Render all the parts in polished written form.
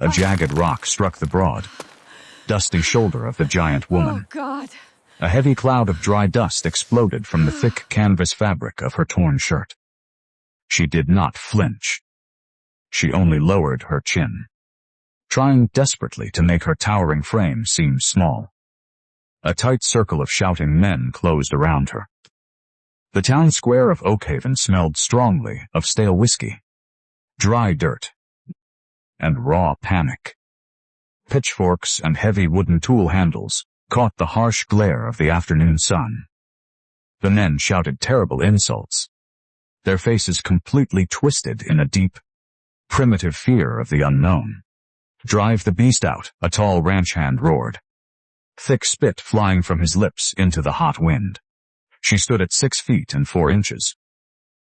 A jagged rock struck the broad, dusty shoulder of the giant woman. Oh, God. A heavy cloud of dry dust exploded from the thick canvas fabric of her torn shirt. She did not flinch. She only lowered her chin, trying desperately to make her towering frame seem small. A tight circle of shouting men closed around her. The town square of Oakhaven smelled strongly of stale whiskey, dry dirt, and raw panic. Pitchforks and heavy wooden tool handles caught the harsh glare of the afternoon sun. The men shouted terrible insults, their faces completely twisted in a deep, primitive fear of the unknown. "Drive the beast out," a tall ranch hand roared, thick spit flying from his lips into the hot wind. She stood at 6 feet and 4 inches,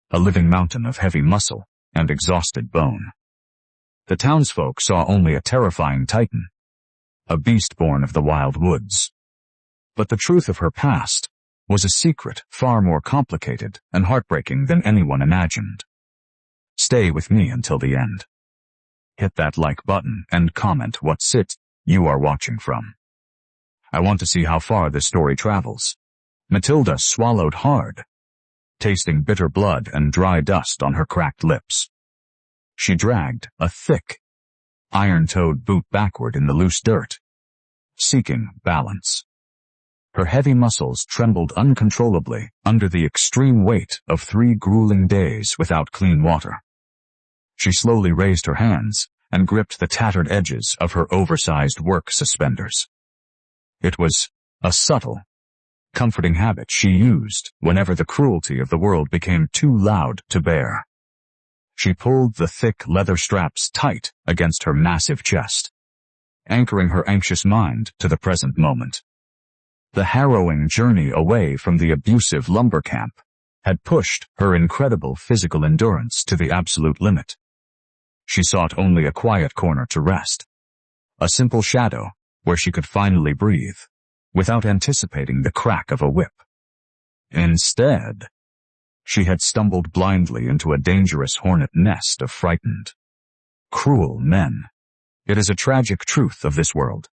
a living mountain of heavy muscle and exhausted bone. The townsfolk saw only a terrifying titan, a beast born of the wild woods. But the truth of her past was a secret far more complicated and heartbreaking than anyone imagined. Stay with me until the end. Hit that like button and comment what city you are watching from. I want to see how far this story travels. Matilda swallowed hard, tasting bitter blood and dry dust on her cracked lips. She dragged a thick, iron-toed boot backward in the loose dirt, seeking balance. Her heavy muscles trembled uncontrollably under the extreme weight of 3 grueling days without clean water. She slowly raised her hands and gripped the tattered edges of her oversized work suspenders. It was a subtle, comforting habit she used whenever the cruelty of the world became too loud to bear. She pulled the thick leather straps tight against her massive chest, anchoring her anxious mind to the present moment. The harrowing journey away from the abusive lumber camp had pushed her incredible physical endurance to the absolute limit. She sought only a quiet corner to rest, a simple shadow where she could finally breathe, without anticipating the crack of a whip. Instead, she had stumbled blindly into a dangerous hornet nest of frightened, cruel men. It is a tragic truth of this world.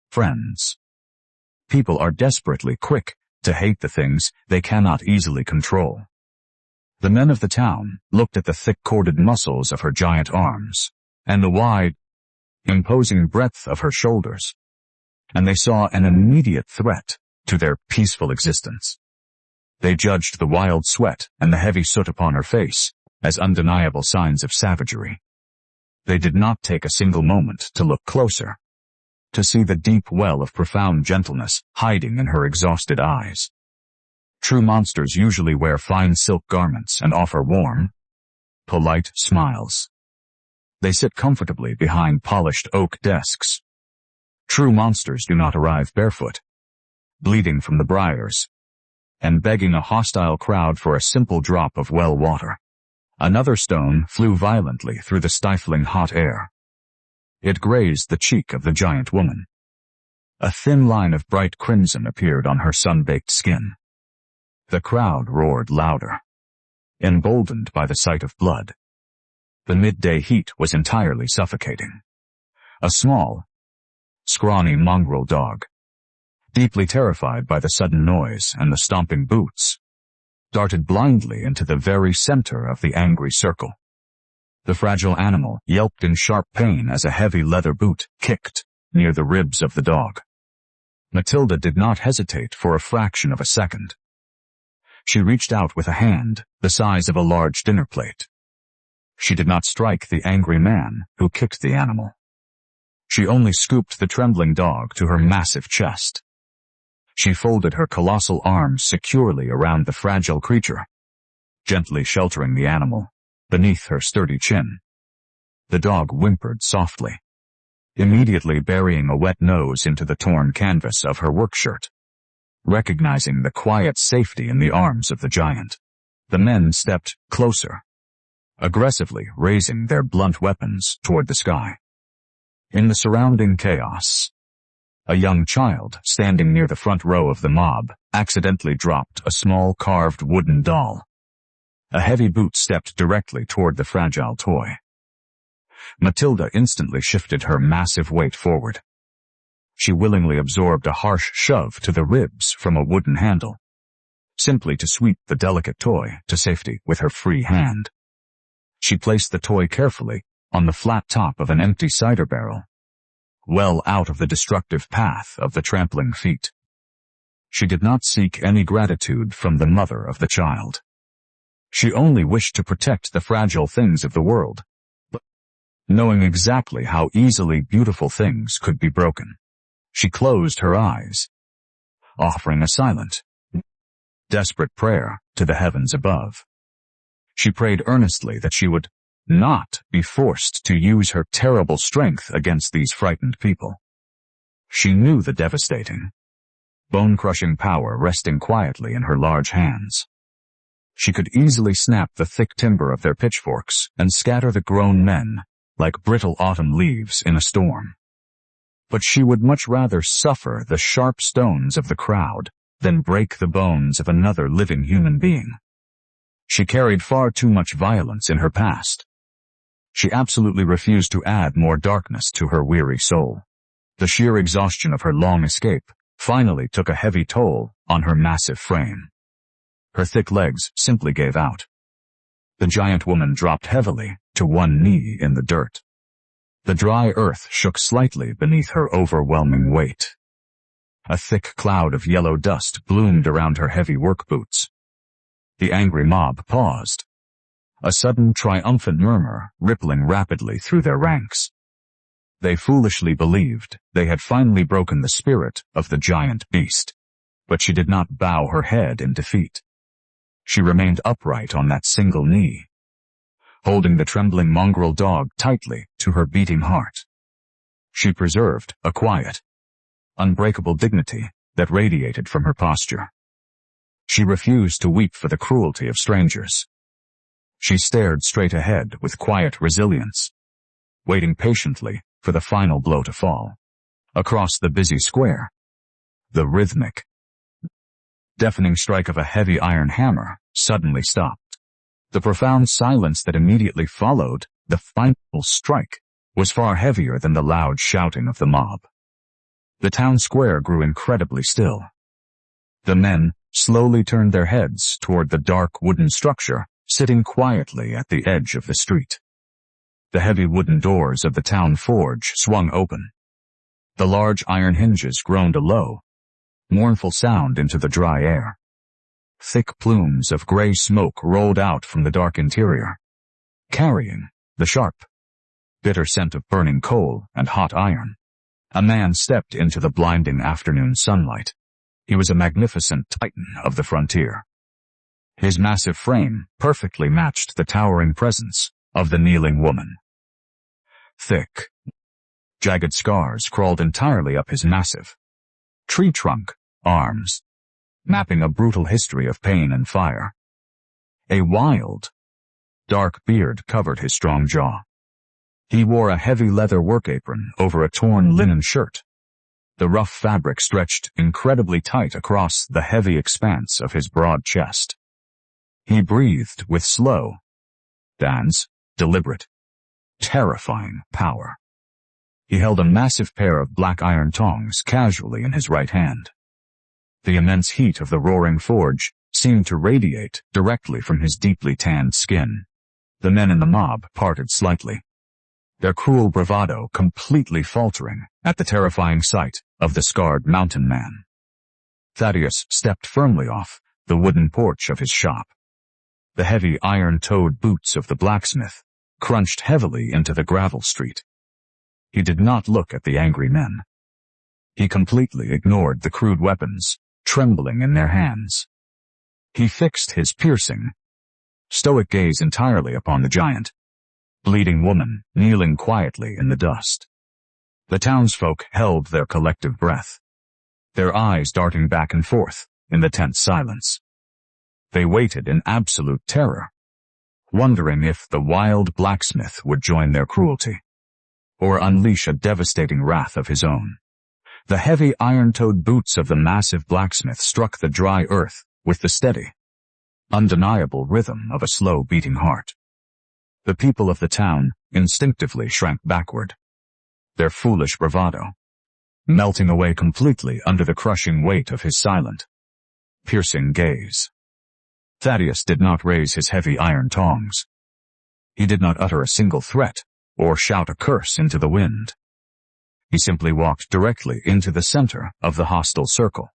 Friends, people are desperately quick to hate the things they cannot easily control. The men of the town looked at the thick corded muscles of her giant arms and the wide, imposing breadth of her shoulders, and they saw an immediate threat to their peaceful existence. They judged the wild sweat and the heavy soot upon her face as undeniable signs of savagery. They did not take a single moment to look closer, to see the deep well of profound gentleness hiding in her exhausted eyes. True monsters usually wear fine silk garments and offer warm, polite smiles. They sit comfortably behind polished oak desks. True monsters do not arrive barefoot, bleeding from the briars, and begging a hostile crowd for a simple drop of well water. Another stone flew violently through the stifling hot air. It grazed the cheek of the giant woman. A thin line of bright crimson appeared on her sun-baked skin. The crowd roared louder, emboldened by the sight of blood. The midday heat was entirely suffocating. A small, scrawny mongrel dog, deeply terrified by the sudden noise and the stomping boots, darted blindly into the very center of the angry circle. The fragile animal yelped in sharp pain as a heavy leather boot kicked near the ribs of the dog. Matilda did not hesitate for a fraction of a second. She reached out with a hand the size of a large dinner plate. She did not strike the angry man who kicked the animal. She only scooped the trembling dog to her massive chest. She folded her colossal arms securely around the fragile creature, gently sheltering the animal beneath her sturdy chin. The dog whimpered softly, immediately burying a wet nose into the torn canvas of her work shirt. Recognizing the quiet safety in the arms of the giant, the men stepped closer, aggressively raising their blunt weapons toward the sky. In the surrounding chaos, a young child standing near the front row of the mob accidentally dropped a small carved wooden doll. A heavy boot stepped directly toward the fragile toy. Matilda instantly shifted her massive weight forward. She willingly absorbed a harsh shove to the ribs from a wooden handle, simply to sweep the delicate toy to safety with her free hand. She placed the toy carefully on the flat top of an empty cider barrel, well out of the destructive path of the trampling feet. She did not seek any gratitude from the mother of the child. She only wished to protect the fragile things of the world, knowing exactly how easily beautiful things could be broken. She closed her eyes, offering a silent, desperate prayer to the heavens above. She prayed earnestly that she would not be forced to use her terrible strength against these frightened people. She knew the devastating, bone-crushing power resting quietly in her large hands. She could easily snap the thick timber of their pitchforks and scatter the grown men like brittle autumn leaves in a storm. But she would much rather suffer the sharp stones of the crowd than break the bones of another living human being. She carried far too much violence in her past. She absolutely refused to add more darkness to her weary soul. The sheer exhaustion of her long escape finally took a heavy toll on her massive frame. Her thick legs simply gave out. The giant woman dropped heavily to one knee in the dirt. The dry earth shook slightly beneath her overwhelming weight. A thick cloud of yellow dust bloomed around her heavy work boots. The angry mob paused, a sudden triumphant murmur rippling rapidly through their ranks. They foolishly believed they had finally broken the spirit of the giant beast, but she did not bow her head in defeat. She remained upright on that single knee, holding the trembling mongrel dog tightly to her beating heart. She preserved a quiet, unbreakable dignity that radiated from her posture. She refused to weep for the cruelty of strangers. She stared straight ahead with quiet resilience, waiting patiently for the final blow to fall. Across the busy square, the rhythmic, deafening strike of a heavy iron hammer suddenly stopped. The profound silence that immediately followed the final strike was far heavier than the loud shouting of the mob. The town square grew incredibly still. The men slowly turned their heads toward the dark wooden structure sitting quietly at the edge of the street. The heavy wooden doors of the town forge swung open. The large iron hinges groaned a low, mournful sound into the dry air. Thick plumes of gray smoke rolled out from the dark interior, carrying the sharp, bitter scent of burning coal and hot iron. A man stepped into the blinding afternoon sunlight. He was a magnificent titan of the frontier. His massive frame perfectly matched the towering presence of the kneeling woman. Thick, jagged scars crawled entirely up his massive, tree-trunk arms, mapping a brutal history of pain and fire. A wild, dark beard covered his strong jaw. He wore a heavy leather work apron over a torn linen shirt. The rough fabric stretched incredibly tight across the heavy expanse of his broad chest. He breathed with slow, deliberate, terrifying power. He held a massive pair of black iron tongs casually in his right hand. The immense heat of the roaring forge seemed to radiate directly from his deeply tanned skin. The men in the mob parted slightly, their cruel bravado completely faltering at the terrifying sight of the scarred mountain man. Thaddeus stepped firmly off the wooden porch of his shop. The heavy iron-toed boots of the blacksmith crunched heavily into the gravel street. He did not look at the angry men. He completely ignored the crude weapons trembling in their hands. He fixed his piercing, stoic gaze entirely upon the giant, bleeding woman kneeling quietly in the dust. The townsfolk held their collective breath, their eyes darting back and forth in the tense silence. They waited in absolute terror, wondering if the wild blacksmith would join their cruelty, or unleash a devastating wrath of his own. The heavy iron-toed boots of the massive blacksmith struck the dry earth with the steady, undeniable rhythm of a slow-beating heart. The people of the town instinctively shrank backward, their foolish bravado melting away completely under the crushing weight of his silent, piercing gaze. Thaddeus did not raise his heavy iron tongs. He did not utter a single threat or shout a curse into the wind. He simply walked directly into the center of the hostile circle.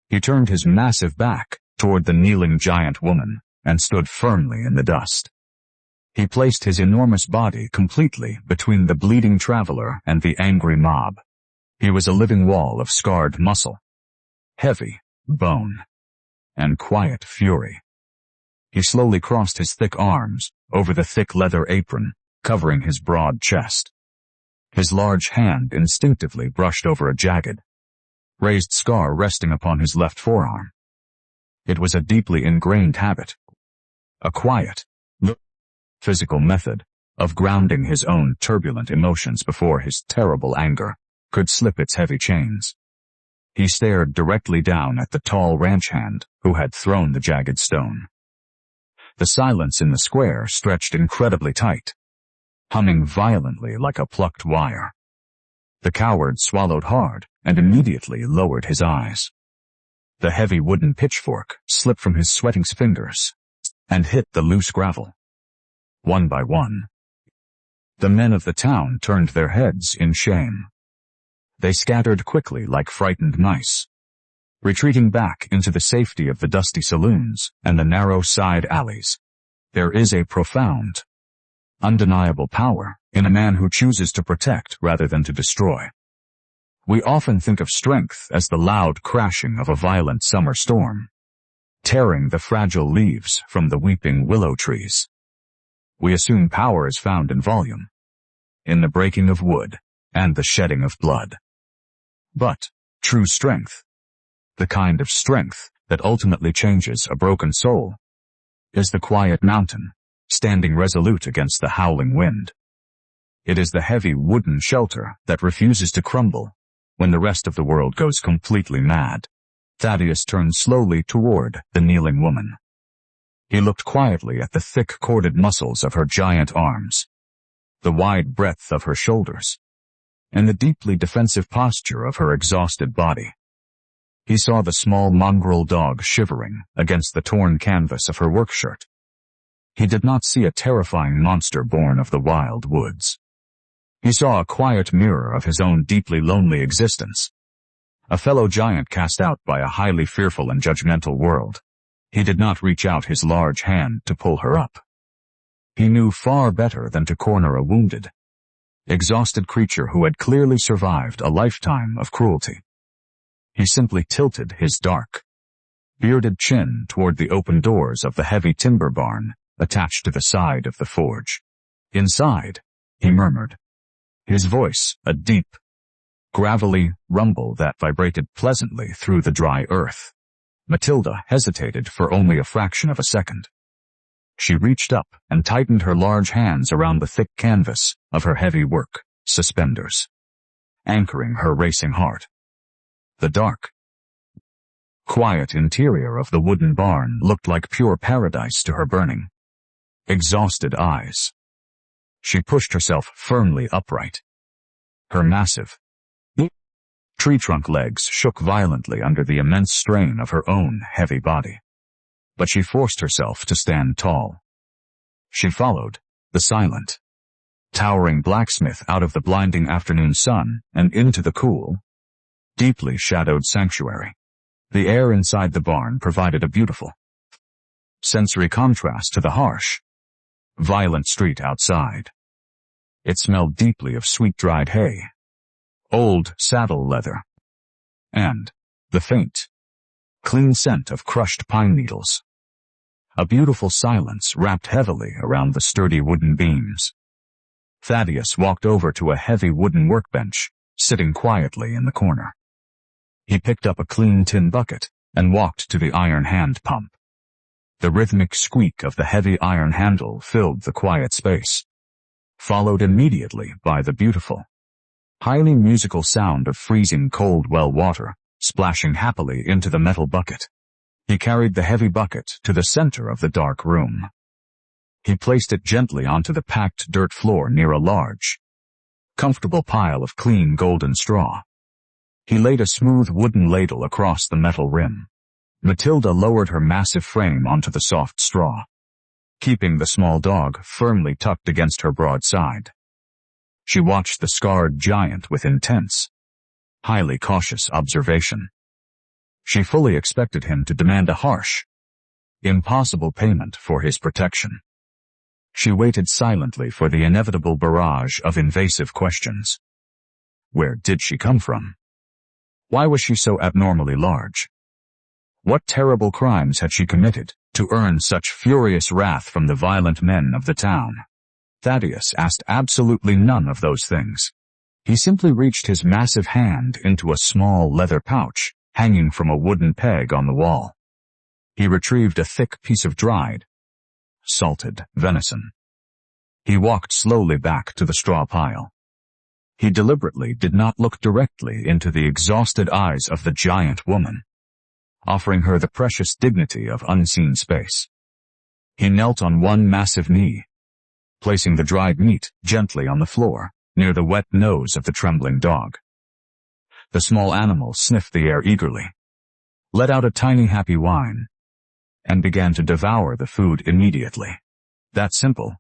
He turned his massive back toward the kneeling giant woman and stood firmly in the dust. He placed his enormous body completely between the bleeding traveler and the angry mob. He was a living wall of scarred muscle, heavy bone, and quiet fury. He slowly crossed his thick arms over the thick leather apron covering his broad chest. His large hand instinctively brushed over a jagged, raised scar resting upon his left forearm. It was a deeply ingrained habit, a quiet, physical method of grounding his own turbulent emotions before his terrible anger could slip its heavy chains. He stared directly down at the tall ranch hand who had thrown the jagged stone. The silence in the square stretched incredibly tight, humming violently like a plucked wire. The coward swallowed hard and immediately lowered his eyes. The heavy wooden pitchfork slipped from his sweating fingers and hit the loose gravel. One by one, the men of the town turned their heads in shame. They scattered quickly like frightened mice, retreating back into the safety of the dusty saloons and the narrow side alleys. There is a profound, undeniable power in a man who chooses to protect rather than to destroy. We often think of strength as the loud crashing of a violent summer storm, tearing the fragile leaves from the weeping willow trees. We assume power is found in volume, in the breaking of wood and the shedding of blood. But true strength, the kind of strength that ultimately changes a broken soul, is the quiet mountain, standing resolute against the howling wind. It is the heavy wooden shelter that refuses to crumble when the rest of the world goes completely mad. Thaddeus turned slowly toward the kneeling woman. He looked quietly at the thick corded muscles of her giant arms, the wide breadth of her shoulders, and the deeply defensive posture of her exhausted body. He saw the small mongrel dog shivering against the torn canvas of her workshirt. He did not see a terrifying monster born of the wild woods. He saw a quiet mirror of his own deeply lonely existence, a fellow giant cast out by a highly fearful and judgmental world. He did not reach out his large hand to pull her up. He knew far better than to corner a wounded, exhausted creature who had clearly survived a lifetime of cruelty. He simply tilted his dark, bearded chin toward the open doors of the heavy timber barn attached to the side of the forge. Inside, he murmured, his voice a deep, gravelly rumble that vibrated pleasantly through the dry earth. Matilda hesitated for only a fraction of a second. She reached up and tightened her large hands around the thick canvas of her heavy work suspenders, anchoring her racing heart. The dark, quiet interior of the wooden barn looked like pure paradise to her burning, exhausted eyes. She pushed herself firmly upright. Her massive, tree-trunk legs shook violently under the immense strain of her own heavy body. But she forced herself to stand tall. She followed the silent, towering blacksmith out of the blinding afternoon sun and into the cool, deeply shadowed sanctuary. The air inside the barn provided a beautiful, sensory contrast to the harsh, violent street outside. It smelled deeply of sweet-dried hay, old saddle leather, and the faint, clean scent of crushed pine needles. A beautiful silence wrapped heavily around the sturdy wooden beams. Thaddeus walked over to a heavy wooden workbench, sitting quietly in the corner. He picked up a clean tin bucket and walked to the iron hand pump. The rhythmic squeak of the heavy iron handle filled the quiet space, followed immediately by the beautiful, highly musical sound of freezing cold well water splashing happily into the metal bucket. He carried the heavy bucket to the center of the dark room. He placed it gently onto the packed dirt floor near a large, comfortable pile of clean golden straw. He laid a smooth wooden ladle across the metal rim. Matilda lowered her massive frame onto the soft straw, keeping the small dog firmly tucked against her broad side. She watched the scarred giant with intense, highly cautious observation. She fully expected him to demand a harsh, impossible payment for his protection. She waited silently for the inevitable barrage of invasive questions. Where did she come from? Why was she so abnormally large? What terrible crimes had she committed to earn such furious wrath from the violent men of the town? Thaddeus asked absolutely none of those things. He simply reached his massive hand into a small leather pouch hanging from a wooden peg on the wall. He retrieved a thick piece of dried, salted venison. He walked slowly back to the straw pile. He deliberately did not look directly into the exhausted eyes of the giant woman, offering her the precious dignity of unseen space. He knelt on one massive knee, placing the dried meat gently on the floor, near the wet nose of the trembling dog. The small animal sniffed the air eagerly, let out a tiny happy whine, and began to devour the food immediately. That simple,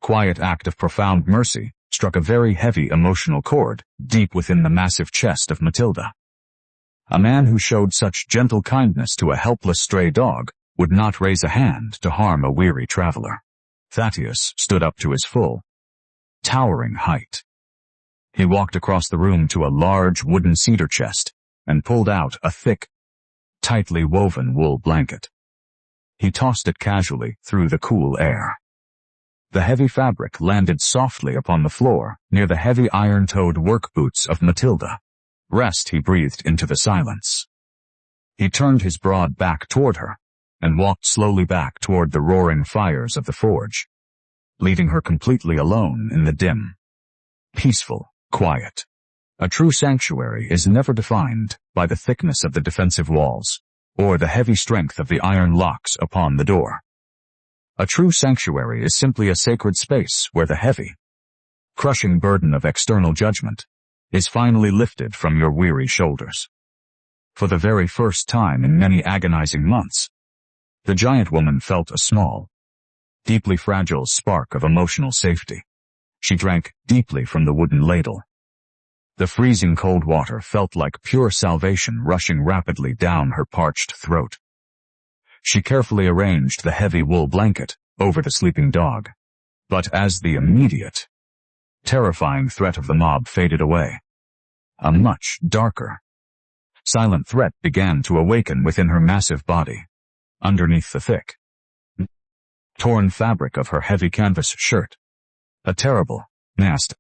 quiet act of profound mercy struck a very heavy emotional chord deep within the massive chest of Matilda. A man who showed such gentle kindness to a helpless stray dog would not raise a hand to harm a weary traveler. Thaddeus stood up to his full, towering height. He walked across the room to a large wooden cedar chest and pulled out a thick, tightly woven wool blanket. He tossed it casually through the cool air. The heavy fabric landed softly upon the floor near the heavy iron-toed work boots of Matilda. Rest, he breathed into the silence. He turned his broad back toward her and walked slowly back toward the roaring fires of the forge, leaving her completely alone in the dim, peaceful quiet. A true sanctuary is never defined by the thickness of the defensive walls or the heavy strength of the iron locks upon the door. A true sanctuary is simply a sacred space where the heavy, crushing burden of external judgment is finally lifted from your weary shoulders. For the very first time in many agonizing months, the giant woman felt a small, deeply fragile spark of emotional safety. She drank deeply from the wooden ladle. The freezing cold water felt like pure salvation rushing rapidly down her parched throat. She carefully arranged the heavy wool blanket over the sleeping dog. But as the immediate, terrifying threat of the mob faded away, a much darker, silent threat began to awaken within her massive body. Underneath the thick, torn fabric of her heavy canvas shirt, a terrible, nasty,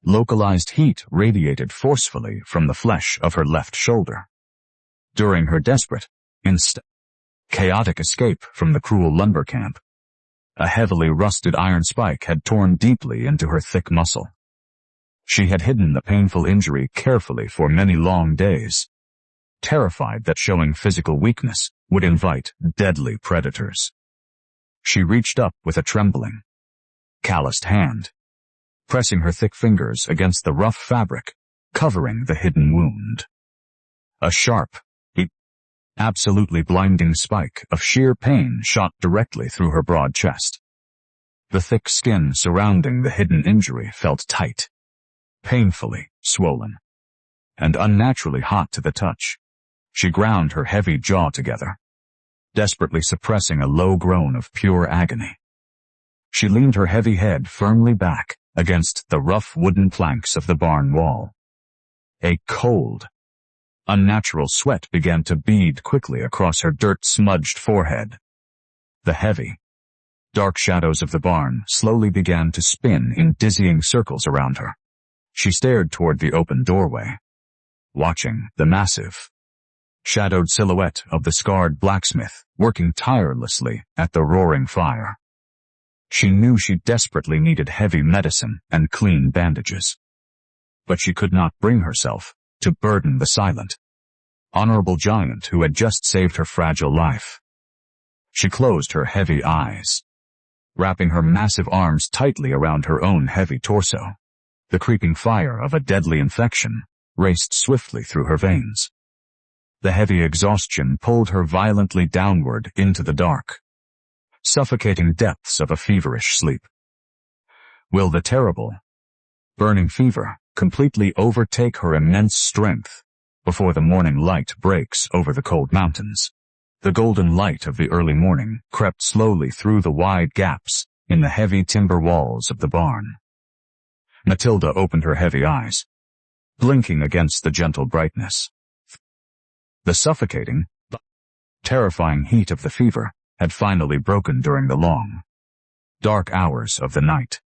localized heat radiated forcefully from the flesh of her left shoulder. During her desperate, chaotic escape from the cruel lumber camp, a heavily rusted iron spike had torn deeply into her thick muscle. She had hidden the painful injury carefully for many long days, terrified that showing physical weakness would invite deadly predators. She reached up with a trembling, calloused hand, pressing her thick fingers against the rough fabric, covering the hidden wound. A sharp, absolutely blinding spike of sheer pain shot directly through her broad chest. The thick skin surrounding the hidden injury felt tight, painfully swollen, and unnaturally hot to the touch. She ground her heavy jaw together, desperately suppressing a low groan of pure agony. She leaned her heavy head firmly back against the rough wooden planks of the barn wall. A cold, unnatural sweat began to bead quickly across her dirt-smudged forehead. The heavy, dark shadows of the barn slowly began to spin in dizzying circles around her. She stared toward the open doorway, watching the massive, shadowed silhouette of the scarred blacksmith working tirelessly at the roaring fire. She knew she desperately needed heavy medicine and clean bandages. But she could not bring herself to burden the silent, honorable giant who had just saved her fragile life. She closed her heavy eyes, wrapping her massive arms tightly around her own heavy torso. The creeping fire of a deadly infection raced swiftly through her veins. The heavy exhaustion pulled her violently downward into the dark, suffocating depths of a feverish sleep. Will the terrible, burning fever completely overtake her immense strength before the morning light breaks over the cold mountains? The golden light of the early morning crept slowly through the wide gaps in the heavy timber walls of the barn. Matilda opened her heavy eyes, blinking against the gentle brightness. The suffocating, terrifying heat of the fever had finally broken during the long, dark hours of the night.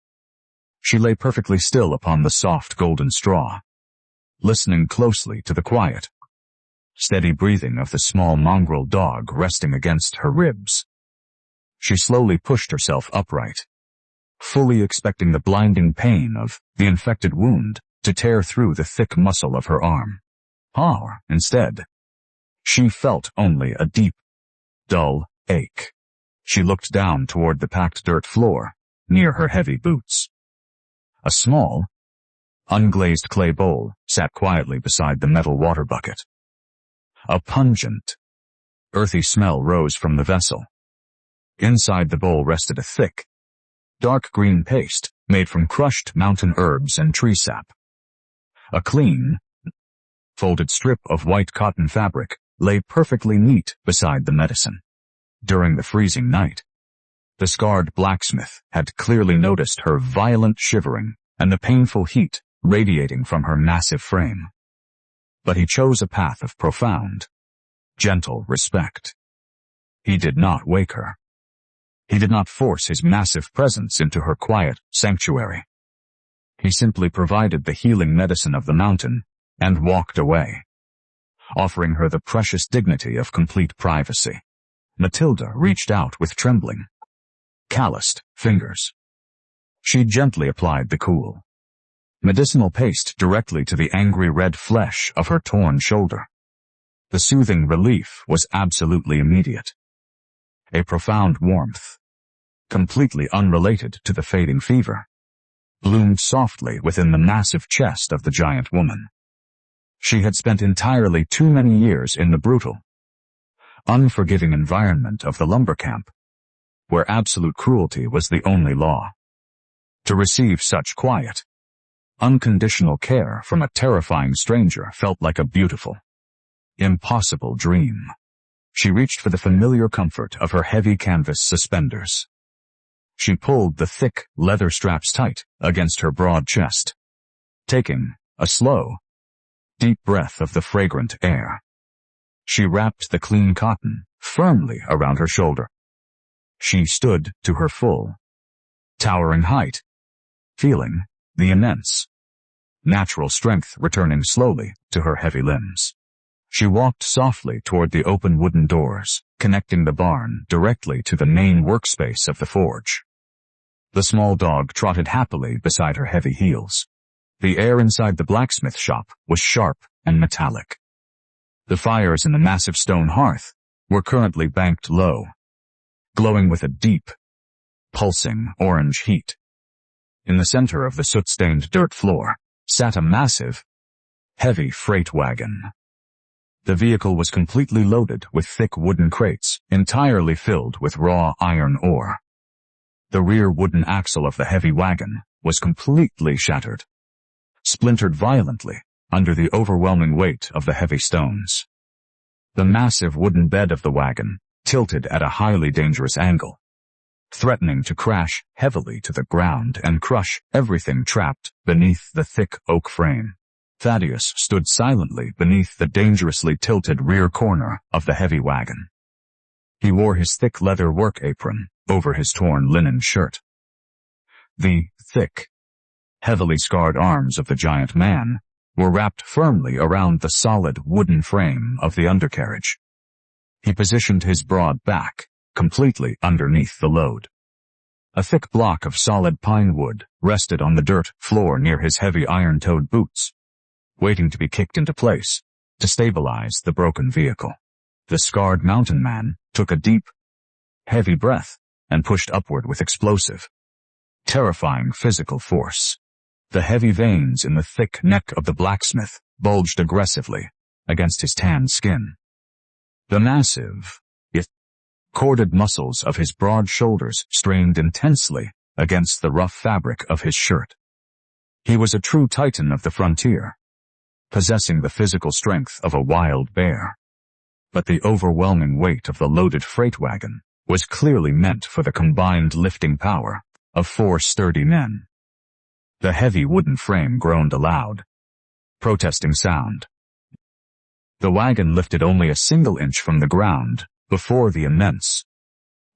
She lay perfectly still upon the soft golden straw, listening closely to the quiet, steady breathing of the small mongrel dog resting against her ribs. She slowly pushed herself upright, fully expecting the blinding pain of the infected wound to tear through the thick muscle of her arm. Instead, she felt only a deep, dull ache. She looked down toward the packed dirt floor near her heavy boots. A small, unglazed clay bowl sat quietly beside the metal water bucket. A pungent, earthy smell rose from the vessel. Inside the bowl rested a thick, dark green paste made from crushed mountain herbs and tree sap. A clean, folded strip of white cotton fabric lay perfectly neat beside the medicine. During the freezing night, the scarred blacksmith had clearly noticed her violent shivering and the painful heat radiating from her massive frame. But he chose a path of profound, gentle respect. He did not wake her. He did not force his massive presence into her quiet sanctuary. He simply provided the healing medicine of the mountain and walked away, offering her the precious dignity of complete privacy. Matilda reached out with trembling, calloused fingers. She gently applied the cool, medicinal paste directly to the angry red flesh of her torn shoulder. The soothing relief was absolutely immediate. A profound warmth, completely unrelated to the fading fever, bloomed softly within the massive chest of the giant woman. She had spent entirely too many years in the brutal, unforgiving environment of the lumber camp, where absolute cruelty was the only law. To receive such quiet, unconditional care from a terrifying stranger felt like a beautiful, impossible dream. She reached for the familiar comfort of her heavy canvas suspenders. She pulled the thick leather straps tight against her broad chest, taking a slow, deep breath of the fragrant air. She wrapped the clean cotton firmly around her shoulder. She stood to her full, towering height, feeling the immense, natural strength returning slowly to her heavy limbs. She walked softly toward the open wooden doors, connecting the barn directly to the main workspace of the forge. The small dog trotted happily beside her heavy heels. The air inside the blacksmith shop was sharp and metallic. The fires in the massive stone hearth were currently banked low, glowing with a deep, pulsing orange heat. In the center of the soot-stained dirt floor sat a massive, heavy freight wagon. The vehicle was completely loaded with thick wooden crates, entirely filled with raw iron ore. The rear wooden axle of the heavy wagon was completely shattered, splintered violently under the overwhelming weight of the heavy stones. The massive wooden bed of the wagon tilted at a highly dangerous angle, threatening to crash heavily to the ground and crush everything trapped beneath the thick oak frame. Thaddeus stood silently beneath the dangerously tilted rear corner of the heavy wagon. He wore his thick leather work apron over his torn linen shirt. The thick, heavily scarred arms of the giant man were wrapped firmly around the solid wooden frame of the undercarriage. He positioned his broad back completely underneath the load. A thick block of solid pine wood rested on the dirt floor near his heavy iron-toed boots, waiting to be kicked into place to stabilize the broken vehicle. The scarred mountain man took a deep, heavy breath and pushed upward with explosive, terrifying physical force. The heavy veins in the thick neck of the blacksmith bulged aggressively against his tanned skin. The massive, yet corded muscles of his broad shoulders strained intensely against the rough fabric of his shirt. He was a true titan of the frontier, possessing the physical strength of a wild bear. But the overwhelming weight of the loaded freight wagon was clearly meant for the combined lifting power of 4 sturdy men. The heavy wooden frame groaned a loud, protesting sound. The wagon lifted only a single inch from the ground before the immense,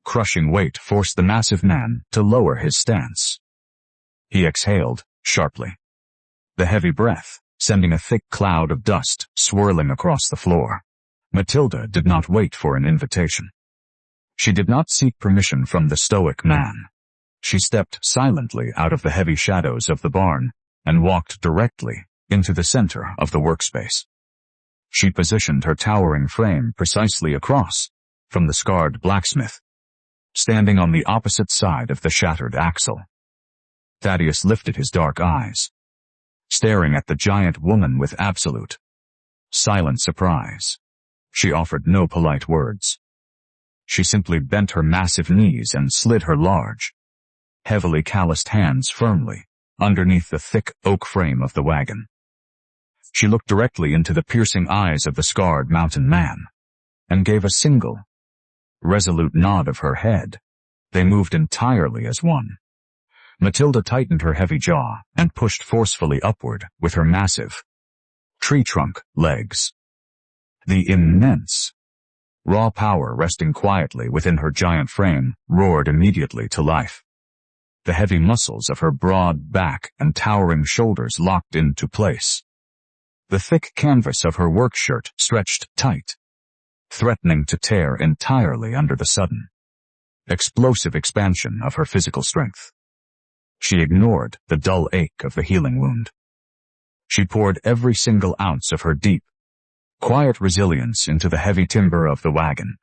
crushing weight forced the massive man to lower his stance. He exhaled sharply, the heavy breath sending a thick cloud of dust swirling across the floor. Matilda did not wait for an invitation. She did not seek permission from the stoic man. She stepped silently out of the heavy shadows of the barn and walked directly into the center of the workspace. She positioned her towering frame precisely across from the scarred blacksmith, standing on the opposite side of the shattered axle. Thaddeus lifted his dark eyes, staring at the giant woman with absolute, silent surprise. She offered no polite words. She simply bent her massive knees and slid her large, heavily calloused hands firmly underneath the thick oak frame of the wagon. She looked directly into the piercing eyes of the scarred mountain man and gave a single, resolute nod of her head. They moved entirely as one. Matilda tightened her heavy jaw and pushed forcefully upward with her massive, tree-trunk legs. The immense, raw power resting quietly within her giant frame roared immediately to life. The heavy muscles of her broad back and towering shoulders locked into place. The thick canvas of her work shirt stretched tight, threatening to tear entirely under the sudden, explosive expansion of her physical strength. She ignored the dull ache of the healing wound. She poured every single ounce of her deep, quiet resilience into the heavy timber of the wagon.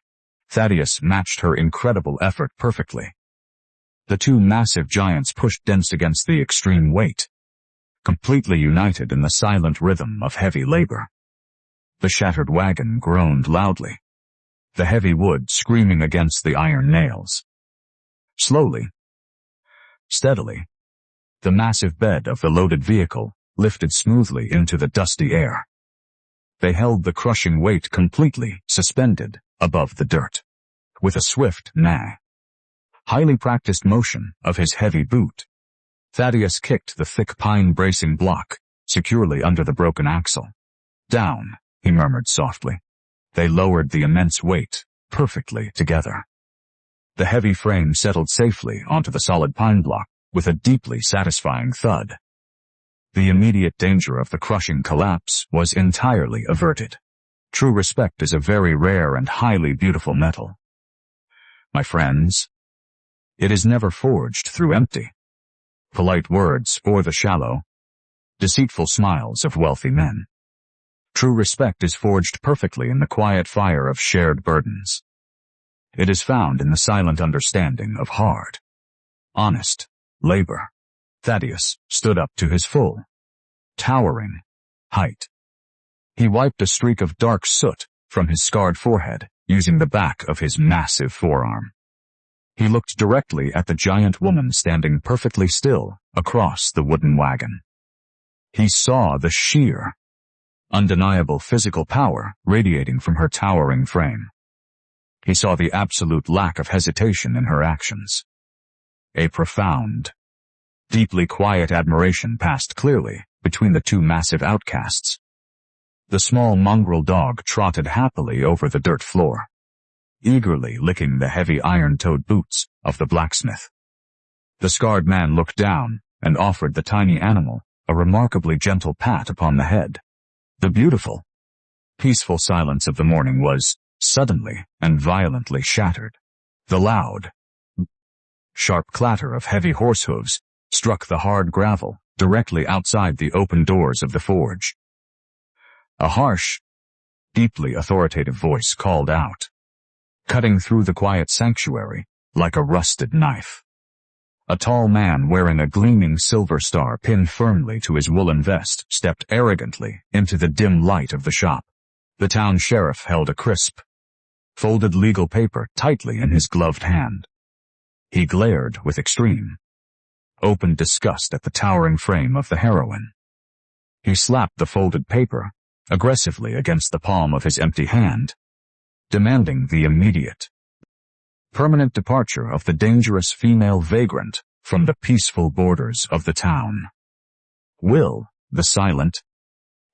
Thaddeus matched her incredible effort perfectly. The 2 massive giants pushed dense against the extreme weight, completely united in the silent rhythm of heavy labor. The shattered wagon groaned loudly, the heavy wood screaming against the iron nails. Slowly, steadily, the massive bed of the loaded vehicle lifted smoothly into the dusty air. They held the crushing weight completely suspended above the dirt. With a swift, highly practiced motion of his heavy boot, Thaddeus kicked the thick pine bracing block securely under the broken axle. Down, he murmured softly. They lowered the immense weight perfectly together. The heavy frame settled safely onto the solid pine block with a deeply satisfying thud. The immediate danger of the crushing collapse was entirely averted. True respect is a very rare and highly beautiful metal. My friends, it is never forged through empty, polite words or the shallow, deceitful smiles of wealthy men. True respect is forged perfectly in the quiet fire of shared burdens. It is found in the silent understanding of hard, honest labor. Thaddeus stood up to his full, towering height. He wiped a streak of dark soot from his scarred forehead using the back of his massive forearm. He looked directly at the giant woman standing perfectly still across the wooden wagon. He saw the sheer, undeniable physical power radiating from her towering frame. He saw the absolute lack of hesitation in her actions. A profound, deeply quiet admiration passed clearly between the 2 massive outcasts. The small mongrel dog trotted happily over the dirt floor, eagerly licking the heavy iron-toed boots of the blacksmith. The scarred man looked down and offered the tiny animal a remarkably gentle pat upon the head. The beautiful, peaceful silence of the morning was suddenly and violently shattered. The loud, sharp clatter of heavy horse hooves struck the hard gravel directly outside the open doors of the forge. A harsh, deeply authoritative voice called out. Cutting through the quiet sanctuary, like a rusted knife. A tall man wearing a gleaming silver star pinned firmly to his woolen vest stepped arrogantly into the dim light of the shop. The town sheriff held a crisp, folded legal paper tightly in his gloved hand. He glared with extreme, open disgust at the towering frame of the heroine. He slapped the folded paper aggressively against the palm of his empty hand, demanding the immediate, permanent departure of the dangerous female vagrant from the peaceful borders of the town. Will the silent,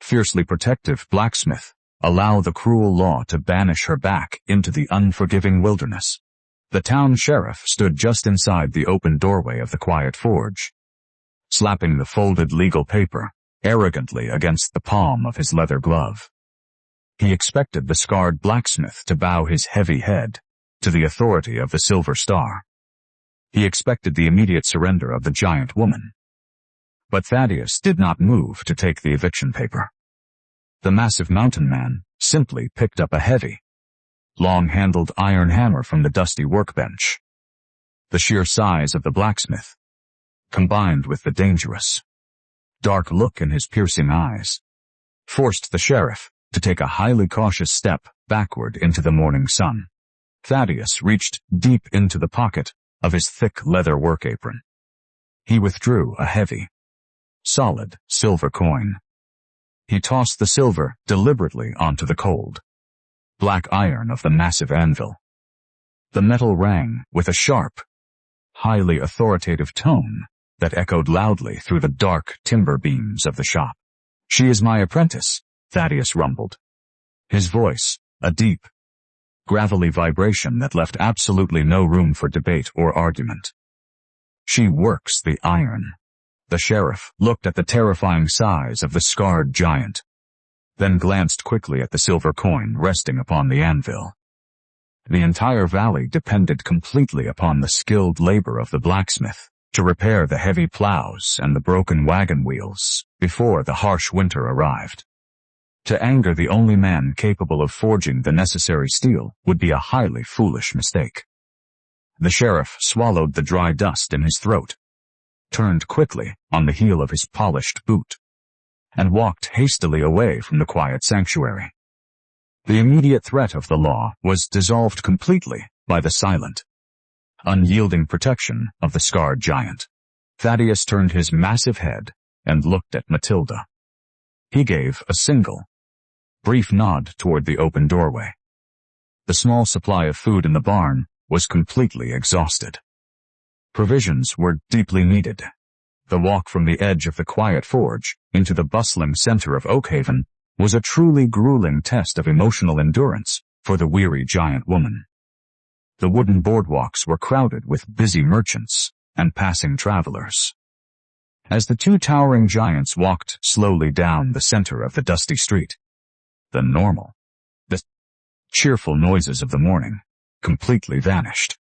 fiercely protective blacksmith allow the cruel law to banish her back into the unforgiving wilderness? The town sheriff stood just inside the open doorway of the quiet forge, slapping the folded legal paper arrogantly against the palm of his leather glove. He expected the scarred blacksmith to bow his heavy head to the authority of the Silver Star. He expected the immediate surrender of the giant woman. But Thaddeus did not move to take the eviction paper. The massive mountain man simply picked up a heavy, long-handled iron hammer from the dusty workbench. The sheer size of the blacksmith, combined with the dangerous, dark look in his piercing eyes, forced the sheriff to take a highly cautious step backward into the morning sun. Thaddeus reached deep into the pocket of his thick leather work apron. He withdrew a heavy, solid silver coin. He tossed the silver deliberately onto the cold, black iron of the massive anvil. The metal rang with a sharp, highly authoritative tone that echoed loudly through the dark timber beams of the shop. "She is my apprentice," Thaddeus rumbled, his voice a deep, gravelly vibration that left absolutely no room for debate or argument. "She works the iron." The sheriff looked at the terrifying size of the scarred giant, then glanced quickly at the silver coin resting upon the anvil. The entire valley depended completely upon the skilled labor of the blacksmith to repair the heavy plows and the broken wagon wheels before the harsh winter arrived. To anger the only man capable of forging the necessary steel would be a highly foolish mistake. The sheriff swallowed the dry dust in his throat, turned quickly on the heel of his polished boot, and walked hastily away from the quiet sanctuary. The immediate threat of the law was dissolved completely by the silent, unyielding protection of the scarred giant. Thaddeus turned his massive head and looked at Matilda. He gave a single, brief nod toward the open doorway. The small supply of food in the barn was completely exhausted. Provisions were deeply needed. The walk from the edge of the quiet forge into the bustling center of Oakhaven was a truly grueling test of emotional endurance for the weary giant woman. The wooden boardwalks were crowded with busy merchants and passing travelers. As the two towering giants walked slowly down the center of the dusty street, the cheerful noises of the morning completely vanished.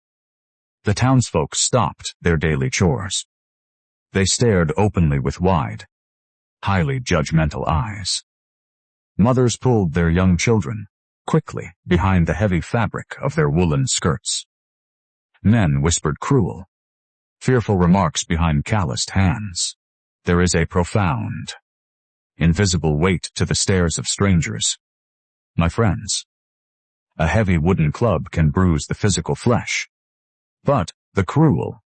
The townsfolk stopped their daily chores. They stared openly with wide, highly judgmental eyes. Mothers pulled their young children quickly behind the heavy fabric of their woolen skirts. Men whispered cruel, fearful remarks behind calloused hands. There is a profound, invisible weight to the stares of strangers. My friends, a heavy wooden club can bruise the physical flesh, but the cruel,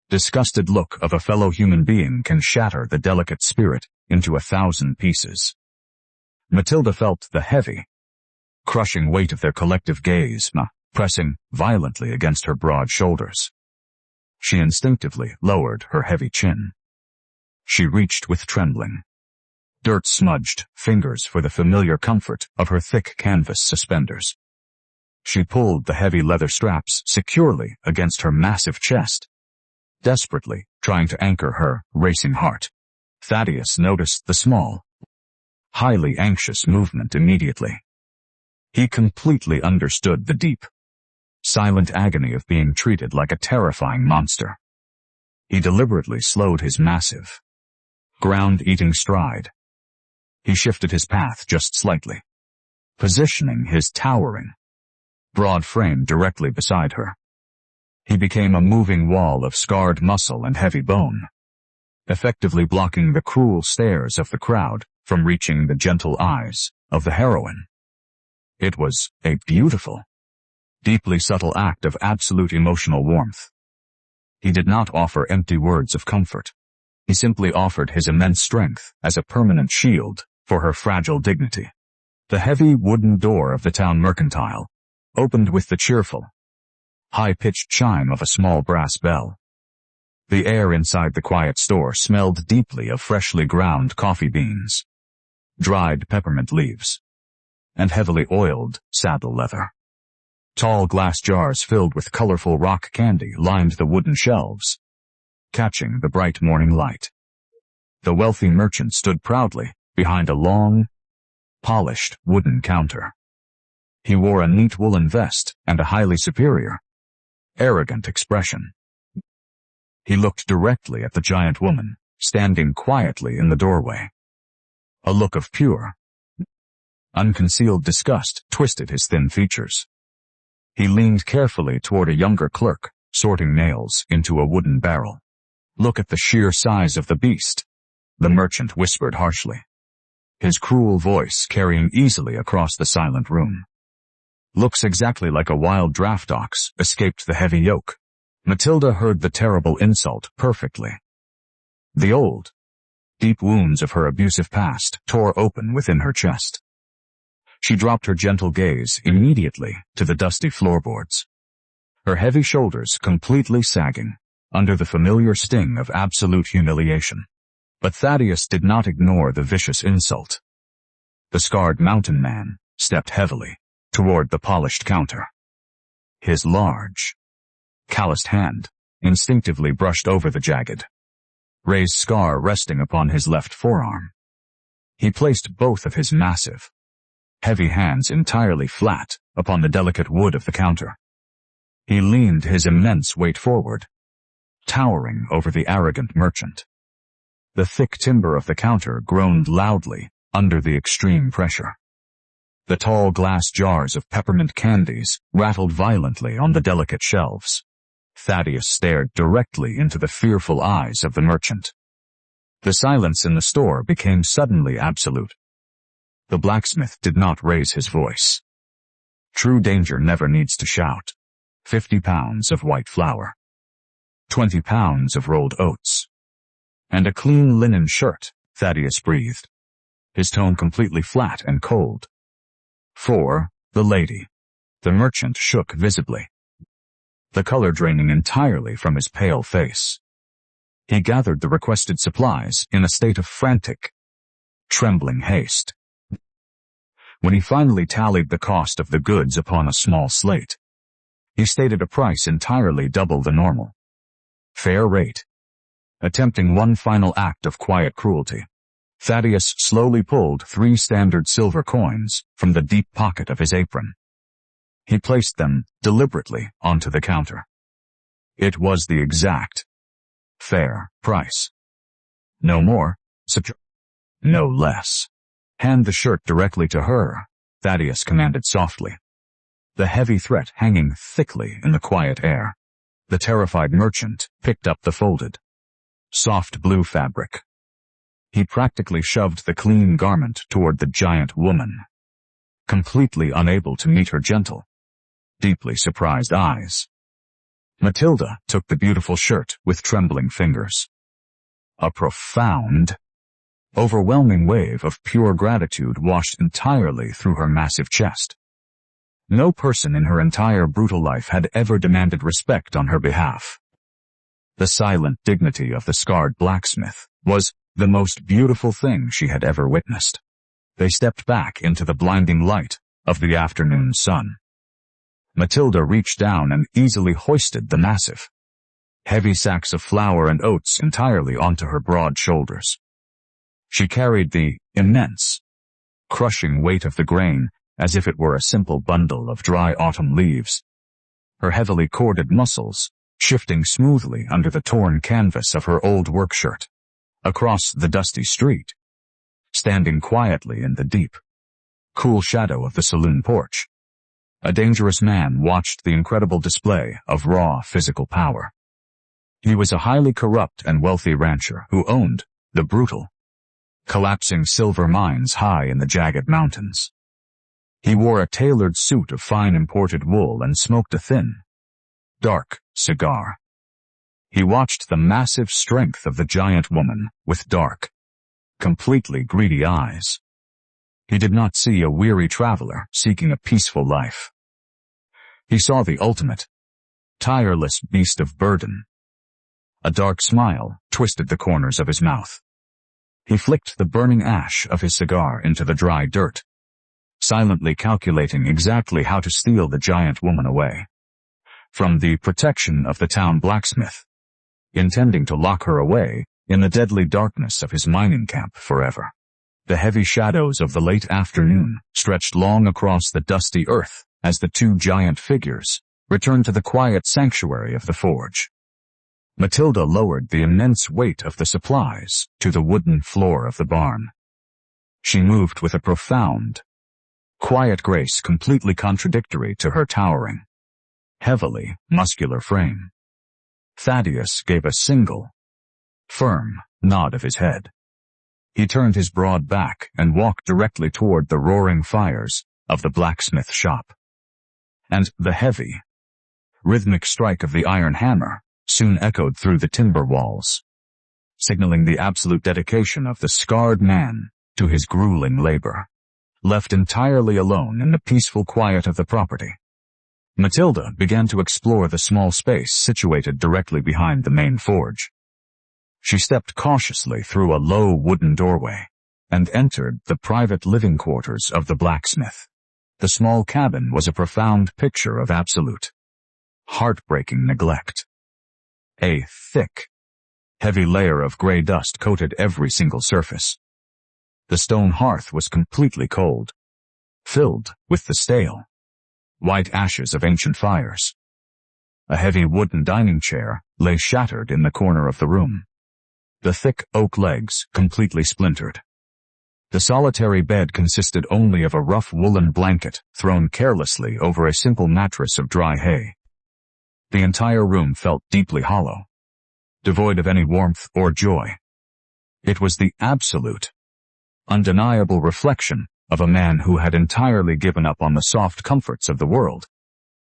disgusted look of a fellow human being can shatter the delicate spirit into 1,000 pieces. Matilda felt the heavy, crushing weight of their collective gaze pressing violently against her broad shoulders. She instinctively lowered her heavy chin. She reached with trembling, dirt-smudged fingers for the familiar comfort of her thick canvas suspenders. She pulled the heavy leather straps securely against her massive chest, desperately trying to anchor her racing heart. Thaddeus noticed the small, highly anxious movement immediately. He completely understood the deep, silent agony of being treated like a terrifying monster. He deliberately slowed his massive, ground-eating stride. He shifted his path just slightly, positioning his towering, broad frame directly beside her. He became a moving wall of scarred muscle and heavy bone, effectively blocking the cruel stares of the crowd from reaching the gentle eyes of the heroine. It was a beautiful, deeply subtle act of absolute emotional warmth. He did not offer empty words of comfort. He simply offered his immense strength as a permanent shield for her fragile dignity. The heavy wooden door of the town mercantile opened with the cheerful, high-pitched chime of a small brass bell. The air inside the quiet store smelled deeply of freshly ground coffee beans, dried peppermint leaves, and heavily oiled saddle leather. Tall glass jars filled with colorful rock candy lined the wooden shelves, catching the bright morning light. The wealthy merchant stood proudly behind a long, polished wooden counter. He wore a neat woolen vest and a highly superior, arrogant expression. He looked directly at the giant woman, standing quietly in the doorway. A look of pure, unconcealed disgust twisted his thin features. He leaned carefully toward a younger clerk, sorting nails into a wooden barrel. "Look at the sheer size of the beast," the merchant whispered harshly, his cruel voice carrying easily across the silent room. "Looks exactly like a wild draft ox escaped the heavy yoke." Matilda heard the terrible insult perfectly. The old, deep wounds of her abusive past tore open within her chest. She dropped her gentle gaze immediately to the dusty floorboards, her heavy shoulders completely sagging under the familiar sting of absolute humiliation. But Thaddeus did not ignore the vicious insult. The scarred mountain man stepped heavily toward the polished counter. His large, calloused hand instinctively brushed over the jagged, raised scar resting upon his left forearm. He placed both of his massive, heavy hands entirely flat upon the delicate wood of the counter. He leaned his immense weight forward, towering over the arrogant merchant. The thick timber of the counter groaned loudly under the extreme pressure. The tall glass jars of peppermint candies rattled violently on the delicate shelves. Thaddeus stared directly into the fearful eyes of the merchant. The silence in the store became suddenly absolute. The blacksmith did not raise his voice. True danger never needs to shout. 50 pounds of white flour, 20 pounds of rolled oats, and a clean linen shirt, Thaddeus breathed, his tone completely flat and cold. "For the lady." The merchant shook visibly, the color draining entirely from his pale face. He gathered the requested supplies in a state of frantic, trembling haste. When he finally tallied the cost of the goods upon a small slate, he stated a price entirely double the normal. Fair rate. Attempting one final act of quiet cruelty, Thaddeus slowly pulled 3 standard silver coins from the deep pocket of his apron. He placed them deliberately onto the counter. It was the exact, fair price. No more, no less. "Hand the shirt directly to her," Thaddeus commanded softly, the heavy threat hanging thickly in the quiet air. The terrified merchant picked up the folded, soft blue fabric. He practically shoved the clean garment toward the giant woman, completely unable to meet her gentle, deeply surprised eyes. Matilda took the beautiful shirt with trembling fingers. A profound, overwhelming wave of pure gratitude washed entirely through her massive chest. No person in her entire brutal life had ever demanded respect on her behalf. The silent dignity of the scarred blacksmith was the most beautiful thing she had ever witnessed. They stepped back into the blinding light of the afternoon sun. Matilda reached down and easily hoisted the massive, heavy sacks of flour and oats entirely onto her broad shoulders. She carried the immense, crushing weight of the grain as if it were a simple bundle of dry autumn leaves, her heavily corded muscles shifting smoothly under the torn canvas of her old work shirt. Across the dusty street, standing quietly in the deep, cool shadow of the saloon porch, A dangerous man watched the incredible display of raw physical power. He was a highly corrupt and wealthy rancher who owned the brutal, collapsing silver mines high in the jagged mountains. He wore a tailored suit of fine imported wool and smoked a thin, dark cigar. He watched the massive strength of the giant woman with dark, completely greedy eyes. He did not see a weary traveler seeking a peaceful life. He saw the ultimate, tireless beast of burden. A dark smile twisted the corners of his mouth. He flicked the burning ash of his cigar into the dry dirt, silently calculating exactly how to steal the giant woman away from the protection of the town blacksmith, intending to lock her away in the deadly darkness of his mining camp forever. The heavy shadows of the late afternoon stretched long across the dusty earth as the two giant figures returned to the quiet sanctuary of the forge. Matilda lowered the immense weight of the supplies to the wooden floor of the barn. She moved with a profound, quiet grace completely contradictory to her towering, heavily muscular frame. Thaddeus gave a single, firm nod of his head. He turned his broad back and walked directly toward the roaring fires of the blacksmith shop. And the heavy, rhythmic strike of the iron hammer soon echoed through the timber walls, signaling the absolute dedication of the scarred man to his grueling labor. Left entirely alone in the peaceful quiet of the property, Matilda began to explore the small space situated directly behind the main forge. She stepped cautiously through a low wooden doorway and entered the private living quarters of the blacksmith. The small cabin was a profound picture of absolute, heartbreaking neglect. A thick, heavy layer of gray dust coated every single surface. The stone hearth was completely cold, filled with the stale, white ashes of ancient fires. A heavy wooden dining chair lay shattered in the corner of the room, the thick oak legs completely splintered. The solitary bed consisted only of a rough woolen blanket thrown carelessly over a simple mattress of dry hay. The entire room felt deeply hollow, devoid of any warmth or joy. It was the absolute, undeniable reflection of a man who had entirely given up on the soft comforts of the world,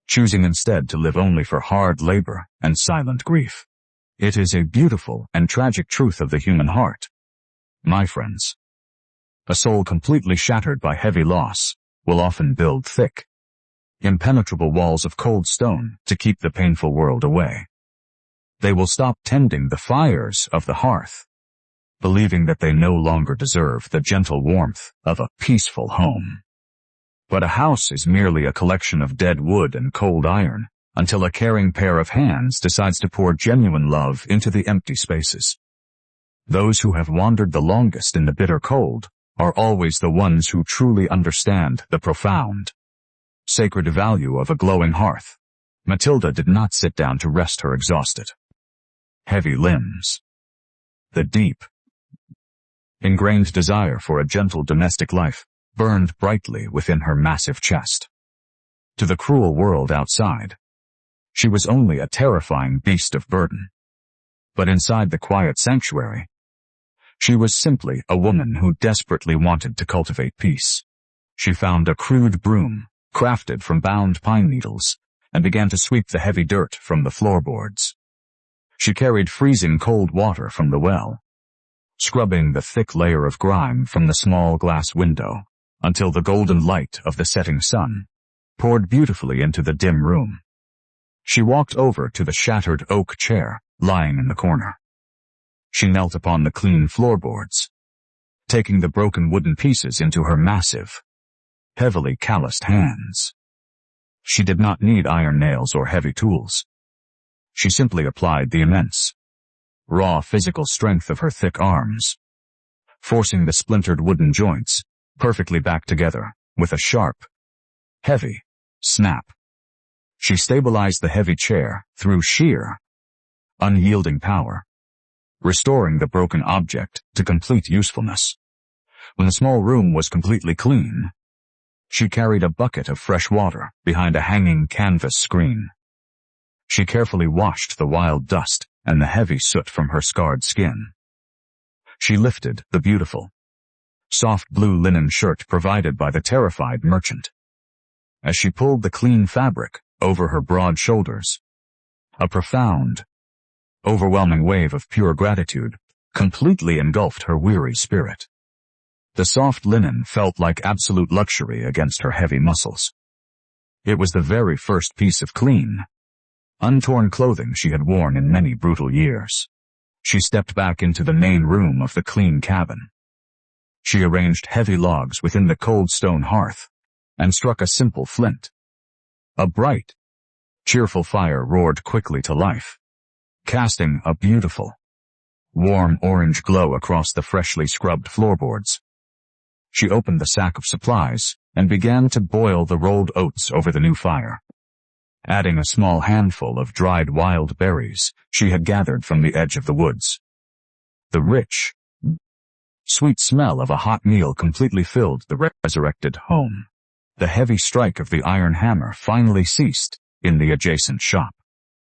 choosing instead to live only for hard labor and silent grief. It is a beautiful and tragic truth of the human heart, my friends. A soul completely shattered by heavy loss will often build thick, impenetrable walls of cold stone to keep the painful world away. They will stop tending the fires of the hearth, believing that they no longer deserve the gentle warmth of a peaceful home. But a house is merely a collection of dead wood and cold iron until a caring pair of hands decides to pour genuine love into the empty spaces. Those who have wandered the longest in the bitter cold are always the ones who truly understand the profound, sacred value of a glowing hearth. Matilda did not sit down to rest her exhausted, heavy limbs. The deep, ingrained desire for a gentle domestic life burned brightly within her massive chest. To the cruel world outside, she was only a terrifying beast of burden. But inside the quiet sanctuary, she was simply a woman who desperately wanted to cultivate peace. She found a crude broom, crafted from bound pine needles, and began to sweep the heavy dirt from the floorboards. She carried freezing cold water from the well, scrubbing the thick layer of grime from the small glass window until the golden light of the setting sun poured beautifully into the dim room. She walked over to the shattered oak chair lying in the corner. She knelt upon the clean floorboards, taking the broken wooden pieces into her massive, heavily calloused hands. She did not need iron nails or heavy tools. She simply applied the immense, raw physical strength of her thick arms, forcing the splintered wooden joints perfectly back together with a sharp, heavy snap. She stabilized the heavy chair through sheer, unyielding power, restoring the broken object to complete usefulness. When the small room was completely clean, She carried a bucket of fresh water behind a hanging canvas screen. She carefully washed the wild dust and the heavy soot from her scarred skin. She lifted the beautiful, soft blue linen shirt provided by the terrified merchant. As she pulled the clean fabric over her broad shoulders, a profound, overwhelming wave of pure gratitude completely engulfed her weary spirit. The soft linen felt like absolute luxury against her heavy muscles. It was the very first piece of clean, untorn clothing she had worn in many brutal years. She stepped back into the main room of the clean cabin. She arranged heavy logs within the cold stone hearth and struck a simple flint. A bright, cheerful fire roared quickly to life, casting a beautiful, warm orange glow across the freshly scrubbed floorboards. She opened the sack of supplies and began to boil the rolled oats over the new fire, adding a small handful of dried wild berries she had gathered from the edge of the woods. The rich, sweet smell of a hot meal completely filled the resurrected home. The heavy strike of the iron hammer finally ceased in the adjacent shop.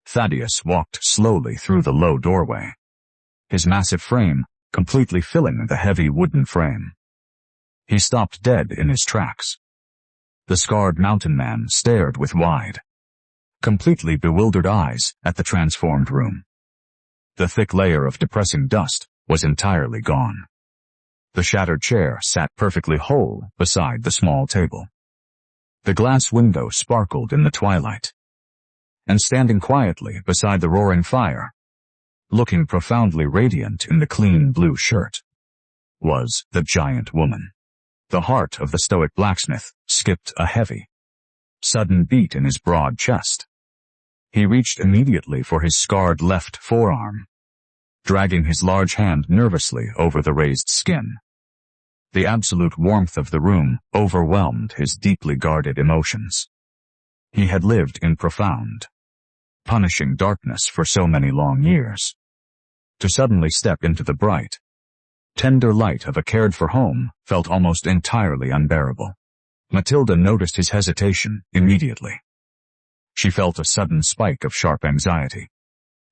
Thaddeus walked slowly through the low doorway, his massive frame completely filling the heavy wooden frame. He stopped dead in his tracks. The scarred mountain man stared with wide, completely bewildered eyes at the transformed room. The thick layer of depressing dust was entirely gone. The shattered chair sat perfectly whole beside the small table. The glass window sparkled in the twilight. And standing quietly beside the roaring fire, looking profoundly radiant in the clean blue shirt, was the giant woman. The heart of the stoic blacksmith skipped a heavy, sudden beat in his broad chest. He reached immediately for his scarred left forearm, dragging his large hand nervously over the raised skin. The absolute warmth of the room overwhelmed his deeply guarded emotions. He had lived in profound, punishing darkness for so many long years. To suddenly step into the bright, tender light of a cared-for home felt almost entirely unbearable. Matilda noticed his hesitation immediately. She felt a sudden spike of sharp anxiety,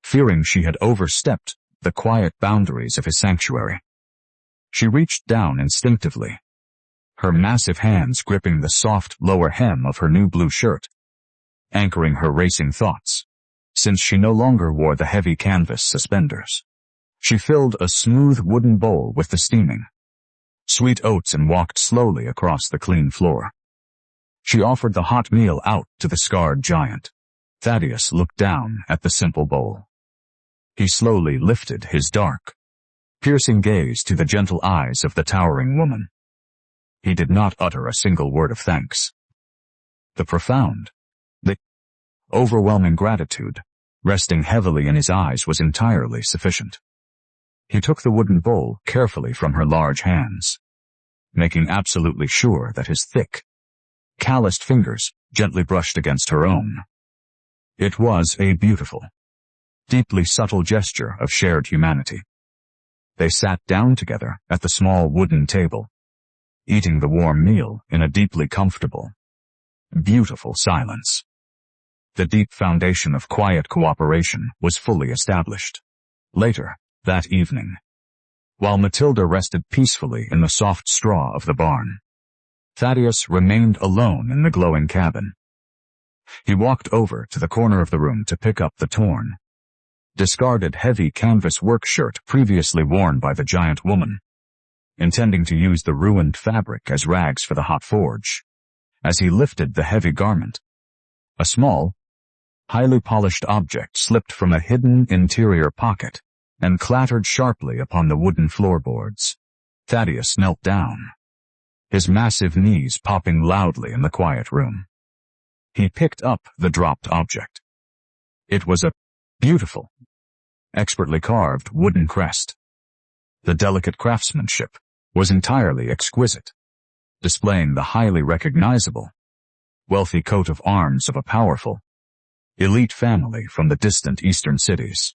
fearing she had overstepped the quiet boundaries of his sanctuary. She reached down instinctively, her massive hands gripping the soft lower hem of her new blue shirt, anchoring her racing thoughts, since she no longer wore the heavy canvas suspenders. She filled a smooth wooden bowl with the steaming, sweet oats and walked slowly across the clean floor. She offered the hot meal out to the scarred giant. Thaddeus looked down at the simple bowl. He slowly lifted his dark, piercing gaze to the gentle eyes of the towering woman. He did not utter a single word of thanks. The profound, the overwhelming gratitude resting heavily in his eyes was entirely sufficient. He took the wooden bowl carefully from her large hands, making absolutely sure that his thick, calloused fingers gently brushed against her own. It was a beautiful, deeply subtle gesture of shared humanity. They sat down together at the small wooden table, eating the warm meal in a deeply comfortable, beautiful silence. The deep foundation of quiet cooperation was fully established. Later, that evening, while Matilda rested peacefully in the soft straw of the barn, Thaddeus remained alone in the glowing cabin. He walked over to the corner of the room to pick up the torn, discarded heavy canvas work shirt previously worn by the giant woman, intending to use the ruined fabric as rags for the hot forge. As he lifted the heavy garment, a small, highly polished object slipped from a hidden interior pocket and clattered sharply upon the wooden floorboards. Thaddeus knelt down, his massive knees popping loudly in the quiet room. He picked up the dropped object. It was a beautiful, expertly carved wooden crest. The delicate craftsmanship was entirely exquisite, displaying the highly recognizable, wealthy coat of arms of a powerful, elite family from the distant eastern cities.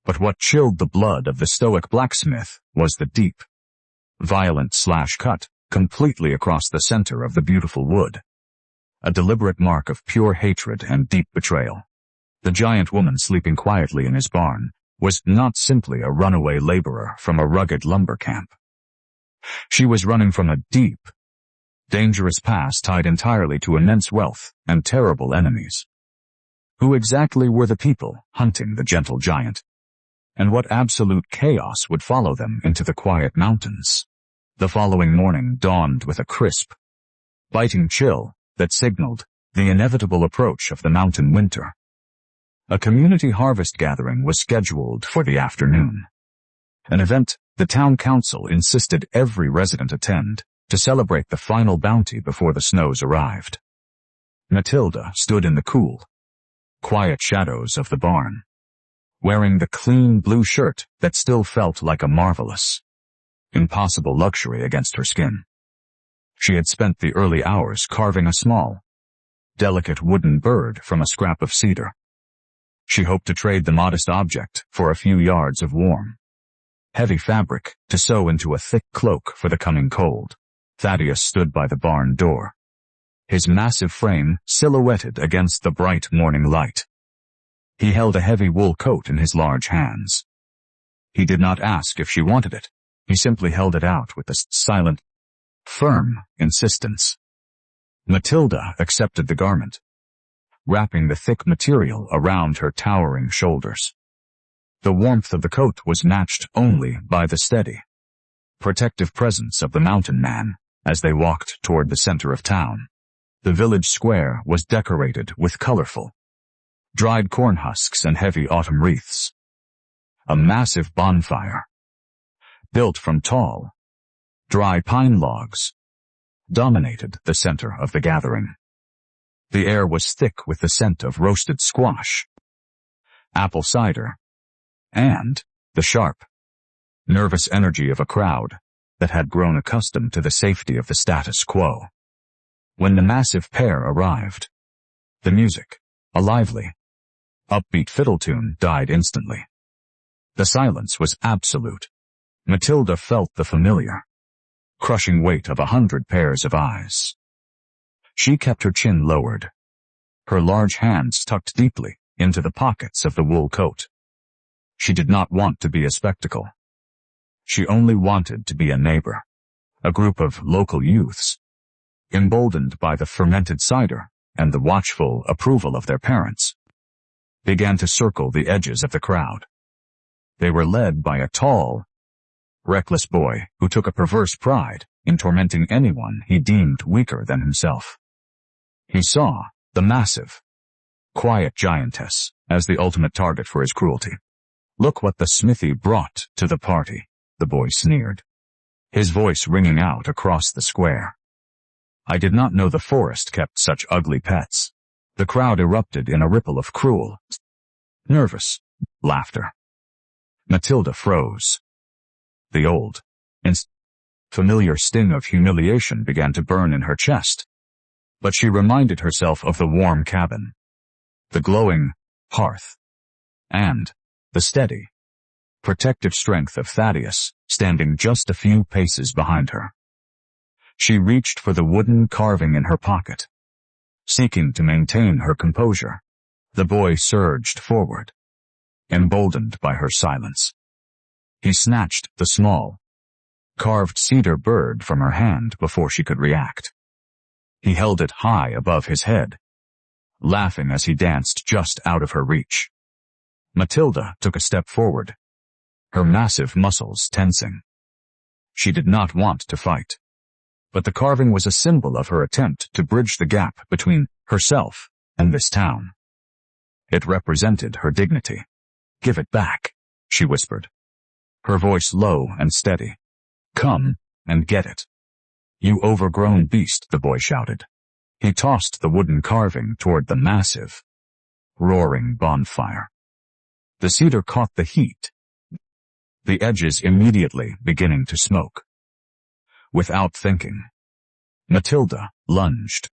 But what chilled the blood of the stoic blacksmith was the deep, violent slash cut completely across the center of the beautiful wood. A deliberate mark of pure hatred and deep betrayal. The giant woman sleeping quietly in his barn was not simply a runaway laborer from a rugged lumber camp. She was running from a deep, dangerous past tied entirely to immense wealth and terrible enemies. Who exactly were the people hunting the gentle giant? And what absolute chaos would follow them into the quiet mountains? The following morning dawned with a crisp, biting chill that signaled the inevitable approach of the mountain winter. A community harvest gathering was scheduled for the afternoon. An event the town council insisted every resident attend to celebrate the final bounty before the snows arrived. Matilda stood in the cool, quiet shadows of the barn, wearing the clean blue shirt that still felt like a marvelous, impossible luxury against her skin. She had spent the early hours carving a small, delicate wooden bird from a scrap of cedar. She hoped to trade the modest object for a few yards of warm, heavy fabric to sew into a thick cloak for the coming cold. Thaddeus stood by the barn door, his massive frame silhouetted against the bright morning light. He held a heavy wool coat in his large hands. He did not ask if she wanted it. He simply held it out with a silent, firm insistence. Matilda accepted the garment, wrapping the thick material around her towering shoulders. The warmth of the coat was matched only by the steady, protective presence of the mountain man as they walked toward the center of town. The village square was decorated with colorful, dried corn husks and heavy autumn wreaths. A massive bonfire, built from tall, dry pine logs, dominated the center of the gathering. The air was thick with the scent of roasted squash, apple cider, and the sharp, nervous energy of a crowd that had grown accustomed to the safety of the status quo. When the massive pair arrived, the music, a lively, upbeat fiddle tune, died instantly. The silence was absolute. Matilda felt the familiar, crushing weight of 100 pairs of eyes. She kept her chin lowered, her large hands tucked deeply into the pockets of the wool coat. She did not want to be a spectacle. She only wanted to be a neighbor. A group of local youths, emboldened by the fermented cider and the watchful approval of their parents, began to circle the edges of the crowd. They were led by a tall, reckless boy who took a perverse pride in tormenting anyone he deemed weaker than himself. He saw the massive, quiet giantess as the ultimate target for his cruelty. "Look what the smithy brought to the party," the boy sneered, his voice ringing out across the square. "I did not know the forest kept such ugly pets." The crowd erupted in a ripple of cruel, nervous laughter. Matilda froze. The old, familiar sting of humiliation began to burn in her chest, but she reminded herself of the warm cabin, the glowing hearth, and the steady, protective strength of Thaddeus standing just a few paces behind her. She reached for the wooden carving in her pocket, seeking to maintain her composure. The boy surged forward, emboldened by her silence. He snatched the small, carved cedar bird from her hand before she could react. He held it high above his head, laughing as he danced just out of her reach. Matilda took a step forward, her massive muscles tensing. She did not want to fight, but the carving was a symbol of her attempt to bridge the gap between herself and this town. It represented her dignity. "Give it back," she whispered, her voice low and steady. "Come and get it." "You overgrown beast," the boy shouted. He tossed the wooden carving toward the massive, roaring bonfire. The cedar caught the heat, the edges immediately beginning to smoke. Without thinking, Matilda lunged.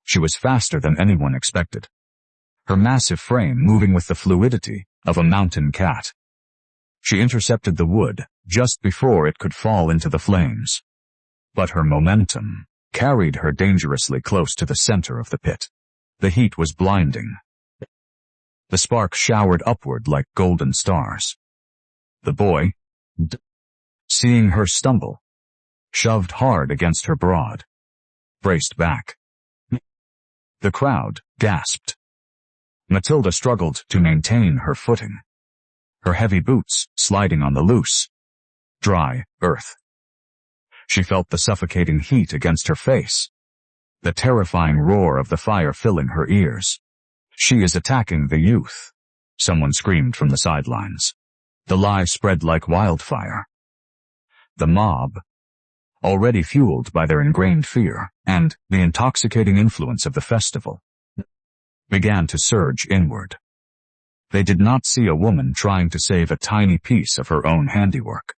She was faster than anyone expected, her massive frame moving with the fluidity of a mountain cat. She intercepted the wood just before it could fall into the flames. But her momentum carried her dangerously close to the center of the pit. The heat was blinding. The sparks showered upward like golden stars. The boy, seeing her stumble, shoved hard against her broad, braced back. The crowd gasped. Matilda struggled to maintain her footing, her heavy boots sliding on the loose, dry earth. She felt the suffocating heat against her face, the terrifying roar of the fire filling her ears. "She is attacking the youth," someone screamed from the sidelines. The lie spread like wildfire. The mob, already fueled by their ingrained fear and the intoxicating influence of the festival, began to surge inward. They did not see a woman trying to save a tiny piece of her own handiwork.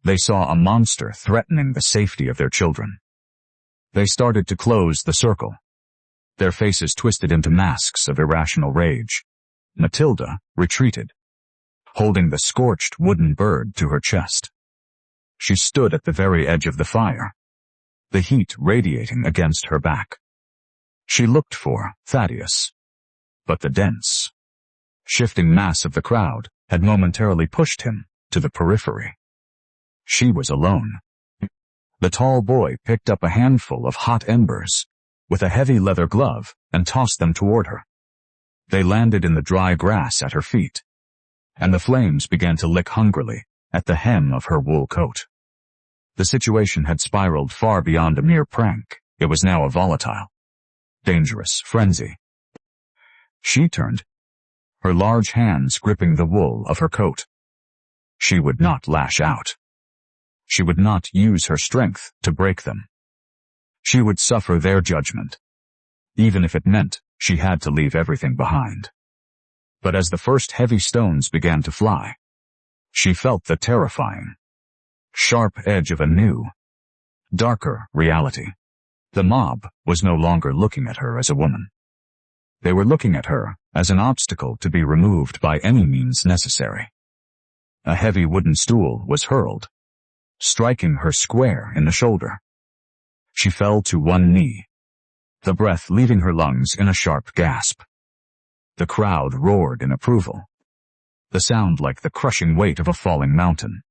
They saw a monster threatening the safety of their children. They started to close the circle, their faces twisted into masks of irrational rage. Matilda retreated, holding the scorched wooden bird to her chest. She stood at the very edge of the fire, the heat radiating against her back. She looked for Thaddeus, but the dense, shifting mass of the crowd had momentarily pushed him to the periphery. She was alone. The tall boy picked up a handful of hot embers with a heavy leather glove and tossed them toward her. They landed in the dry grass at her feet, and the flames began to lick hungrily at the hem of her wool coat. The situation had spiraled far beyond a mere prank. It was now a volatile, dangerous frenzy. She turned, her large hands gripping the wool of her coat. She would not lash out. She would not use her strength to break them. She would suffer their judgment, even if it meant she had to leave everything behind. But as the first heavy stones began to fly, she felt the terrifying, sharp edge of a new, darker reality. The mob was no longer looking at her as a woman. They were looking at her as an obstacle to be removed by any means necessary. A heavy wooden stool was hurled, striking her square in the shoulder. She fell to one knee, the breath leaving her lungs in a sharp gasp. The crowd roared in approval, the sound like the crushing weight of a falling mountain.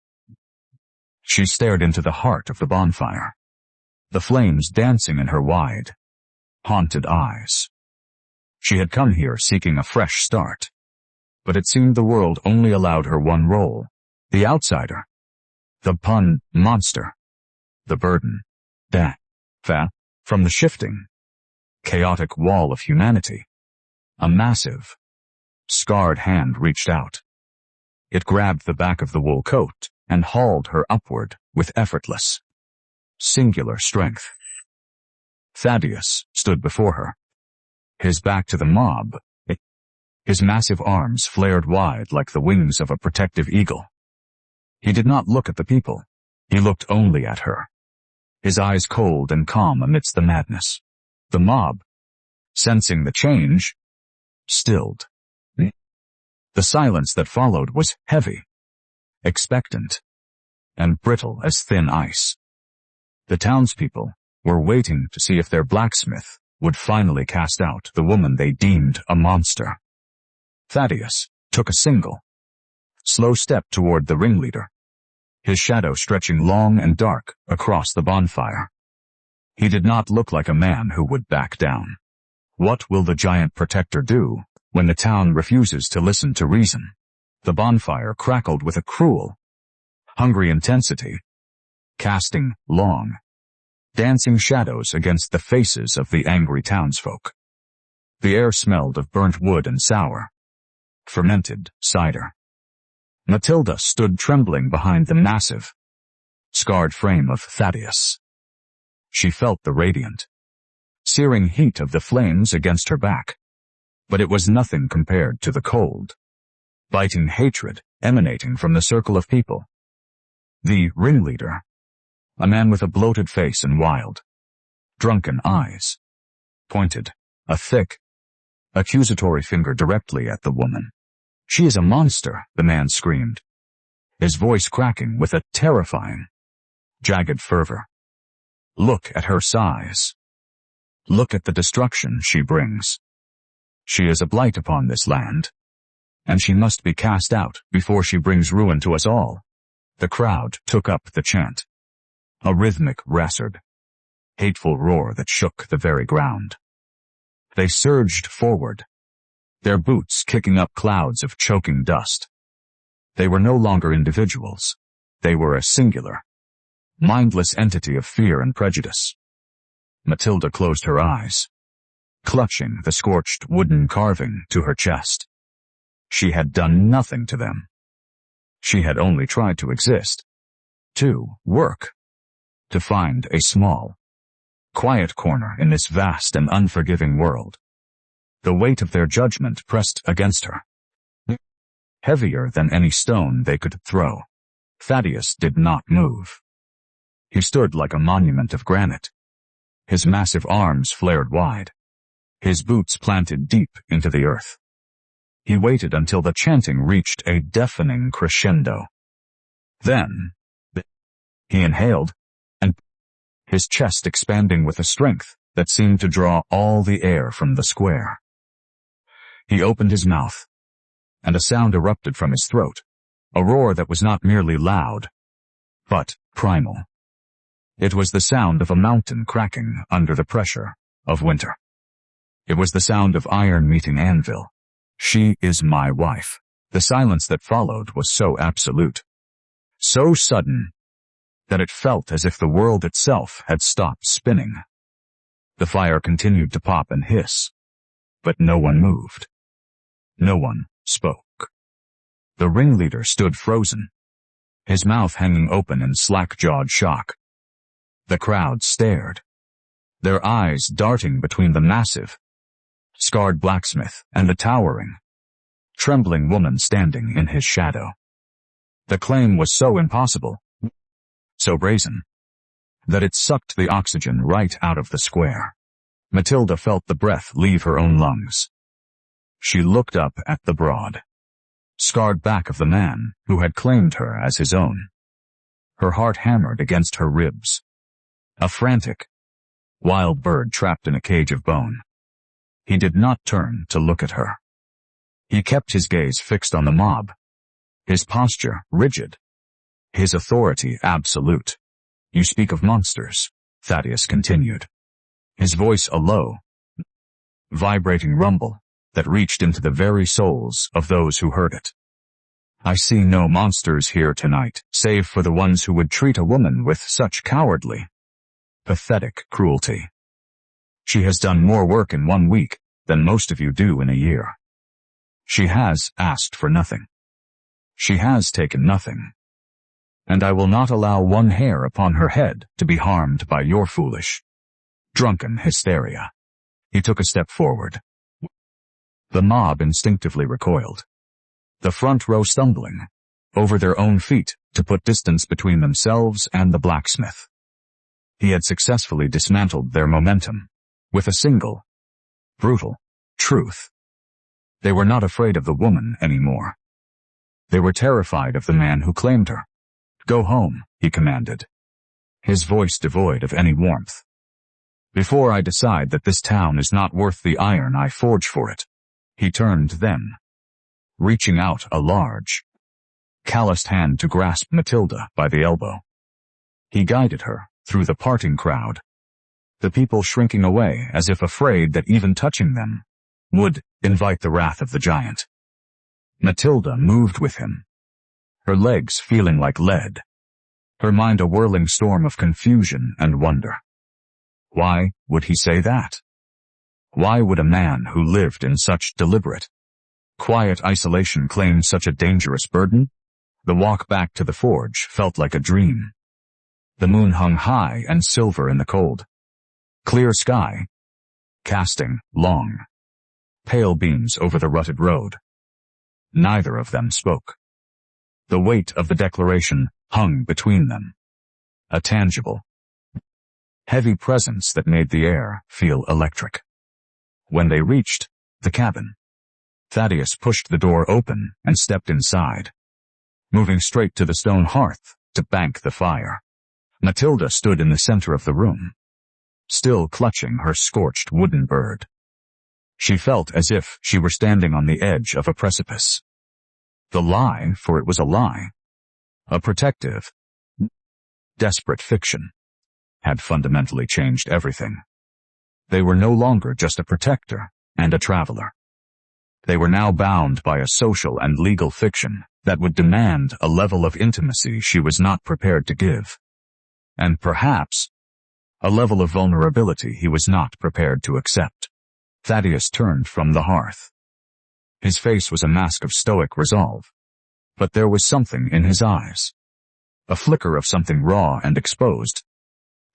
She stared into the heart of the bonfire, the flames dancing in her wide, haunted eyes. She had come here seeking a fresh start, but it seemed the world only allowed her one role: the outsider, the pun monster, the burden. From the shifting, chaotic wall of humanity, a massive, scarred hand reached out. It grabbed the back of the wool coat and hauled her upward with effortless, singular strength. Thaddeus stood before her, his back to the mob, his massive arms flared wide like the wings of a protective eagle. He did not look at the people. He looked only at her, his eyes cold and calm amidst the madness. The mob, sensing the change, stilled. The silence that followed was heavy, expectant, and brittle as thin ice. The townspeople were waiting to see if their blacksmith would finally cast out the woman they deemed a monster. Thaddeus took a single, slow step toward the ringleader, his shadow stretching long and dark across the bonfire. He did not look like a man who would back down. What will the giant protector do when the town refuses to listen to reason? The bonfire crackled with a cruel, hungry intensity, casting long, dancing shadows against the faces of the angry townsfolk. The air smelled of burnt wood and sour, fermented cider. Matilda stood trembling behind the massive, scarred frame of Thaddeus. She felt the radiant, searing heat of the flames against her back, but it was nothing compared to the cold, biting hatred emanating from the circle of people. The ringleader, a man with a bloated face and wild, drunken eyes, pointed a thick, accusatory finger directly at the woman. "She is a monster," the man screamed, his voice cracking with a terrifying, jagged fervor. Look at her size. Look at the destruction she brings. She is a blight upon this land, and she must be cast out before she brings ruin to us all. The crowd took up the chant, a rhythmic razzard, hateful roar that shook the very ground. They surged forward, their boots kicking up clouds of choking dust. They were no longer individuals. They were a singular, mindless entity of fear and prejudice. Matilda closed her eyes, clutching the scorched wooden carving to her chest. She had done nothing to them. She had only tried to exist, to work, to find a small, quiet corner in this vast and unforgiving world. The weight of their judgment pressed against her, heavier than any stone they could throw. Thaddeus did not move. He stood like a monument of granite. His massive arms flared wide, his boots planted deep into the earth. He waited until the chanting reached a deafening crescendo. Then, he inhaled, and his chest expanding with a strength that seemed to draw all the air from the square. He opened his mouth, and a sound erupted from his throat, a roar that was not merely loud, but primal. It was the sound of a mountain cracking under the pressure of winter. It was the sound of iron meeting anvil. She is my wife. The silence that followed was so absolute, so sudden, that it felt as if the world itself had stopped spinning. The fire continued to pop and hiss, but no one moved. No one spoke. The ringleader stood frozen, his mouth hanging open in slack-jawed shock. The crowd stared, their eyes darting between the massive, scarred blacksmith and the towering, trembling woman standing in his shadow. The claim was so impossible, so brazen, that it sucked the oxygen right out of the square. Matilda felt the breath leave her own lungs. She looked up at the broad, scarred back of the man who had claimed her as his own. Her heart hammered against her ribs, a frantic, wild bird trapped in a cage of bone. He did not turn to look at her. He kept his gaze fixed on the mob, his posture rigid, his authority absolute. You speak of monsters, Thaddeus continued, his voice a low, vibrating rumble that reached into the very souls of those who heard it. I see no monsters here tonight, save for the ones who would treat a woman with such cowardly, pathetic cruelty. She has done more work in 1 week than most of you do in a year. She has asked for nothing. She has taken nothing. And I will not allow one hair upon her head to be harmed by your foolish, drunken hysteria. He took a step forward. The mob instinctively recoiled, the front row stumbling over their own feet to put distance between themselves and the blacksmith. He had successfully dismantled their momentum with a single, brutal truth. They were not afraid of the woman anymore. They were terrified of the man who claimed her. Go home, he commanded, his voice devoid of any warmth. Before I decide that this town is not worth the iron I forge for it. He turned then, reaching out a large, calloused hand to grasp Matilda by the elbow. He guided her through the parting crowd, the people shrinking away as if afraid that even touching them would invite the wrath of the giant. Matilda moved with him, her legs feeling like lead, her mind a whirling storm of confusion and wonder. Why would he say that? Why would a man who lived in such deliberate, quiet isolation claim such a dangerous burden? The walk back to the forge felt like a dream. The moon hung high and silver in the cold, clear sky, casting long, pale beams over the rutted road. Neither of them spoke. The weight of the declaration hung between them, a tangible, heavy presence that made the air feel electric. When they reached the cabin, Thaddeus pushed the door open and stepped inside, moving straight to the stone hearth to bank the fire. Matilda stood in the center of the room, still clutching her scorched wooden bird. She felt as if she were standing on the edge of a precipice. The lie, for it was a lie, a protective, desperate fiction, had fundamentally changed everything. They were no longer just a protector and a traveler. They were now bound by a social and legal fiction that would demand a level of intimacy she was not prepared to give, and perhaps a level of vulnerability he was not prepared to accept. Thaddeus turned from the hearth. His face was a mask of stoic resolve, but there was something in his eyes, a flicker of something raw and exposed,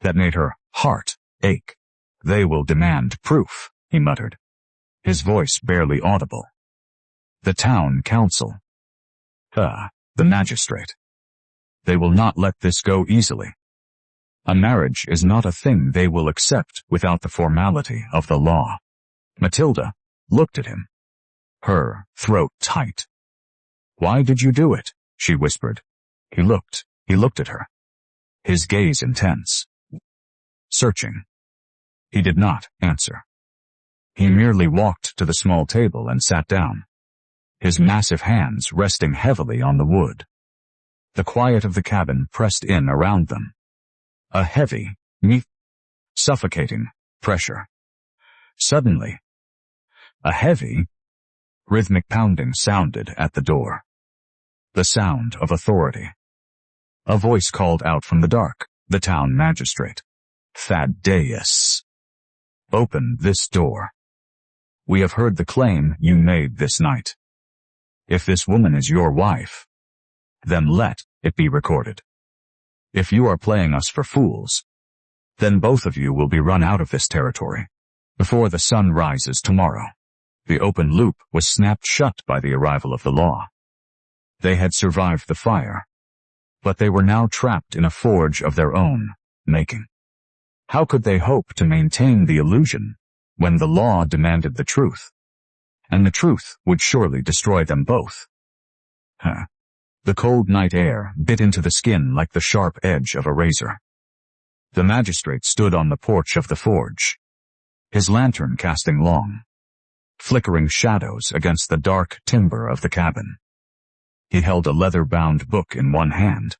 that made her heart ache. "They will demand proof," he muttered, his voice barely audible. "The town council. The magistrate. They will not let this go easily. A marriage is not a thing they will accept without the formality of the law." Matilda looked at him, her throat tight. "Why did you do it?" she whispered. He looked at her, his gaze intense, searching. He did not answer. He merely walked to the small table and sat down, his massive hands resting heavily on the wood. The quiet of the cabin pressed in around them, a heavy, suffocating pressure. Suddenly, a heavy, rhythmic pounding sounded at the door. The sound of authority. A voice called out from the dark, "The town magistrate. Thaddeus. Open this door. We have heard the claim you made this night. If this woman is your wife, then let it be recorded. If you are playing us for fools, then both of you will be run out of this territory before the sun rises tomorrow." The open loop was snapped shut by the arrival of the law. They had survived the fire, but they were now trapped in a forge of their own making. How could they hope to maintain the illusion when the law demanded the truth, and the truth would surely destroy them both? The cold night air bit into the skin like the sharp edge of a razor. The magistrate stood on the porch of the forge, his lantern casting long, flickering shadows against the dark timber of the cabin. He held a leather-bound book in one hand,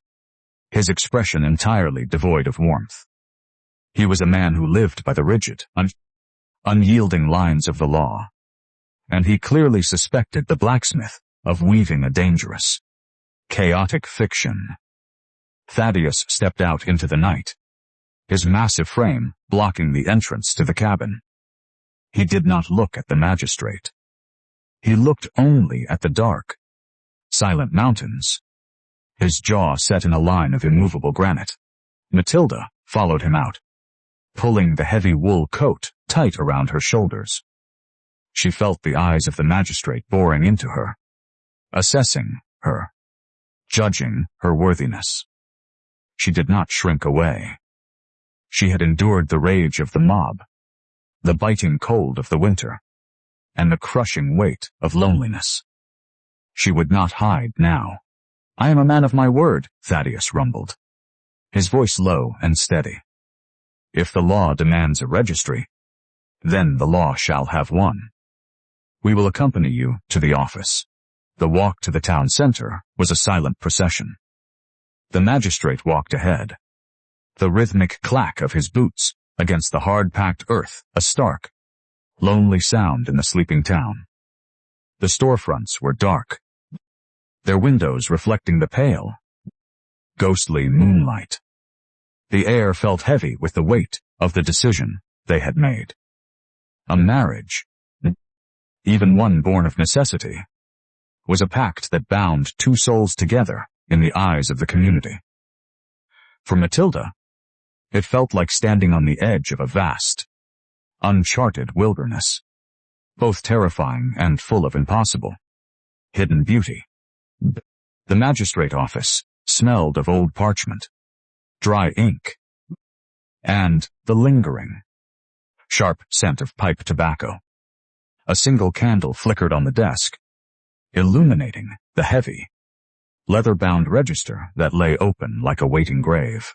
his expression entirely devoid of warmth. He was a man who lived by the rigid, unyielding lines of the law, and he clearly suspected the blacksmith of weaving a dangerous, chaotic fiction. Thaddeus stepped out into the night, his massive frame blocking the entrance to the cabin. He did not look at the magistrate. He looked only at the dark, silent mountains, his jaw set in a line of immovable granite. Matilda followed him out, pulling the heavy wool coat tight around her shoulders. She felt the eyes of the magistrate boring into her, assessing her, judging her worthiness. She did not shrink away. She had endured the rage of the mob, the biting cold of the winter, and the crushing weight of loneliness. She would not hide now. "I am a man of my word," Thaddeus rumbled, his voice low and steady. "If the law demands a registry, then the law shall have one. We will accompany you to the office." The walk to the town center was a silent procession. The magistrate walked ahead, the rhythmic clack of his boots against the hard-packed earth, a stark, lonely sound in the sleeping town. The storefronts were dark, their windows reflecting the pale, ghostly moonlight. The air felt heavy with the weight of the decision they had made. A marriage, even one born of necessity, was a pact that bound two souls together in the eyes of the community. For Matilda, it felt like standing on the edge of a vast, uncharted wilderness, both terrifying and full of impossible, hidden beauty. The magistrate office smelled of old parchment, dry ink, and the lingering, sharp scent of pipe tobacco. A single candle flickered on the desk, illuminating the heavy, leather-bound register that lay open like a waiting grave.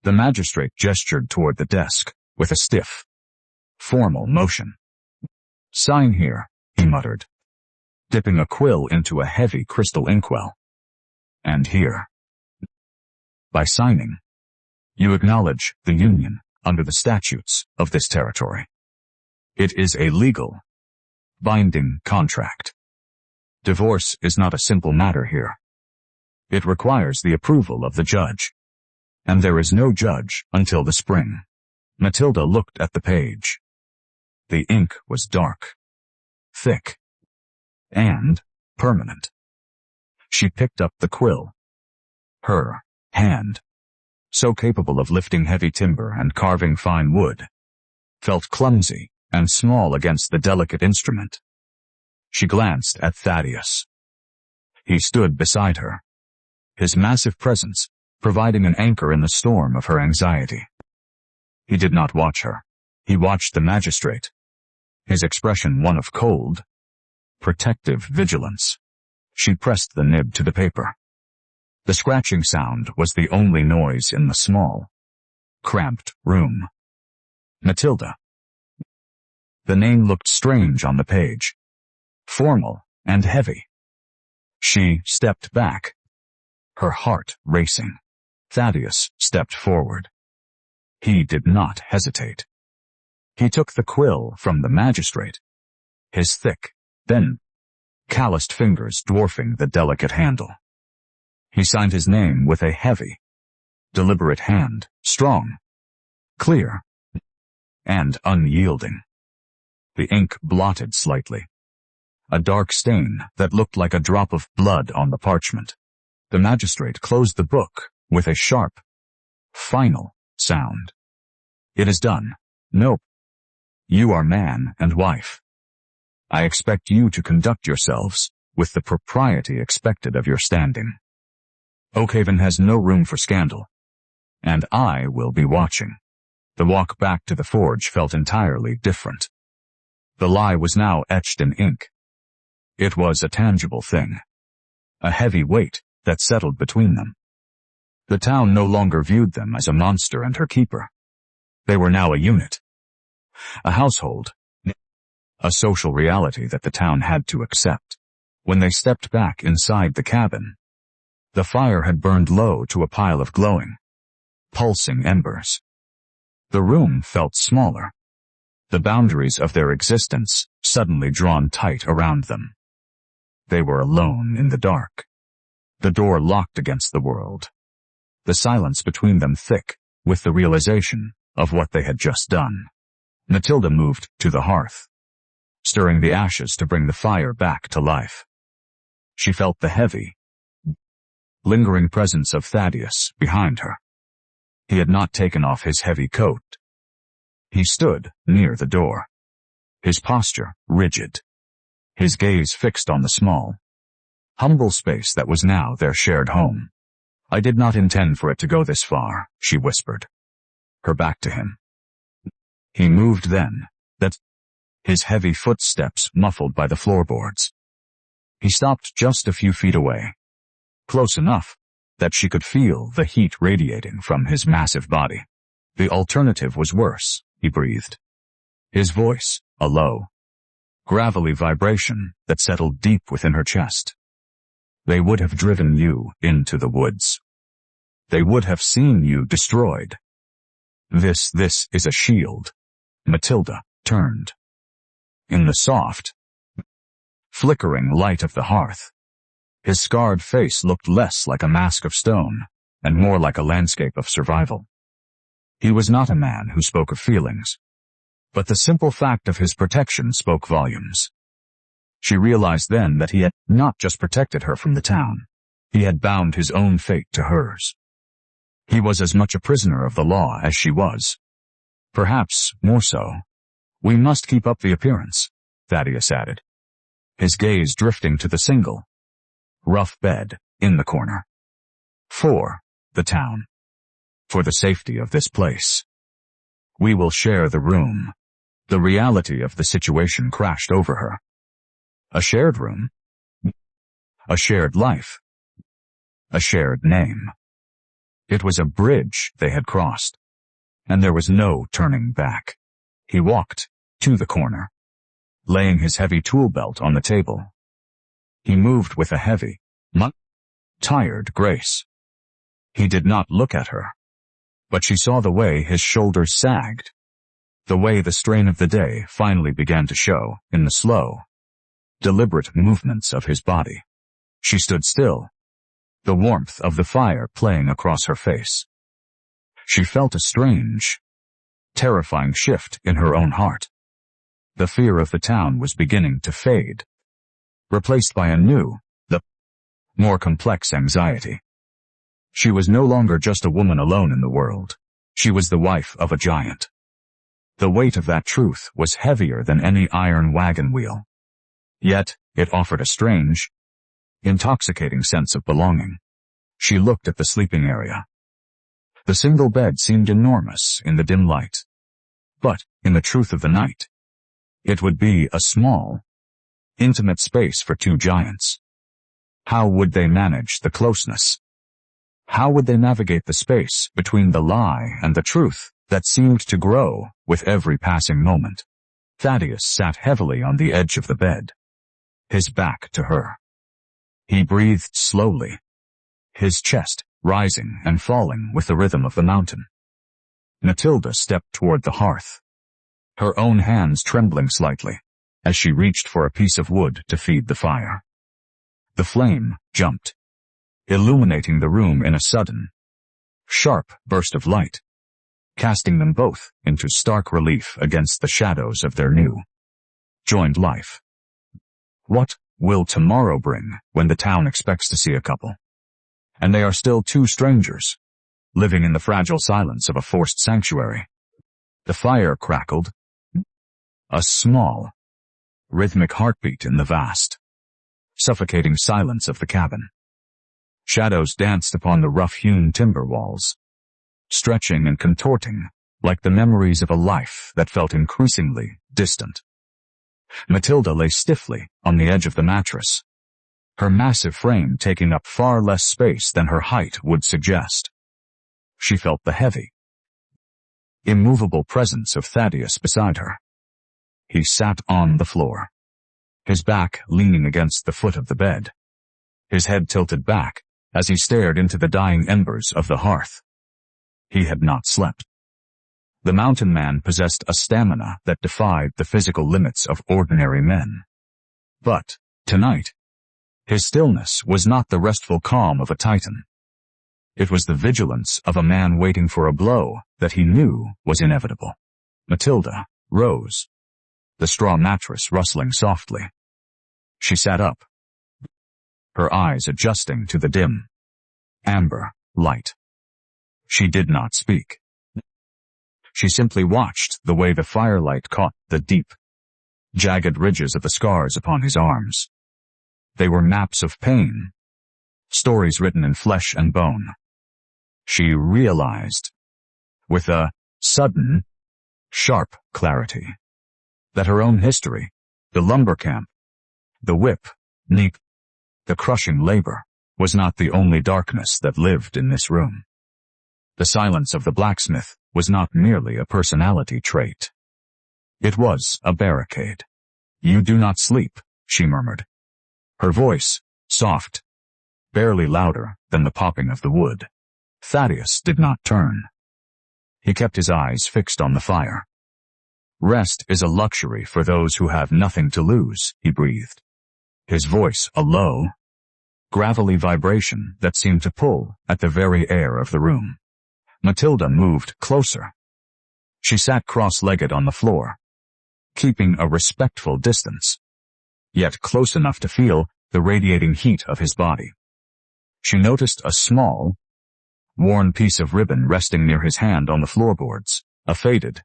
The magistrate gestured toward the desk with a stiff, formal motion. "Sign here," he muttered, dipping a quill into a heavy crystal inkwell. "And here. By signing, you acknowledge the union under the statutes of this territory. It is a legal, binding contract. Divorce is not a simple matter here. It requires the approval of the judge, and there is no judge until the spring." Matilda looked at the page. The ink was dark, thick, and permanent. She picked up the quill. Her hand, so capable of lifting heavy timber and carving fine wood, felt clumsy and small against the delicate instrument. She glanced at Thaddeus. He stood beside her, his massive presence providing an anchor in the storm of her anxiety. He did not watch her. He watched the magistrate, his expression one of cold, protective vigilance. She pressed the nib to the paper. The scratching sound was the only noise in the small, cramped room. Matilda. The name looked strange on the page, formal and heavy. She stepped back, her heart racing. Thaddeus stepped forward. He did not hesitate. He took the quill from the magistrate, his thick, thin, calloused fingers dwarfing the delicate handle. He signed his name with a heavy, deliberate hand, strong, clear, and unyielding. The ink blotted slightly, a dark stain that looked like a drop of blood on the parchment. The magistrate closed the book with a sharp, final sound. "It is done. Nope. You are man and wife. I expect you to conduct yourselves with the propriety expected of your standing. Oakhaven has no room for scandal, and I will be watching." The walk back to the forge felt entirely different. The lie was now etched in ink. It was a tangible thing, a heavy weight that settled between them. The town no longer viewed them as a monster and her keeper. They were now a unit, a household, a social reality that the town had to accept. When they stepped back inside the cabin, the fire had burned low to a pile of glowing, pulsing embers. The room felt smaller, the boundaries of their existence suddenly drawn tight around them. They were alone in the dark, the door locked against the world, the silence between them thick with the realization of what they had just done. Matilda moved to the hearth, stirring the ashes to bring the fire back to life. She felt the heavy, lingering presence of Thaddeus behind her. He had not taken off his heavy coat. He stood near the door, his posture rigid, his gaze fixed on the small, humble space that was now their shared home. "I did not intend for it to go this far," she whispered, her back to him. He moved then, his heavy footsteps muffled by the floorboards. He stopped just a few feet away, close enough that she could feel the heat radiating from his massive body. "The alternative was worse," he breathed, his voice a low, gravelly vibration that settled deep within her chest. "They would have driven you into the woods. They would have seen you destroyed. This is a shield." Matilda turned. In the soft, flickering light of the hearth, his scarred face looked less like a mask of stone and more like a landscape of survival. He was not a man who spoke of feelings, but the simple fact of his protection spoke volumes. She realized then that he had not just protected her from the town, he had bound his own fate to hers. He was as much a prisoner of the law as she was, perhaps more so. "We must keep up the appearance," Thaddeus added, his gaze drifting to the single, rough bed in the corner. "For the town. For the safety of this place. We will share the room." The reality of the situation crashed over her. A shared room? A shared life? A shared name? It was a bridge they had crossed, and there was no turning back. He walked to the corner, laying his heavy tool belt on the table. He moved with a heavy, tired grace. He did not look at her, but she saw the way his shoulders sagged, the way the strain of the day finally began to show in the slow, deliberate movements of his body. She stood still, the warmth of the fire playing across her face. She felt a strange, terrifying shift in her own heart. The fear of the town was beginning to fade, replaced by a new, more complex anxiety. She was no longer just a woman alone in the world. She was the wife of a giant. The weight of that truth was heavier than any iron wagon wheel. Yet, it offered a strange, intoxicating sense of belonging. She looked at the sleeping area. The single bed seemed enormous in the dim light. But, in the truth of the night, it would be a small, intimate space for two giants. How would they manage the closeness? How would they navigate the space between the lie and the truth that seemed to grow with every passing moment? Thaddeus sat heavily on the edge of the bed, his back to her. He breathed slowly, his chest rising and falling with the rhythm of the mountain. Matilda stepped toward the hearth, her own hands trembling slightly as she reached for a piece of wood to feed the fire. The flame jumped, illuminating the room in a sudden, sharp burst of light, casting them both into stark relief against the shadows of their new, joined life. What will tomorrow bring when the town expects to see a couple? And they are still two strangers, living in the fragile silence of a forced sanctuary. The fire crackled, a small, rhythmic heartbeat in the vast, suffocating silence of the cabin. Shadows danced upon the rough-hewn timber walls, stretching and contorting like the memories of a life that felt increasingly distant. Matilda lay stiffly on the edge of the mattress, her massive frame taking up far less space than her height would suggest. She felt the heavy, immovable presence of Thaddeus beside her. He sat on the floor, his back leaning against the foot of the bed, his head tilted back as he stared into the dying embers of the hearth. He had not slept. The mountain man possessed a stamina that defied the physical limits of ordinary men. But, tonight, his stillness was not the restful calm of a titan. It was the vigilance of a man waiting for a blow that he knew was inevitable. Matilda rose, the straw mattress rustling softly. She sat up, her eyes adjusting to the dim, amber light. She did not speak. She simply watched the way the firelight caught the deep, jagged ridges of the scars upon his arms. They were maps of pain, stories written in flesh and bone. She realized, with a sudden, sharp clarity, that her own history, the lumber camp, the whip, the crushing labor, was not the only darkness that lived in this room. The silence of the blacksmith was not merely a personality trait. It was a barricade. "You do not sleep," she murmured, her voice soft, barely louder than the popping of the wood. Thaddeus did not turn. He kept his eyes fixed on the fire. "Rest is a luxury for those who have nothing to lose," he breathed, his voice a low, gravelly vibration that seemed to pull at the very air of the room. Matilda moved closer. She sat cross-legged on the floor, keeping a respectful distance, yet close enough to feel the radiating heat of his body. She noticed a small, worn piece of ribbon resting near his hand on the floorboards, a faded,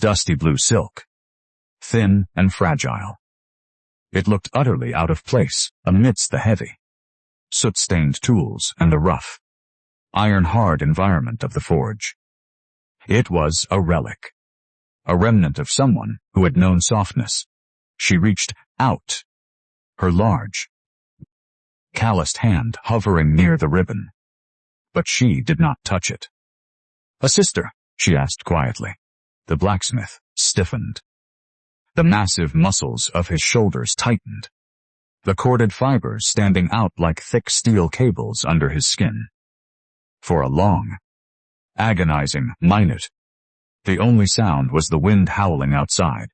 dusty blue silk, thin and fragile. It looked utterly out of place amidst the heavy, soot-stained tools and the rough, iron-hard environment of the forge. It was a relic, a remnant of someone who had known softness. She reached out, her large, calloused hand hovering near the ribbon. but she did not touch it. "A sister?" she asked quietly. The blacksmith stiffened. The massive muscles of his shoulders tightened, the corded fibers standing out like thick steel cables under his skin. For a long, agonizing minute, the only sound was the wind howling outside,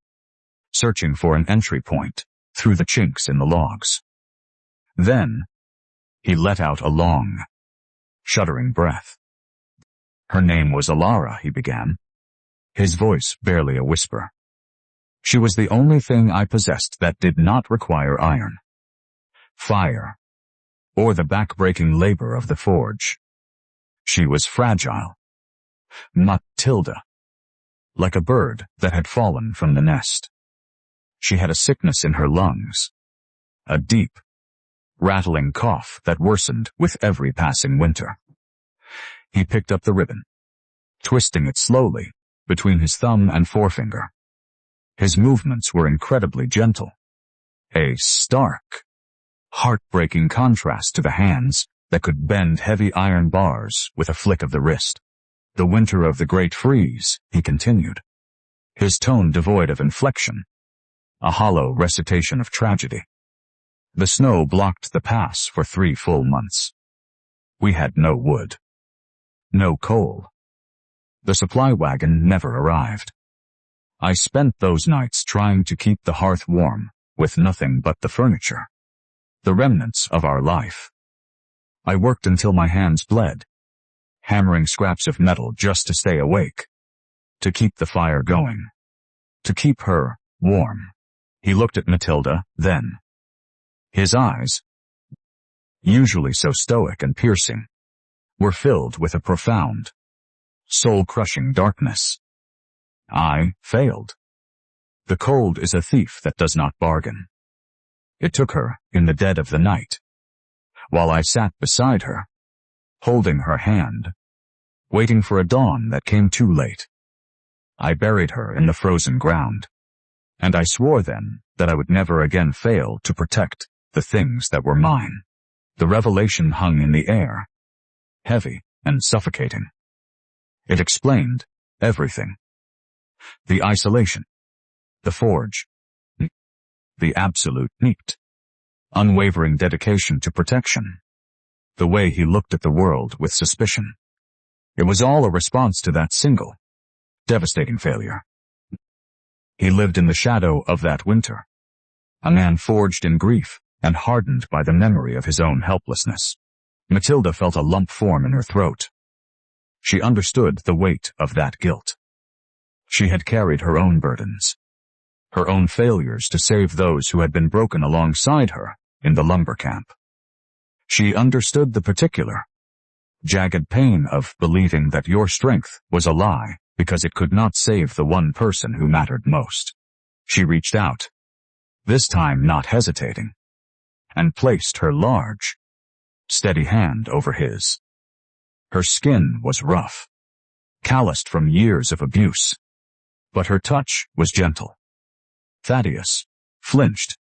searching for an entry point through the chinks in the logs. Then, he let out a long, shuddering breath. "Her name was Alara," he began, his voice barely a whisper. "She was the only thing I possessed that did not require iron, fire, or the back-breaking labor of the forge. She was fragile, Matilda, like a bird that had fallen from the nest. She had a sickness in her lungs, a deep, rattling cough that worsened with every passing winter." He picked up the ribbon, twisting it slowly between his thumb and forefinger. His movements were incredibly gentle, a stark, heartbreaking contrast to the hands that could bend heavy iron bars with a flick of the wrist. "The winter of the Great Freeze," he continued, his tone devoid of inflection, a hollow recitation of tragedy. "The snow blocked the pass for 3 full months. We had no wood, no coal. The supply wagon never arrived. I spent those nights trying to keep the hearth warm with nothing but the furniture, the remnants of our life. I worked until my hands bled, hammering scraps of metal just to stay awake, to keep the fire going, to keep her warm." He looked at Matilda, then. His eyes, usually so stoic and piercing, were filled with a profound, soul-crushing darkness. "I failed. The cold is a thief that does not bargain. It took her in the dead of the night, while I sat beside her, holding her hand, waiting for a dawn that came too late. I buried her in the frozen ground, and I swore then that I would never again fail to protect the things that were mine." The revelation hung in the air, heavy and suffocating. It explained everything. The isolation, the forge, the absolute neat, unwavering dedication to protection, the way he looked at the world with suspicion. It was all a response to that single, devastating failure. He lived in the shadow of that winter, a man forged in grief and hardened by the memory of his own helplessness. Matilda felt a lump form in her throat. She understood the weight of that guilt. She had carried her own burdens, her own failures to save those who had been broken alongside her in the lumber camp. She understood the particular, jagged pain of believing that your strength was a lie because it could not save the one person who mattered most. She reached out, this time not hesitating, and placed her large, steady hand over his. Her skin was rough, calloused from years of abuse, but her touch was gentle. Thaddeus flinched,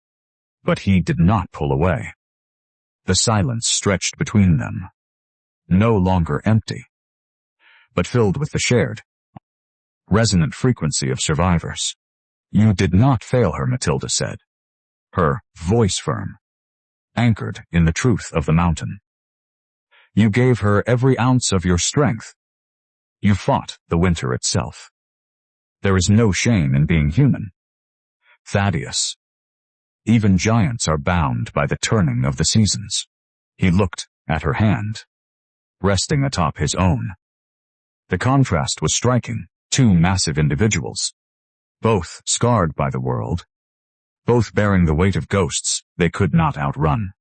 but he did not pull away. The silence stretched between them, no longer empty, but filled with the shared, resonant frequency of survivors. "You did not fail her," Matilda said, her voice firm, anchored in the truth of the mountain. "You gave her every ounce of your strength. You fought the winter itself. There is no shame in being human, Thaddeus. Even giants are bound by the turning of the seasons." He looked at her hand, resting atop his own. The contrast was striking. 2 massive individuals, both scarred by the world, both bearing the weight of ghosts they could not outrun.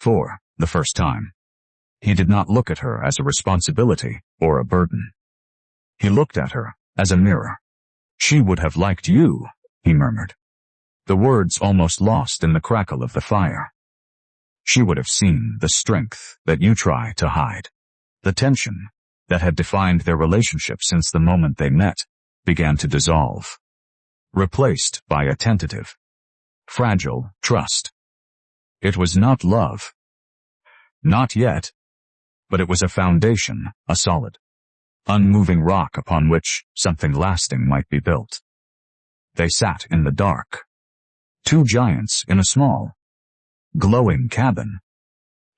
For the first time, he did not look at her as a responsibility or a burden. He looked at her as a mirror. "She would have liked you," he murmured, the words almost lost in the crackle of the fire. "She would have seen the strength that you try to hide." The tension that had defined their relationship since the moment they met began to dissolve, replaced by a tentative, fragile trust. It was not love. Not yet. but it was a foundation, a solid, unmoving rock upon which something lasting might be built. They sat in the dark, two giants in a small, glowing cabin,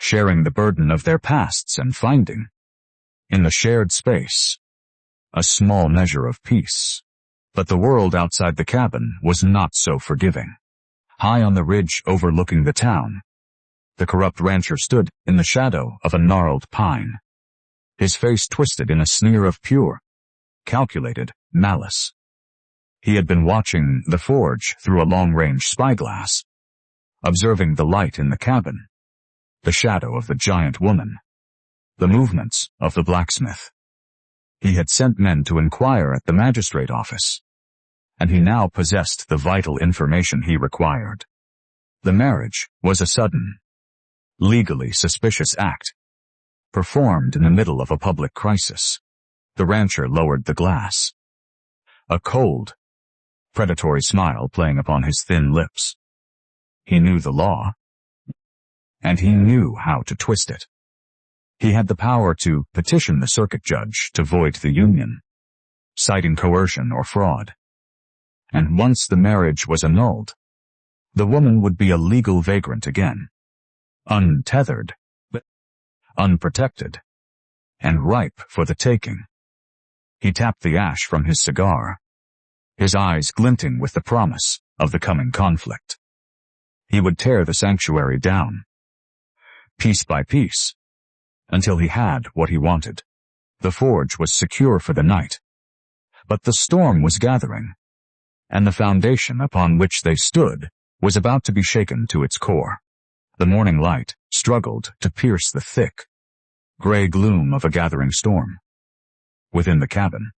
sharing the burden of their pasts and finding, in the shared space, a small measure of peace. But the world outside the cabin was not so forgiving. High on the ridge overlooking the town, the corrupt rancher stood in the shadow of a gnarled pine, his face twisted in a sneer of pure, calculated malice. He had been watching the forge through a long-range spyglass, observing the light in the cabin, the shadow of the giant woman, the movements of the blacksmith. He had sent men to inquire at the magistrate office, and he now possessed the vital information he required. The marriage was a sudden, legally suspicious act, performed in the middle of a public crisis. The rancher lowered the glass, a cold, predatory smile playing upon his thin lips. He knew the law, and he knew how to twist it. He had the power to petition the circuit judge to void the union, citing coercion or fraud. And once the marriage was annulled, the woman would be a legal vagrant again, untethered, unprotected, and ripe for the taking. He tapped the ash from his cigar, his eyes glinting with the promise of the coming conflict. He would tear the sanctuary down, piece by piece, until he had what he wanted. The forge was secure for the night, but the storm was gathering, and the foundation upon which they stood was about to be shaken to its core. The morning light struggled to pierce the thick, gray gloom of a gathering storm. Within the cabin,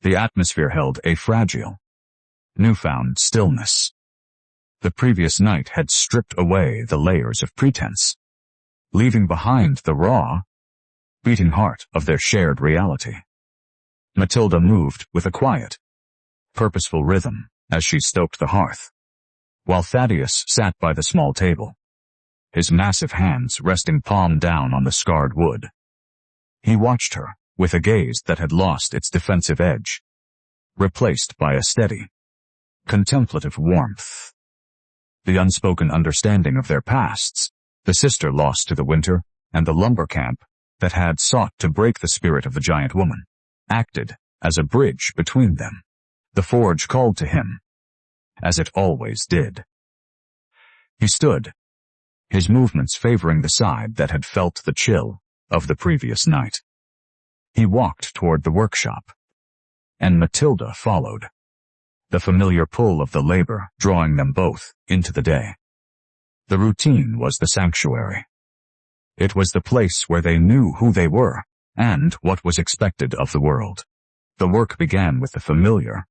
the atmosphere held a fragile, newfound stillness. The previous night had stripped away the layers of pretense, leaving behind the raw, beating heart of their shared reality. Matilda moved with a quiet, purposeful rhythm as she stoked the hearth, while Thaddeus sat by the small table, his massive hands resting palm down on the scarred wood. He watched her with a gaze that had lost its defensive edge, replaced by a steady, contemplative warmth. The unspoken understanding of their pasts, the sister lost to the winter, and the lumber camp that had sought to break the spirit of the giant woman, acted as a bridge between them. The forge called to him, as it always did. He stood, his movements favoring the side that had felt the chill of the previous night. He walked toward the workshop, and Matilda followed, the familiar pull of the labor drawing them both into the day. The routine was the sanctuary. It was the place where they knew who they were and what was expected of the world. The work began with the familiar,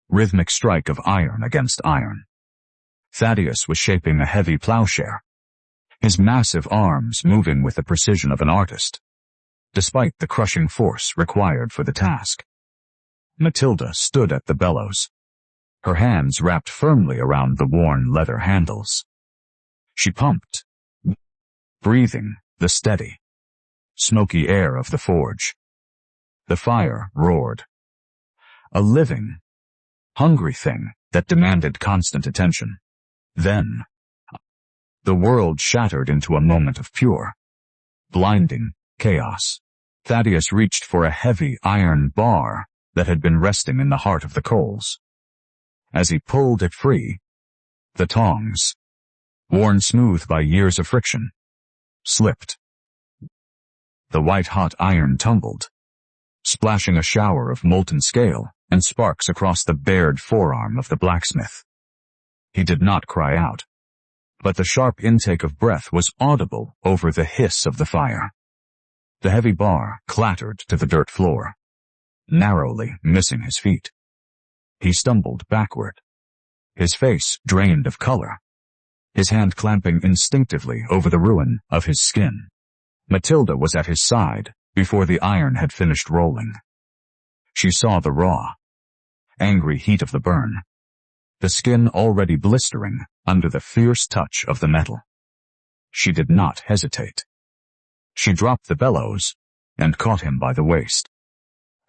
rhythmic strike of iron against iron. Thaddeus was shaping a heavy plowshare, his massive arms moving with the precision of an artist, despite the crushing force required for the task. Matilda stood at the bellows, her hands wrapped firmly around the worn leather handles. She pumped, breathing the steady, smoky air of the forge. The fire roared, a living, hungry thing that demanded constant attention. Then, the world shattered into a moment of pure, blinding chaos. Thaddeus reached for a heavy iron bar that had been resting in the heart of the coals. As he pulled it free, the tongs, worn smooth by years of friction, slipped. The white-hot iron tumbled, splashing a shower of molten scale and sparks across the bared forearm of the blacksmith. He did not cry out, but the sharp intake of breath was audible over the hiss of the fire. The heavy bar clattered to the dirt floor, narrowly missing his feet. He stumbled backward, his face drained of color, his hand clamping instinctively over the ruin of his skin. Matilda was at his side before the iron had finished rolling. She saw the raw, angry heat of the burn, the skin already blistering under the fierce touch of the metal. She did not hesitate. She dropped the bellows and caught him by the waist,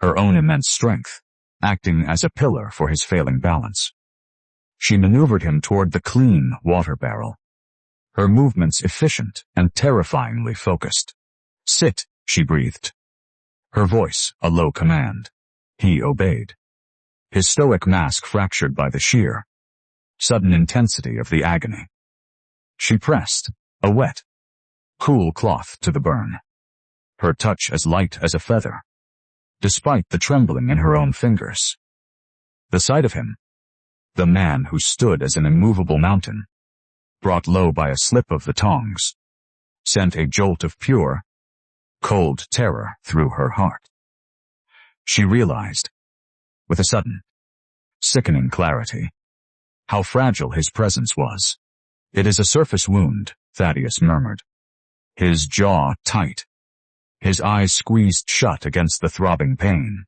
her own immense strength acting as a pillar for his failing balance. She maneuvered him toward the clean water barrel, her movements efficient and terrifyingly focused. "Sit," she breathed, her voice a low command. He obeyed, his stoic mask fractured by the sheer, sudden intensity of the agony. She pressed a wet, cool cloth to the burn, her touch as light as a feather, despite the trembling in her own fingers. The sight of him, the man who stood as an immovable mountain, brought low by a slip of the tongs, sent a jolt of pure, cold terror through her heart. She realized, with a sudden, sickening clarity, how fragile his presence was. "It is a surface wound," Thaddeus murmured, his jaw tight, his eyes squeezed shut against the throbbing pain.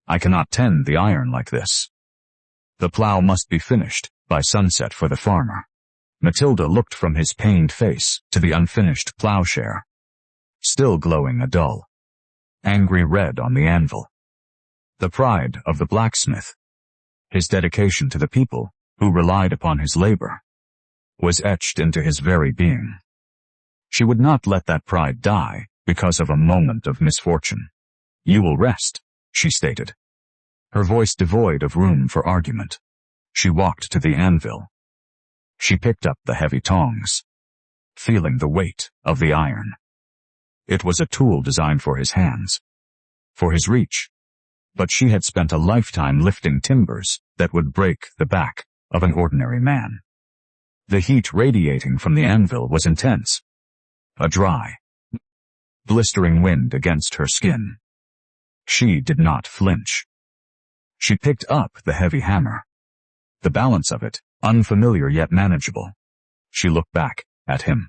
"I cannot tend the iron like this. The plow must be finished by sunset for the farmer." Matilda looked from his pained face to the unfinished plowshare, still glowing a dull, angry red on the anvil. The pride of the blacksmith, his dedication to the people who relied upon his labor, was etched into his very being. She would not let that pride die because of a moment of misfortune. "You will rest," she stated, her voice devoid of room for argument. She walked to the anvil. She picked up the heavy tongs, feeling the weight of the iron. It was a tool designed for his hands, for his reach, but she had spent a lifetime lifting timbers that would break the back of an ordinary man. The heat radiating from the anvil was intense, a dry, blistering wind against her skin. She did not flinch. She picked up the heavy hammer, the balance of it unfamiliar yet manageable. She looked back at him.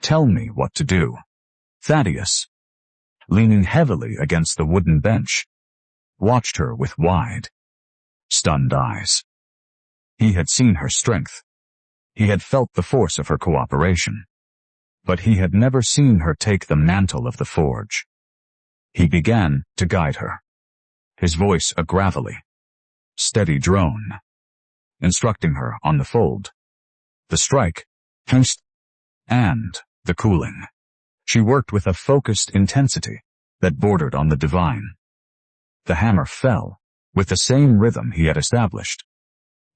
"Tell me what to do." Thaddeus, leaning heavily against the wooden bench, watched her with wide, stunned eyes. He had seen her strength. He had felt the force of her cooperation. But he had never seen her take the mantle of the forge. He began to guide her, his voice a gravelly, steady drone, instructing her on the fold, the strike, and the cooling. She worked with a focused intensity that bordered on the divine. The hammer fell with the same rhythm he had established,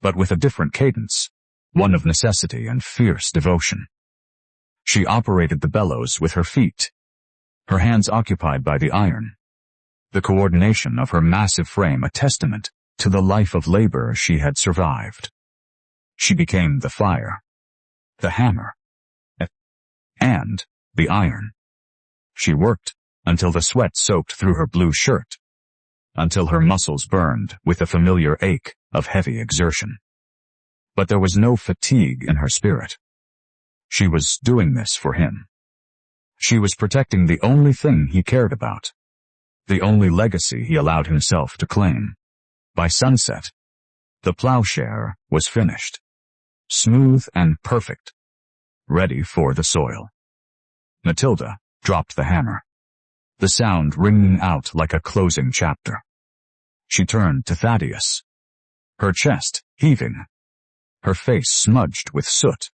but with a different cadence, one of necessity and fierce devotion. She operated the bellows with her feet, her hands occupied by the iron, the coordination of her massive frame a testament to the life of labor she had survived. She became the fire, the hammer, and the iron. She worked until the sweat soaked through her blue shirt, until her muscles burned with the familiar ache of heavy exertion. But there was no fatigue in her spirit. She was doing this for him. She was protecting the only thing he cared about, the only legacy he allowed himself to claim. By sunset, the plowshare was finished, smooth and perfect, ready for the soil. Matilda dropped the hammer, the sound ringing out like a closing chapter. She turned to Thaddeus, her chest heaving, her face smudged with soot,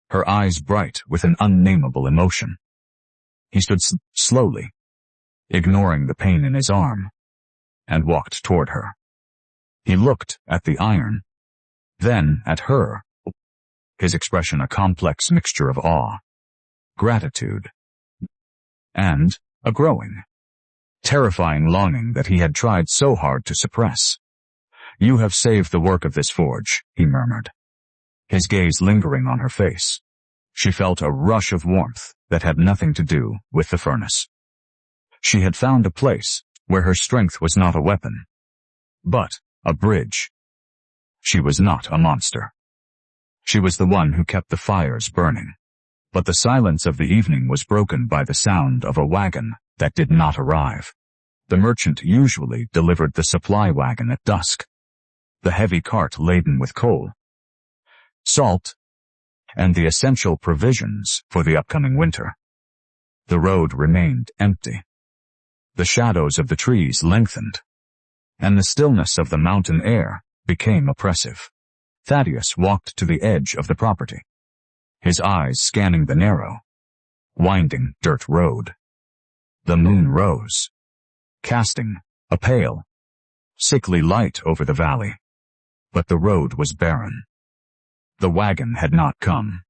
her eyes bright with an unnameable emotion. He stood slowly, ignoring the pain in his arm, and walked toward her. He looked at the iron, then at her, his expression a complex mixture of awe, gratitude, and a growing, terrifying longing that he had tried so hard to suppress. "You have saved the work of this forge," he murmured, his gaze lingering on her face. She felt a rush of warmth that had nothing to do with the furnace. She had found a place where her strength was not a weapon, but a bridge. She was not a monster. She was the one who kept the fires burning. But the silence of the evening was broken by the sound of a wagon that did not arrive. The merchant usually delivered the supply wagon at dusk, the heavy cart laden with coal, salt, and the essential provisions for the upcoming winter. The road remained empty. The shadows of the trees lengthened, and the stillness of the mountain air became oppressive. Thaddeus walked to the edge of the property, his eyes scanning the narrow, winding dirt road. The moon rose, casting a pale, sickly light over the valley, but the road was barren. The wagon had not come.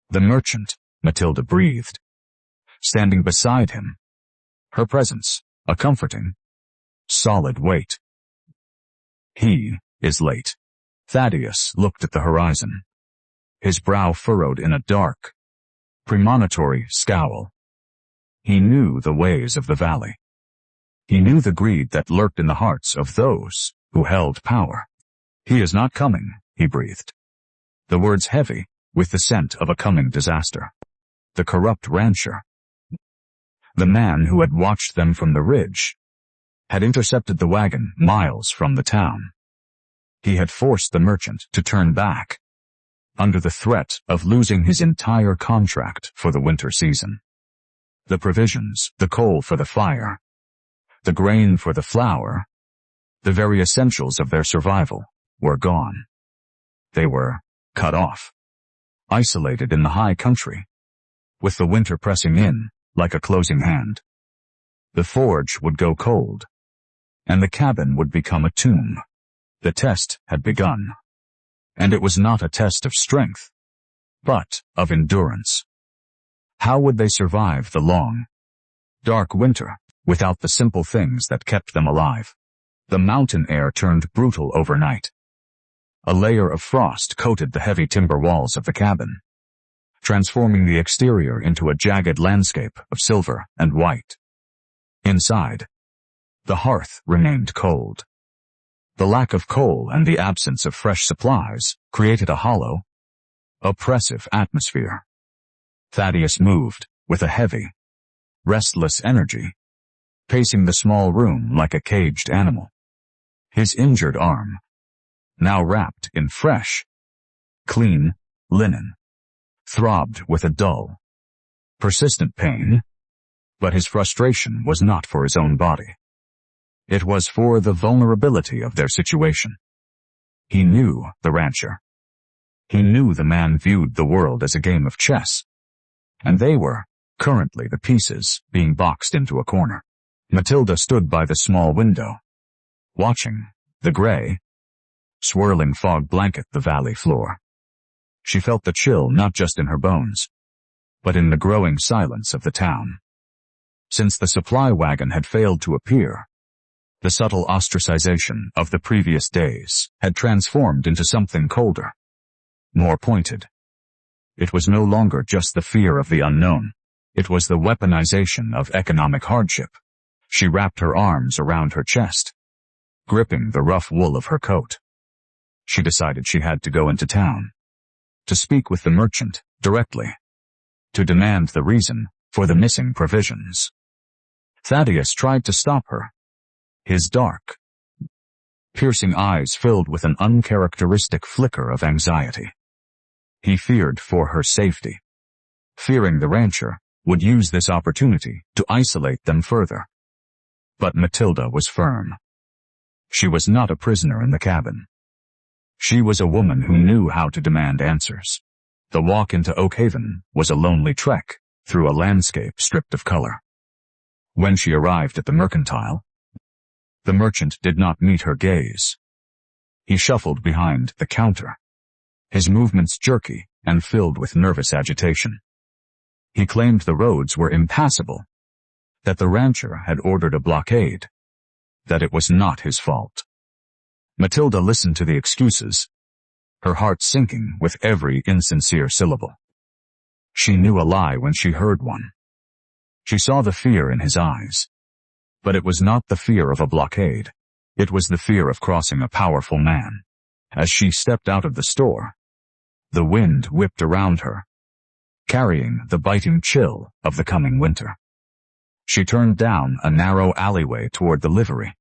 The merchant, Matilda breathed, standing beside him, her presence a comforting, solid weight. He is late. Thaddeus looked at the horizon, his brow furrowed in a dark, premonitory scowl. He knew the ways of the valley. He knew the greed that lurked in the hearts of those who held power. He is not coming, he breathed, the words heavy with the scent of a coming disaster. The corrupt rancher, the man who had watched them from the ridge, had intercepted the wagon miles from the town. He had forced the merchant to turn back, under the threat of losing his entire contract for the winter season. The provisions, the coal for the fire, the grain for the flour, the very essentials of their survival were gone. They were cut off, isolated in the high country, with the winter pressing in like a closing hand. The forge would go cold, and the cabin would become a tomb. The test had begun, and it was not a test of strength, but of endurance. How would they survive the long, dark winter without the simple things that kept them alive? The mountain air turned brutal overnight. A layer of frost coated the heavy timber walls of the cabin, transforming the exterior into a jagged landscape of silver and white. Inside, the hearth remained cold. The lack of coal and the absence of fresh supplies created a hollow, oppressive atmosphere. Thaddeus moved with a heavy, restless energy, pacing the small room like a caged animal. His injured arm, now wrapped in fresh, clean linen, throbbed with a dull, persistent pain, but his frustration was not for his own body. It was for the vulnerability of their situation. He knew the rancher. He knew the man viewed the world as a game of chess, and they were currently the pieces being boxed into a corner. Matilda stood by the small window, watching the gray, swirling fog blanket the valley floor. She felt the chill not just in her bones, but in the growing silence of the town. Since the supply wagon had failed to appear, the subtle ostracization of the previous days had transformed into something colder, more pointed. It was no longer just the fear of the unknown. It was the weaponization of economic hardship. She wrapped her arms around her chest, gripping the rough wool of her coat. She decided she had to go into town, to speak with the merchant directly, to demand the reason for the missing provisions. Thaddeus tried to stop her, his dark, piercing eyes filled with an uncharacteristic flicker of anxiety. He feared for her safety, fearing the rancher would use this opportunity to isolate them further. But Matilda was firm. She was not a prisoner in the cabin. She was a woman who knew how to demand answers. The walk into Oakhaven was a lonely trek through a landscape stripped of color. When she arrived at the mercantile, the merchant did not meet her gaze. He shuffled behind the counter, his movements jerky and filled with nervous agitation. He claimed the roads were impassable, that the rancher had ordered a blockade, that it was not his fault. Matilda listened to the excuses, her heart sinking with every insincere syllable. She knew a lie when she heard one. She saw the fear in his eyes, but it was not the fear of a blockade. It was the fear of crossing a powerful man. As she stepped out of the store, the wind whipped around her, carrying the biting chill of the coming winter. She turned down a narrow alleyway toward the livery,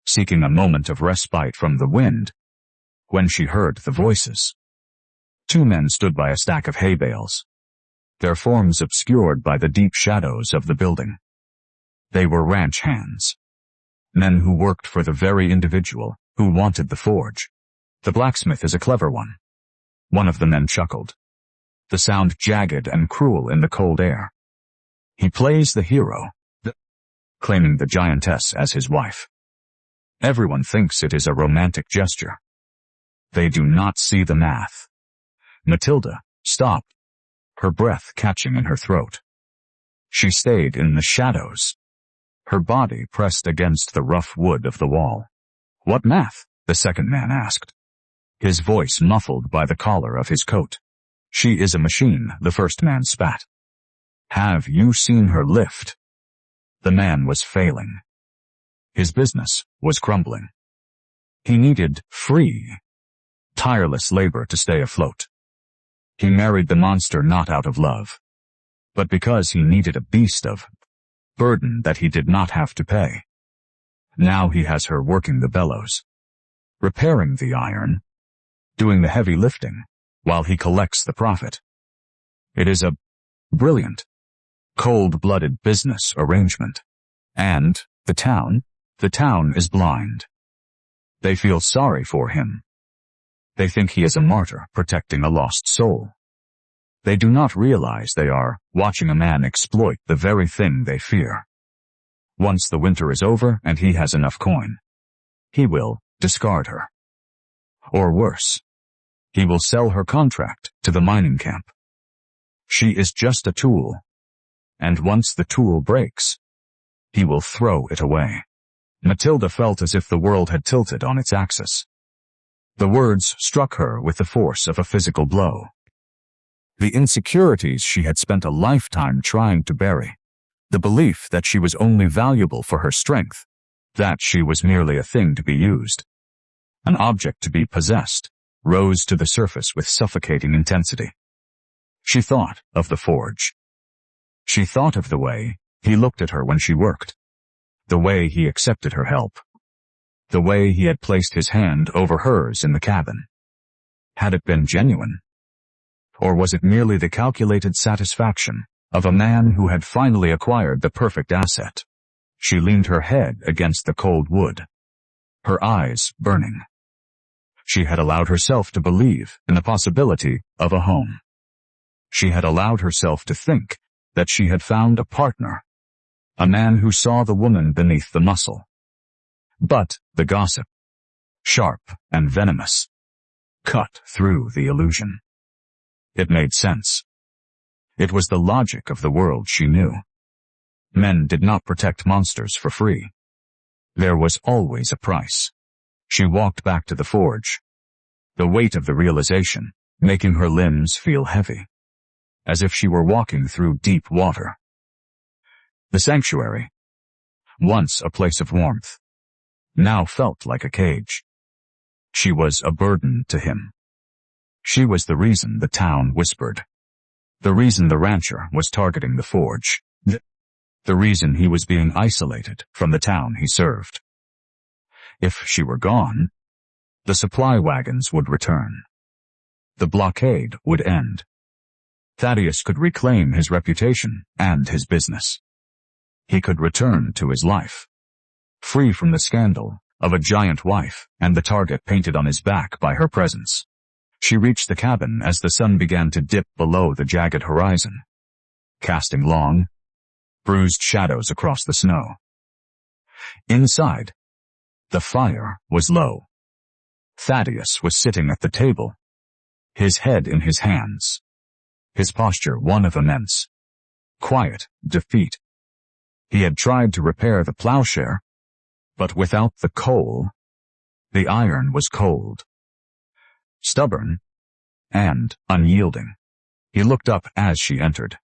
seeking a moment of respite from the wind, when she heard the voices. Two men stood by a stack of hay bales, their forms obscured by the deep shadows of the building. They were ranch hands, men who worked for the very individual who wanted the forge. "The blacksmith is a clever one of the men chuckled, the sound jagged and cruel in the cold air. "He plays the hero, claiming the giantess as his wife. Everyone thinks it is a romantic gesture. They do not see the math." Matilda stopped, her breath catching in her throat. She stayed in the shadows, her body pressed against the rough wood of the wall. "What math?" the second man asked, his voice muffled by the collar of his coat. "She is a machine," the first man spat. "Have you seen her lift?" The man was failing. His business was crumbling. He needed free, tireless labor to stay afloat. He married the monster not out of love, but because he needed a beast of burden that he did not have to pay. Now he has her working the bellows, repairing the iron, doing the heavy lifting, while he collects the profit. It is a brilliant, cold-blooded business arrangement. And the town is blind. They feel sorry for him. They think he is a martyr protecting a lost soul. They do not realize they are watching a man exploit the very thing they fear. Once the winter is over and he has enough coin, he will discard her. Or worse, he will sell her contract to the mining camp. She is just a tool, and once the tool breaks, he will throw it away. Matilda felt as if the world had tilted on its axis. The words struck her with the force of a physical blow. The insecurities she had spent a lifetime trying to bury, the belief that she was only valuable for her strength, that she was merely a thing to be used, an object to be possessed, rose to the surface with suffocating intensity. She thought of the forge. She thought of the way he looked at her when she worked, the way he accepted her help, the way he had placed his hand over hers in the cabin. Had it been genuine? Or was it merely the calculated satisfaction of a man who had finally acquired the perfect asset? She leaned her head against the cold wood, her eyes burning. She had allowed herself to believe in the possibility of a home. She had allowed herself to think that she had found a partner, a man who saw the woman beneath the muscle. But the gossip, sharp and venomous, cut through the illusion. It made sense. It was the logic of the world she knew. Men did not protect monsters for free. There was always a price. She walked back to the forge, the weight of the realization making her limbs feel heavy, as if she were walking through deep water. The sanctuary, once a place of warmth, now felt like a cage. She was a burden to him. She was the reason the town whispered, the reason the rancher was targeting the forge, the reason he was being isolated from the town he served. If she were gone, the supply wagons would return. The blockade would end. Thaddeus could reclaim his reputation and his business. He could return to his life, free from the scandal of a giant wife and the target painted on his back by her presence. She reached the cabin as the sun began to dip below the jagged horizon, casting long, bruised shadows across the snow. Inside, the fire was low. Thaddeus was sitting at the table, his head in his hands, his posture one of immense, quiet defeat. He had tried to repair the plowshare, but without the coal, the iron was cold, stubborn, and unyielding. He looked up as she entered,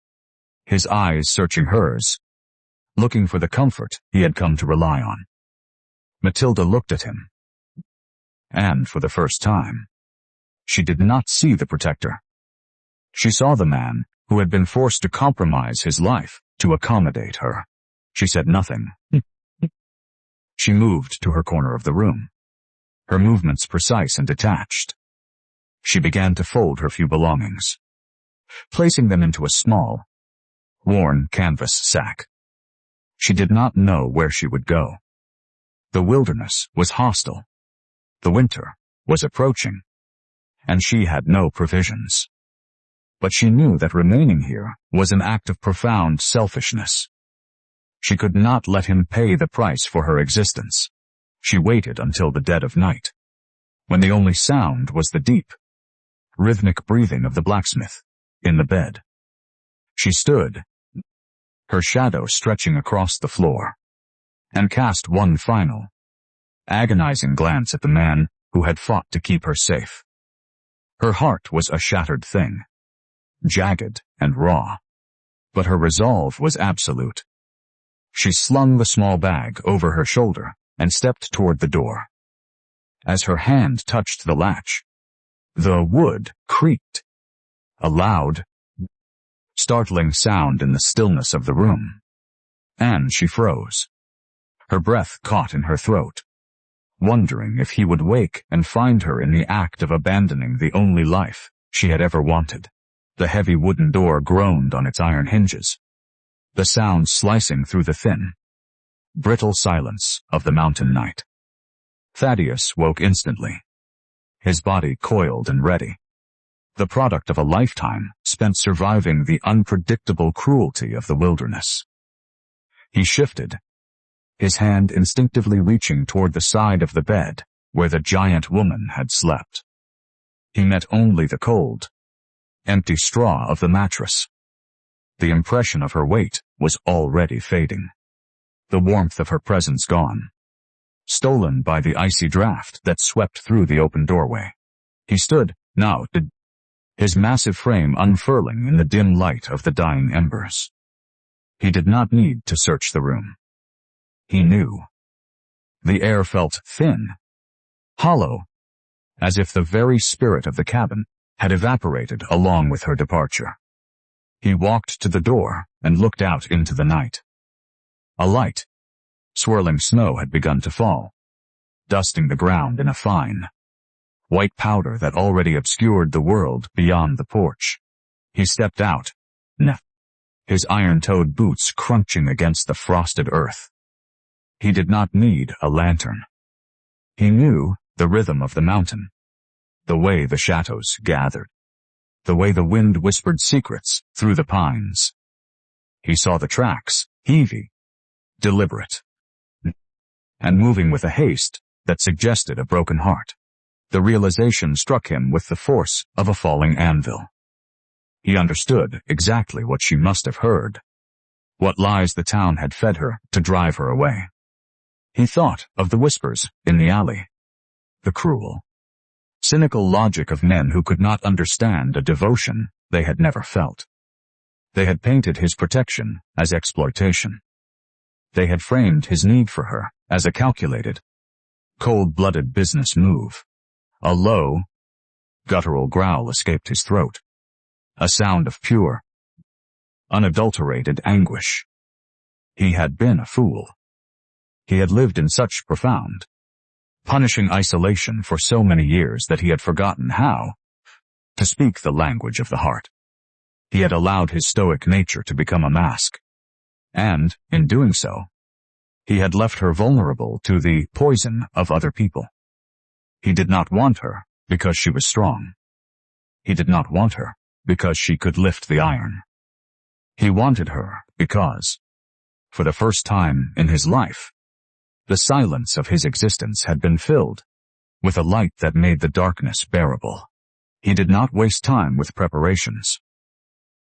his eyes searching hers, looking for the comfort he had come to rely on. Matilda looked at him, and for the first time, she did not see the protector. She saw the man who had been forced to compromise his life to accommodate her. She said nothing. She moved to her corner of the room, her movements precise and detached. She began to fold her few belongings. placing them into a small, worn canvas sack. She did not know where she would go. The wilderness was hostile. The winter was approaching, and she had no provisions. But she knew that remaining here was an act of profound selfishness. She could not let him pay the price for her existence. She waited until the dead of night, when the only sound was the deep, rhythmic breathing of the blacksmith in the bed. She stood, her shadow stretching across the floor, and cast one final, agonizing glance at the man who had fought to keep her safe. Her heart was a shattered thing, jagged and raw, but her resolve was absolute. She slung the small bag over her shoulder and stepped toward the door. As her hand touched the latch, the wood creaked, a loud, startling sound in the stillness of the room, and she froze. Her breath caught in her throat, wondering if he would wake and find her in the act of abandoning the only life she had ever wanted. The heavy wooden door groaned on its iron hinges, the sound slicing through the thin, brittle silence of the mountain night. Thaddeus woke instantly, his body coiled and ready, the product of a lifetime spent surviving the unpredictable cruelty of the wilderness. He shifted, his hand instinctively reaching toward the side of the bed where the giant woman had slept. He met only the cold, empty straw of the mattress. The impression of her weight was already fading, the warmth of her presence gone, stolen by the icy draft that swept through the open doorway. He stood, now, his massive frame unfurling in the dim light of the dying embers. He did not need to search the room. He knew. The air felt thin, hollow, as if the very spirit of the cabin had evaporated along with her departure. He walked to the door and looked out into the night. A light, swirling snow had begun to fall, dusting the ground in a fine, white powder that already obscured the world beyond the porch. He stepped out, his iron-toed boots crunching against the frosted earth. He did not need a lantern. He knew the rhythm of the mountain, the way the shadows gathered, the way the wind whispered secrets through the pines. He saw the tracks, heavy, deliberate, and moving with a haste that suggested a broken heart. The realization struck him with the force of a falling anvil. He understood exactly what she must have heard, what lies the town had fed her to drive her away. He thought of the whispers in the alley, the cruel, cynical logic of men who could not understand a devotion they had never felt. They had painted his protection as exploitation. They had framed his need for her as a calculated, cold-blooded business move. A low, guttural growl escaped his throat, a sound of pure, unadulterated anguish. He had been a fool. He had lived in such profound, punishing isolation for so many years that he had forgotten how to speak the language of the heart. He had allowed his stoic nature to become a mask, and, in doing so, he had left her vulnerable to the poison of other people. He did not want her because she was strong. He did not want her because she could lift the iron. He wanted her because, for the first time in his life, the silence of his existence had been filled with a light that made the darkness bearable. He did not waste time with preparations.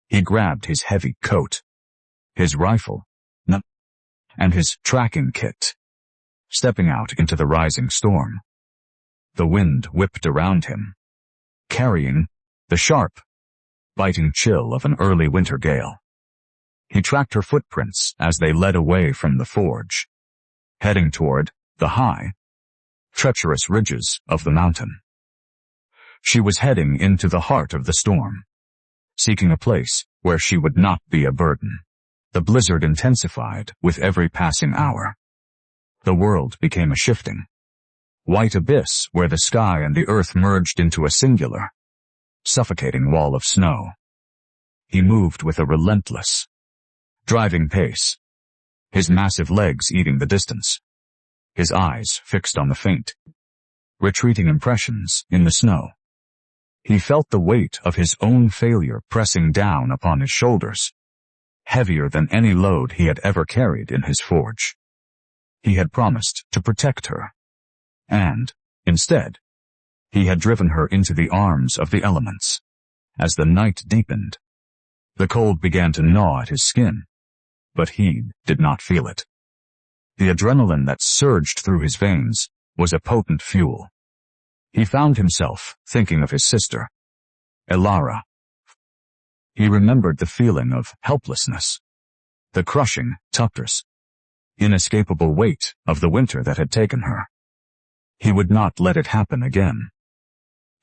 He grabbed his heavy coat, his rifle, and his tracking kit, stepping out into the rising storm. The wind whipped around him, carrying the sharp, biting chill of an early winter gale. He tracked her footprints as they led away from the forge, heading toward the high, treacherous ridges of the mountain. She was heading into the heart of the storm, seeking a place where she would not be a burden. The blizzard intensified with every passing hour. The world became a shifting, white abyss where the sky and the earth merged into a singular, suffocating wall of snow. He moved with a relentless, driving pace, his massive legs eating the distance, his eyes fixed on the faint, retreating impressions in the snow. He felt the weight of his own failure pressing down upon his shoulders, heavier than any load he had ever carried in his forge. He had promised to protect her, and, instead, he had driven her into the arms of the elements. As the night deepened, the cold began to gnaw at his skin, but he did not feel it. The adrenaline that surged through his veins was a potent fuel. He found himself thinking of his sister, Elara. He remembered the feeling of helplessness, the crushing tuckers, inescapable weight of the winter that had taken her. He would not let it happen again.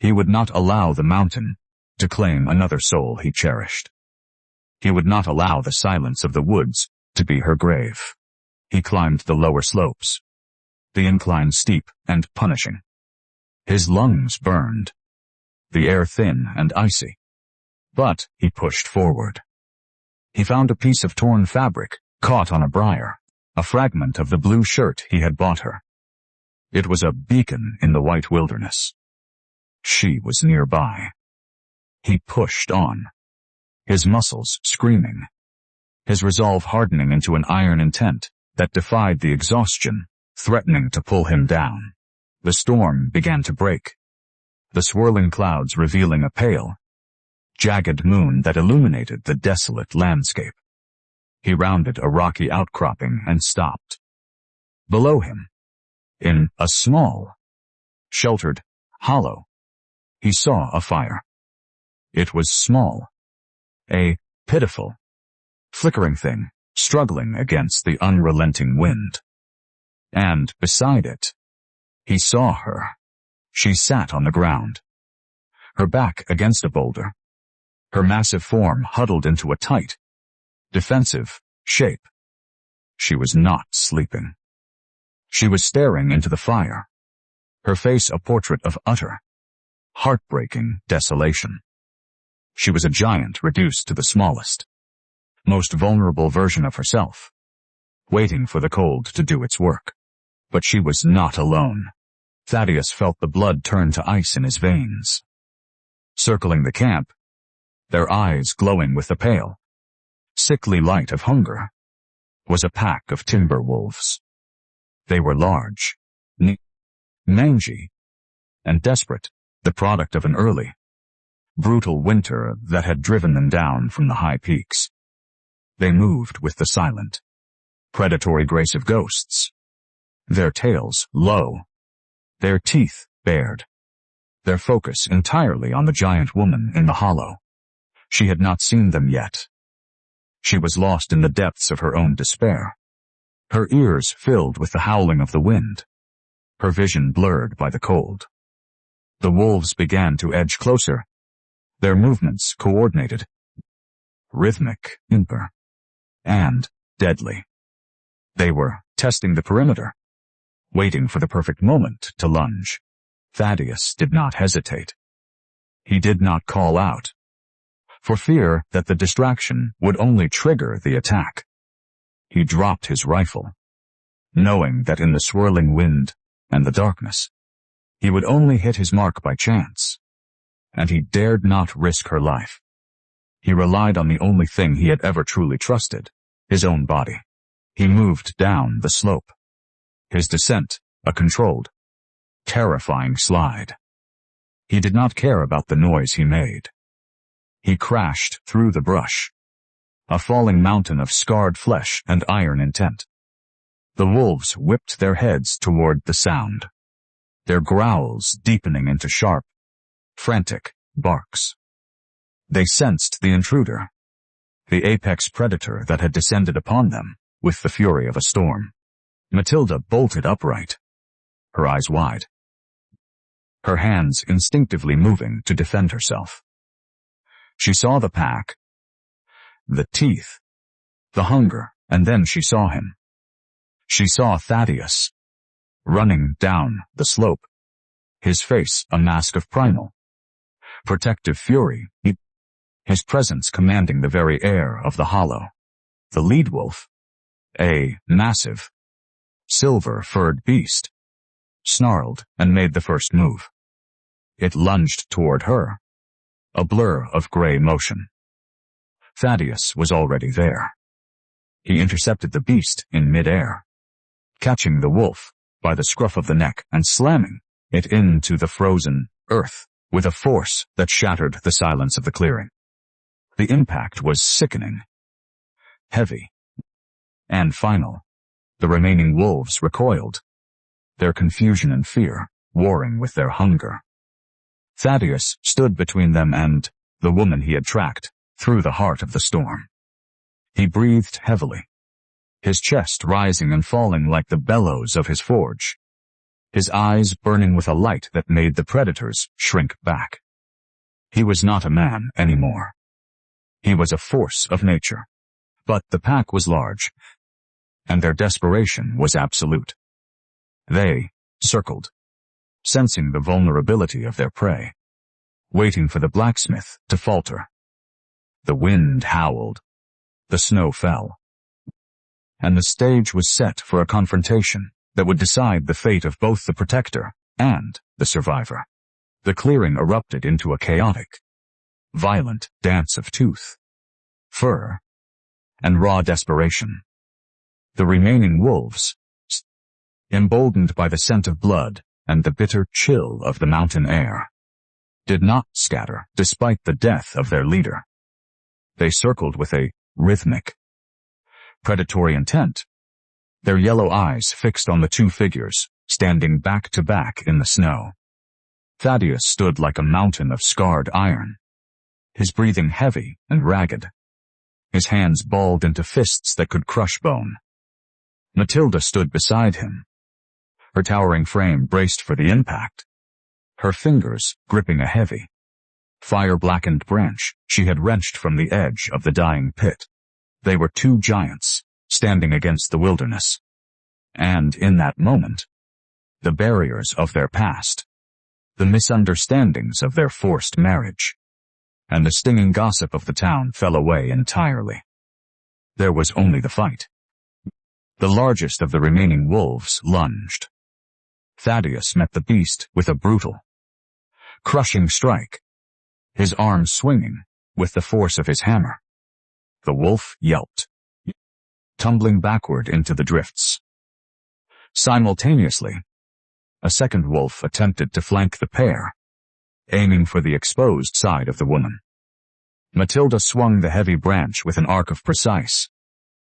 He would not allow the mountain to claim another soul he cherished. He would not allow the silence of the woods to be her grave. He climbed the lower slopes, the incline steep and punishing. His lungs burned, the air thin and icy. But he pushed forward. He found a piece of torn fabric caught on a briar, a fragment of the blue shirt he had bought her. It was a beacon in the white wilderness. She was nearby. He pushed on, his muscles screaming, his resolve hardening into an iron intent that defied the exhaustion threatening to pull him down. The storm began to break, the swirling clouds revealing a pale, jagged moon that illuminated the desolate landscape. He rounded a rocky outcropping and stopped. Below him, in a small, sheltered hollow, he saw a fire. It was small, a pitiful, flickering thing struggling against the unrelenting wind. And beside it, he saw her. She sat on the ground, her back against a boulder, her massive form huddled into a tight, defensive shape. She was not sleeping. She was staring into the fire, her face a portrait of utter, heartbreaking desolation. She was a giant reduced to the smallest, most vulnerable version of herself, waiting for the cold to do its work. But she was not alone. Thaddeus felt the blood turn to ice in his veins. Circling the camp, their eyes glowing with the pale, sickly light of hunger, was a pack of timber wolves. They were large, mangy, and desperate, the product of an early, brutal winter that had driven them down from the high peaks. They moved with the silent, predatory grace of ghosts, their tails low, their teeth bared, their focus entirely on the giant woman in the hollow. She had not seen them yet. She was lost in the depths of her own despair, her ears filled with the howling of the wind, her vision blurred by the cold. The wolves began to edge closer, their movements coordinated, rhythmic, and deadly. They were testing the perimeter, waiting for the perfect moment to lunge. Thaddeus did not hesitate. He did not call out, for fear that the distraction would only trigger the attack. He dropped his rifle, knowing that in the swirling wind and the darkness, he would only hit his mark by chance, and he dared not risk her life. He relied on the only thing he had ever truly trusted, his own body. He moved down the slope, his descent a controlled, terrifying slide. He did not care about the noise he made. He crashed through the brush, a falling mountain of scarred flesh and iron intent. The wolves whipped their heads toward the sound, their growls deepening into sharp, frantic barks. They sensed the intruder, the apex predator that had descended upon them with the fury of a storm. Matilda bolted upright, her eyes wide, her hands instinctively moving to defend herself. She saw the pack, the teeth, the hunger, and then she saw him. She saw Thaddeus, running down the slope, his face a mask of primal, protective fury. his presence commanding the very air of the hollow. The lead wolf, a massive, silver-furred beast, snarled and made the first move. It lunged toward her, a blur of gray motion. Thaddeus was already there. He intercepted the beast in midair, catching the wolf by the scruff of the neck and slamming it into the frozen earth with a force that shattered the silence of the clearing. The impact was sickening, heavy, and final. The remaining wolves recoiled, their confusion and fear warring with their hunger. Thaddeus stood between them and the woman he had tracked through the heart of the storm. He breathed heavily, his chest rising and falling like the bellows of his forge, his eyes burning with a light that made the predators shrink back. He was not a man anymore. He was a force of nature. But the pack was large, and their desperation was absolute. They circled, sensing the vulnerability of their prey, waiting for the blacksmith to falter. The wind howled, the snow fell, and the stage was set for a confrontation that would decide the fate of both the protector and the survivor. The clearing erupted into a chaotic, violent dance of tooth, fur, and raw desperation. The remaining wolves, emboldened by the scent of blood and the bitter chill of the mountain air, did not scatter despite the death of their leader. They circled with a rhythmic, predatory intent, their yellow eyes fixed on the two figures standing back to back in the snow. Thaddeus stood like a mountain of scarred iron, his breathing heavy and ragged, his hands balled into fists that could crush bone. Matilda stood beside him, her towering frame braced for the impact, her fingers gripping a heavy, fire-blackened branch she had wrenched from the edge of the dying pit. They were two giants, standing against the wilderness. And in that moment, the barriers of their past, the misunderstandings of their forced marriage, and the stinging gossip of the town fell away entirely. There was only the fight. The largest of the remaining wolves lunged. Thaddeus met the beast with a brutal, crushing strike, his arm swinging with the force of his hammer. The wolf yelped, tumbling backward into the drifts. Simultaneously, a second wolf attempted to flank the pair, aiming for the exposed side of the woman. Matilda swung the heavy branch with an arc of precise,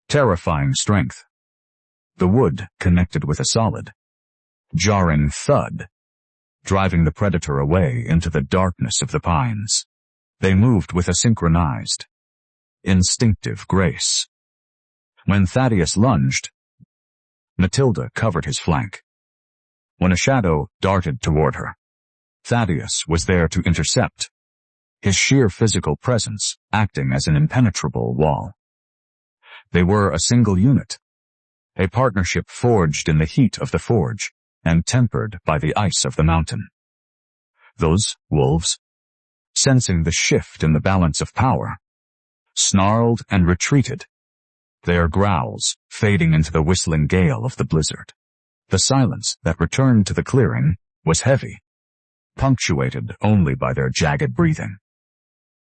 terrifying strength. The wood connected with a solid, jarring thud, driving the predator away into the darkness of the pines. They moved with a synchronized, instinctive grace. When Thaddeus lunged, Matilda covered his flank. When a shadow darted toward her, Thaddeus was there to intercept, his sheer physical presence acting as an impenetrable wall. They were a single unit, a partnership forged in the heat of the forge and tempered by the ice of the mountain. Those wolves, sensing the shift in the balance of power, snarled and retreated, their growls fading into the whistling gale of the blizzard. The silence that returned to the clearing was heavy, punctuated only by their jagged breathing.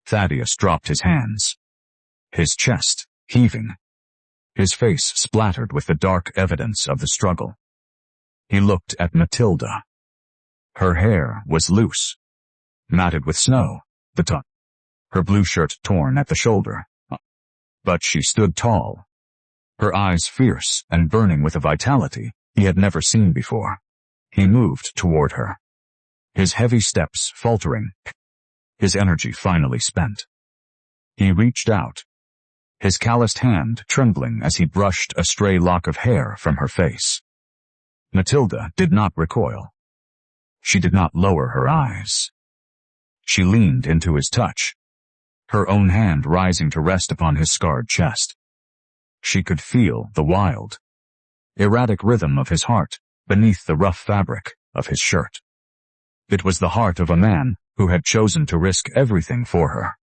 Thaddeus dropped his hands, his chest heaving, his face splattered with the dark evidence of the struggle. He looked at Matilda. Her hair was loose, matted with snow, her blue shirt torn at the shoulder. But she stood tall, her eyes fierce and burning with a vitality he had never seen before. He moved toward her, his heavy steps faltering, his energy finally spent. He reached out, his calloused hand trembling as he brushed a stray lock of hair from her face. Matilda did not recoil. She did not lower her eyes. She leaned into his touch, her own hand rising to rest upon his scarred chest. She could feel the wild, erratic rhythm of his heart beneath the rough fabric of his shirt. It was the heart of a man who had chosen to risk everything for her,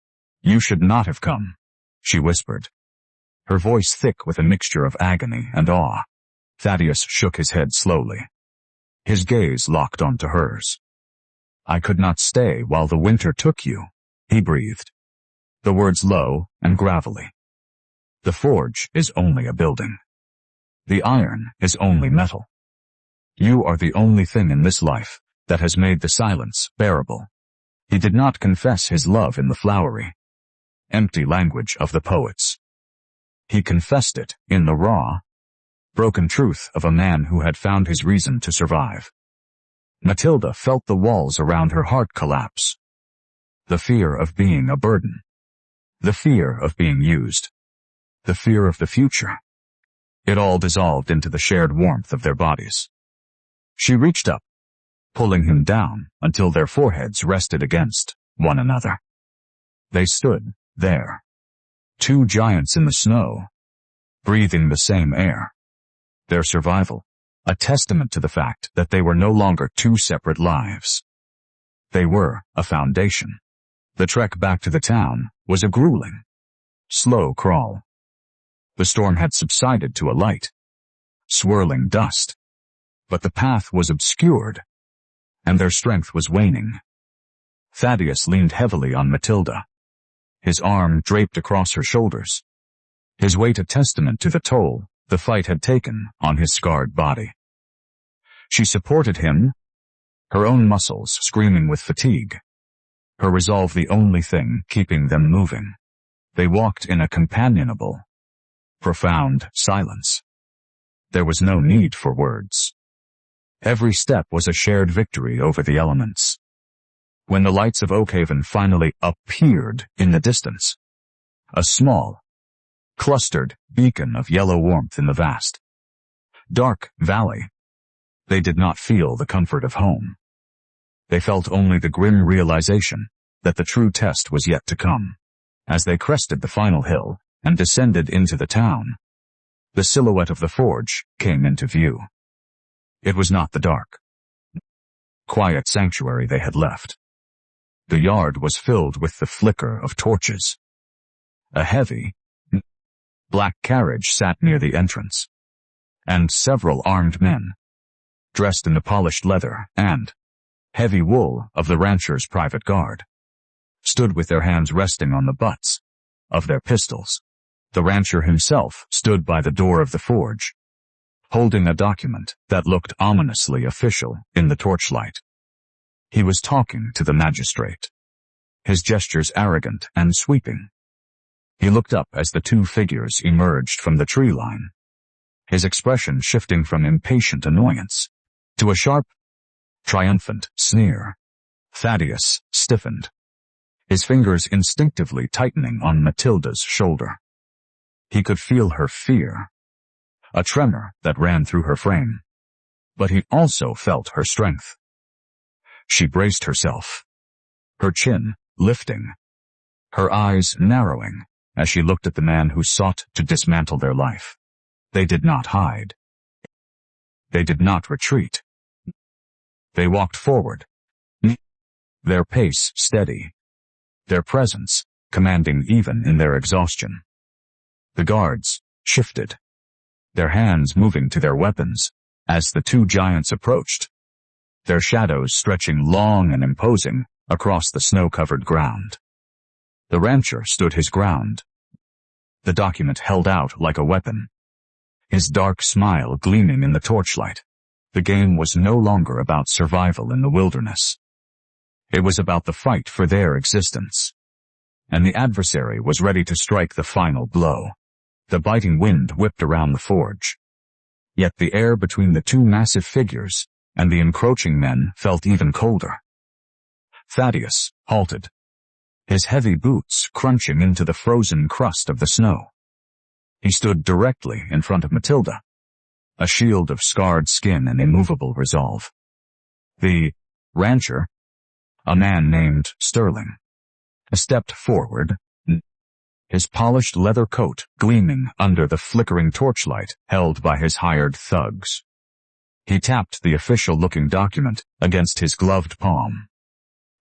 "You should not have come," she whispered, her voice thick with a mixture of agony and awe. Thaddeus shook his head slowly. His gaze locked onto hers. "I could not stay while the winter took you," he breathed, the words low and gravelly. "The forge is only a building. The iron is only metal. You are the only thing in this life that has made the silence bearable." He did not confess his love in the flowery, empty language of the poets. He confessed it in the raw, broken truth of a man who had found his reason to survive. Matilda felt the walls around her heart collapse. The fear of being a burden. The fear of being used. The fear of the future. It all dissolved into the shared warmth of their bodies. She reached up, pulling him down until their foreheads rested against one another. They stood there, two giants in the snow, breathing the same air. Their survival, a testament to the fact that they were no longer two separate lives. They were a foundation. The trek back to the town was a grueling, slow crawl. The storm had subsided to a light, swirling dust, but the path was obscured, and their strength was waning. Thaddeus leaned heavily on Matilda, his arm draped across her shoulders, his weight a testament to the toll the fight had taken on his scarred body. She supported him, her own muscles screaming with fatigue, her resolve the only thing keeping them moving. They walked in a companionable, profound silence. There was no need for words. Every step was a shared victory over the elements. When the lights of Oakhaven finally appeared in the distance, a small, clustered beacon of yellow warmth in the vast, dark valley, they did not feel the comfort of home. They felt only the grim realization that the true test was yet to come. As they crested the final hill and descended into the town, the silhouette of the forge came into view. It was not the dark, quiet sanctuary they had left. The yard was filled with the flicker of torches. A heavy, black carriage sat near the entrance, and several armed men, dressed in the polished leather and heavy wool of the rancher's private guard, stood with their hands resting on the butts of their pistols. The rancher himself stood by the door of the forge, holding a document that looked ominously official in the torchlight. He was talking to the magistrate, his gestures arrogant and sweeping. He looked up as the two figures emerged from the tree line, his expression shifting from impatient annoyance to a sharp, triumphant sneer. Thaddeus stiffened, his fingers instinctively tightening on Matilda's shoulder. He could feel her fear, a tremor that ran through her frame, but he also felt her strength. She braced herself, her chin lifting, her eyes narrowing as she looked at the man who sought to dismantle their life. They did not hide. They did not retreat. They walked forward, their pace steady, their presence commanding even in their exhaustion. The guards shifted, their hands moving to their weapons as the two giants approached, their shadows stretching long and imposing across the snow-covered ground. The rancher stood his ground, the document held out like a weapon, his dark smile gleaming in the torchlight. The game was no longer about survival in the wilderness. It was about the fight for their existence. And the adversary was ready to strike the final blow. The biting wind whipped around the forge. Yet the air between the two massive figures and the encroaching men felt even colder. Thaddeus halted, his heavy boots crunching into the frozen crust of the snow. He stood directly in front of Matilda, a shield of scarred skin and immovable resolve. The rancher, a man named Sterling, stepped forward, his polished leather coat gleaming under the flickering torchlight held by his hired thugs. He tapped the official-looking document against his gloved palm,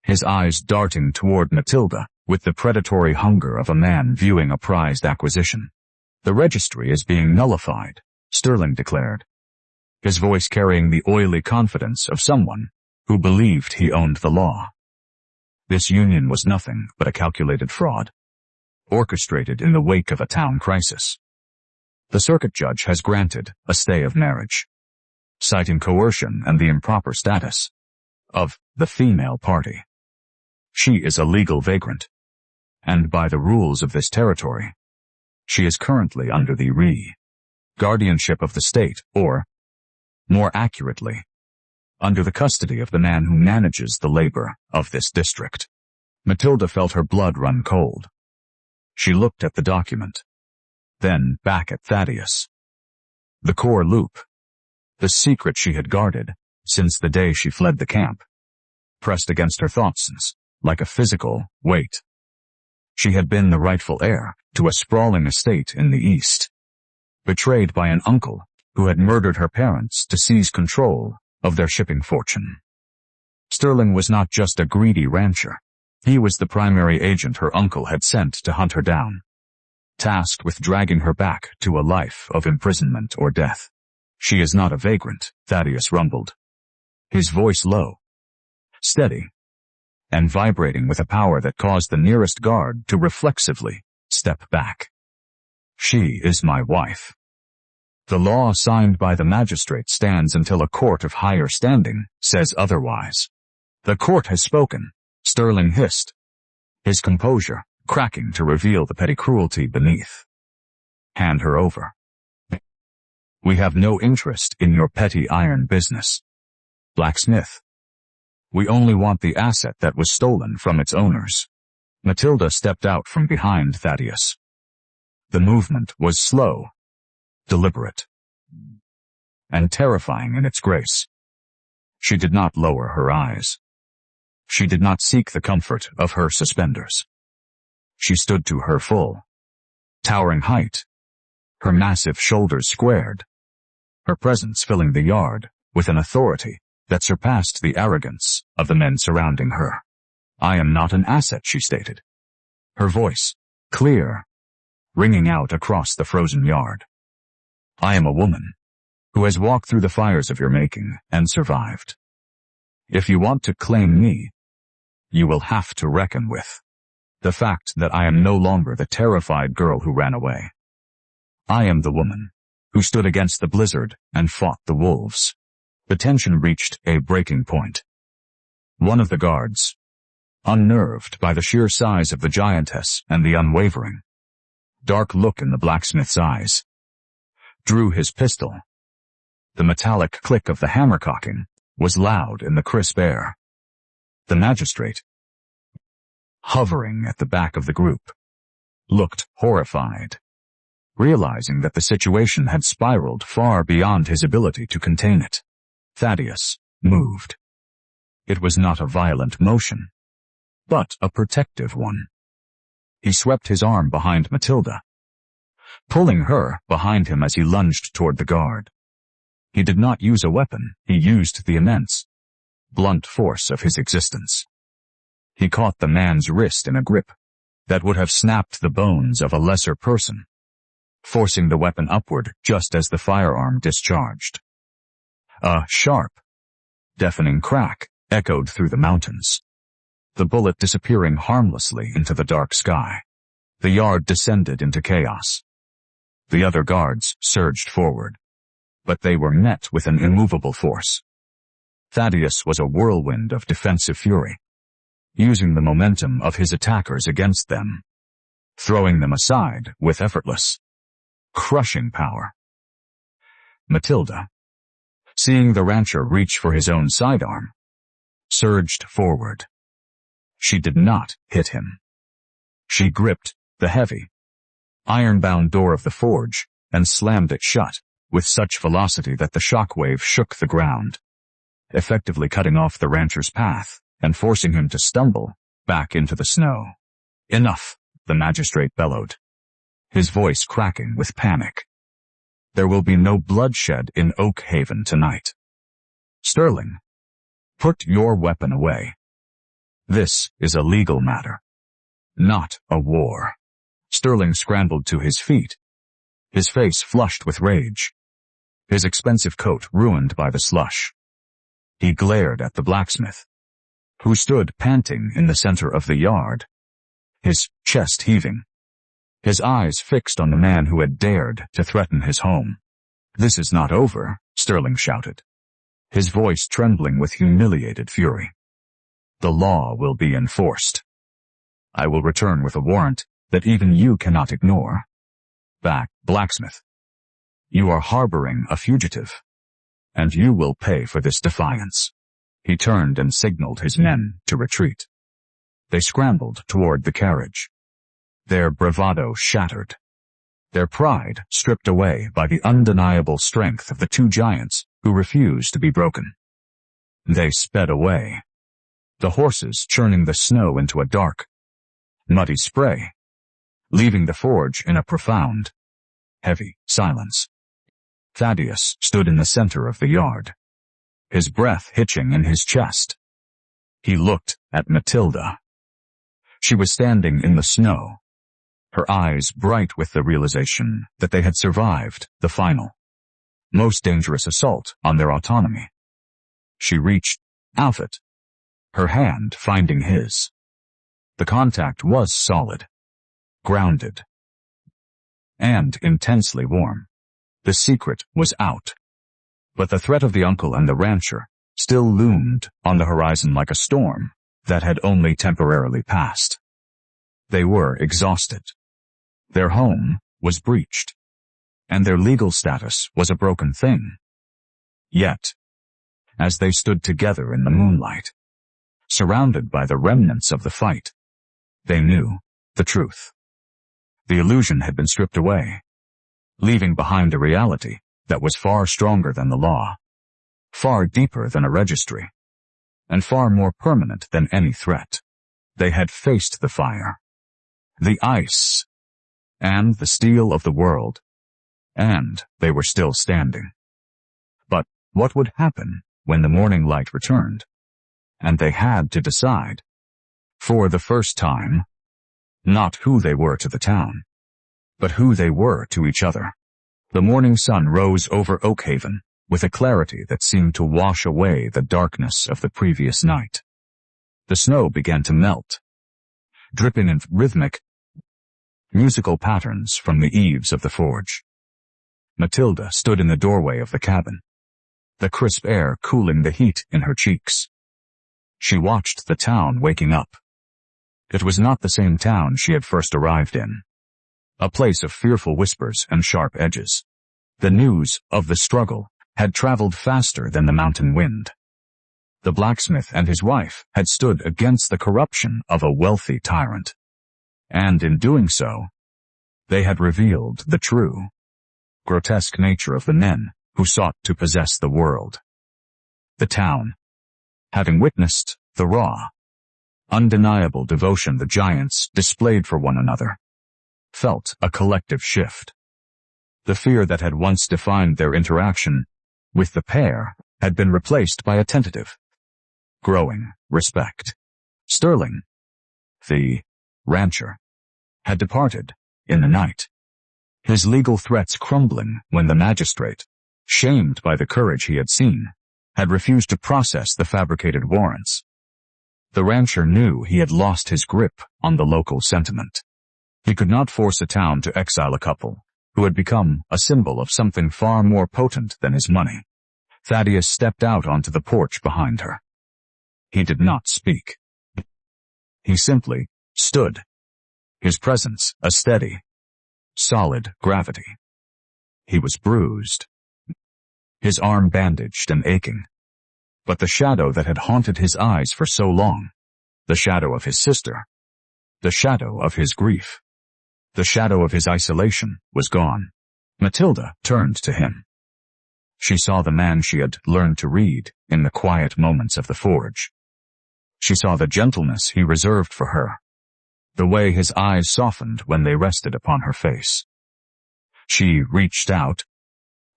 his eyes darting toward Matilda with the predatory hunger of a man viewing a prized acquisition. "The registry is being nullified," Sterling declared, his voice carrying the oily confidence of someone who believed he owned the law. This union was nothing but a calculated fraud, orchestrated in the wake of a town crisis. The circuit judge has granted a stay of marriage, citing coercion and the improper status of the female party. She is a legal vagrant, and by the rules of this territory, she is currently under the guardianship of the state, or, more accurately, under the custody of the man who manages the labor of this district. Matilda felt her blood run cold. She looked at the document, then back at Thaddeus. The core loop, the secret she had guarded since the day she fled the camp, pressed against her thoughts like a physical weight. She had been the rightful heir to a sprawling estate in the East, betrayed by an uncle who had murdered her parents to seize control of their shipping fortune. Sterling was not just a greedy rancher. He was the primary agent her uncle had sent to hunt her down, tasked with dragging her back to a life of imprisonment or death. "She is not a vagrant," Thaddeus rumbled, his voice low, steady, and vibrating with a power that caused the nearest guard to reflexively step back. "She is my wife. The law signed by the magistrate stands until a court of higher standing says otherwise." "The court has spoken," Sterling hissed, his composure cracking to reveal the petty cruelty beneath. "Hand her over. We have no interest in your petty iron business, blacksmith. We only want the asset that was stolen from its owners." Matilda stepped out from behind Thaddeus. The movement was slow, deliberate, and terrifying in its grace. She did not lower her eyes. She did not seek the comfort of her suspenders. She stood to her full, towering height, her massive shoulders squared, her presence filling the yard with an authority that surpassed the arrogance of the men surrounding her. "I am not an asset," she stated, her voice clear, ringing out across the frozen yard. "I am a woman who has walked through the fires of your making and survived. If you want to claim me, you will have to reckon with the fact that I am no longer the terrified girl who ran away. I am the woman who stood against the blizzard and fought the wolves." The tension reached a breaking point. One of the guards, unnerved by the sheer size of the giantess and the unwavering, dark look in the blacksmith's eyes, drew his pistol. The metallic click of the hammer cocking was loud in the crisp air. The magistrate, hovering at the back of the group, looked horrified, realizing that the situation had spiraled far beyond his ability to contain it. Thaddeus moved. It was not a violent motion, but a protective one. He swept his arm behind Matilda, pulling her behind him as he lunged toward the guard. He did not use a weapon. He used the immense, blunt force of his existence. He caught the man's wrist in a grip that would have snapped the bones of a lesser person, forcing the weapon upward just as the firearm discharged. A sharp, deafening crack echoed through the mountains, the bullet disappearing harmlessly into the dark sky. The yard descended into chaos. The other guards surged forward, but they were met with an immovable force. Thaddeus was a whirlwind of defensive fury, using the momentum of his attackers against them, throwing them aside with effortless, crushing power. Matilda, seeing the rancher reach for his own sidearm, surged forward. She did not hit him. She gripped the heavy, iron-bound door of the forge and slammed it shut with such velocity that the shockwave shook the ground, effectively cutting off the rancher's path and forcing him to stumble back into the snow. "Enough," the magistrate bellowed, his voice cracking with panic. "There will be no bloodshed in Oakhaven tonight. Sterling, put your weapon away. This is a legal matter." Not a war. Sterling scrambled to his feet, his face flushed with rage, his expensive coat ruined by the slush. He glared at the blacksmith, who stood panting in the center of the yard, his chest heaving, his eyes fixed on the man who had dared to threaten his home. "This is not over," Sterling shouted, his voice trembling with humiliated fury. "The law will be enforced. I will return with a warrant that even you cannot ignore. Back, blacksmith. You are harboring a fugitive, and you will pay for this defiance." He turned and signaled his men to retreat. They scrambled toward the carriage, their bravado shattered, their pride stripped away by the undeniable strength of the two giants who refused to be broken. They sped away, the horses churning the snow into a dark, muddy spray, leaving the forge in a profound, heavy silence. Thaddeus stood in the center of the yard, his breath hitching in his chest. He looked at Matilda. She was standing in the snow, her eyes bright with the realization that they had survived the final, most dangerous assault on their autonomy. She reached out it, her hand finding his. The contact was solid, grounded, and intensely warm. The secret was out, but the threat of the uncle and the rancher still loomed on the horizon like a storm that had only temporarily passed. They were exhausted. Their home was breached, and their legal status was a broken thing. Yet, as they stood together in the moonlight, surrounded by the remnants of the fight, they knew the truth. The illusion had been stripped away, leaving behind a reality that was far stronger than the law, far deeper than a registry, and far more permanent than any threat. They had faced the fire, the ice, and the steel of the world, and they were still standing. But what would happen when the morning light returned? And they had to decide, for the first time, not who they were to the town, but who they were to each other. The morning sun rose over Oakhaven with a clarity that seemed to wash away the darkness of the previous night. The snow began to melt, dripping in rhythmic, musical patterns from the eaves of the forge. Matilda stood in the doorway of the cabin, the crisp air cooling the heat in her cheeks. She watched the town waking up. It was not the same town she had first arrived in, a place of fearful whispers and sharp edges. The news of the struggle had traveled faster than the mountain wind. The blacksmith and his wife had stood against the corruption of a wealthy tyrant, and in doing so, they had revealed the true, grotesque nature of the men who sought to possess the world. The town, having witnessed the raw, undeniable devotion the giants displayed for one another, felt a collective shift. The fear that had once defined their interaction with the pair had been replaced by a tentative, growing respect. Sterling, the rancher, had departed in the night, his legal threats crumbling when the magistrate, shamed by the courage he had seen, had refused to process the fabricated warrants. The rancher knew he had lost his grip on the local sentiment. He could not force a town to exile a couple who had become a symbol of something far more potent than his money. Thaddeus stepped out onto the porch behind her. He did not speak. He simply stood, his presence a steady, solid gravity. He was bruised, his arm bandaged and aching, but the shadow that had haunted his eyes for so long, the shadow of his sister, the shadow of his grief, the shadow of his isolation, was gone. Matilda turned to him. She saw the man she had learned to read in the quiet moments of the forge. She saw the gentleness he reserved for her, the way his eyes softened when they rested upon her face. She reached out,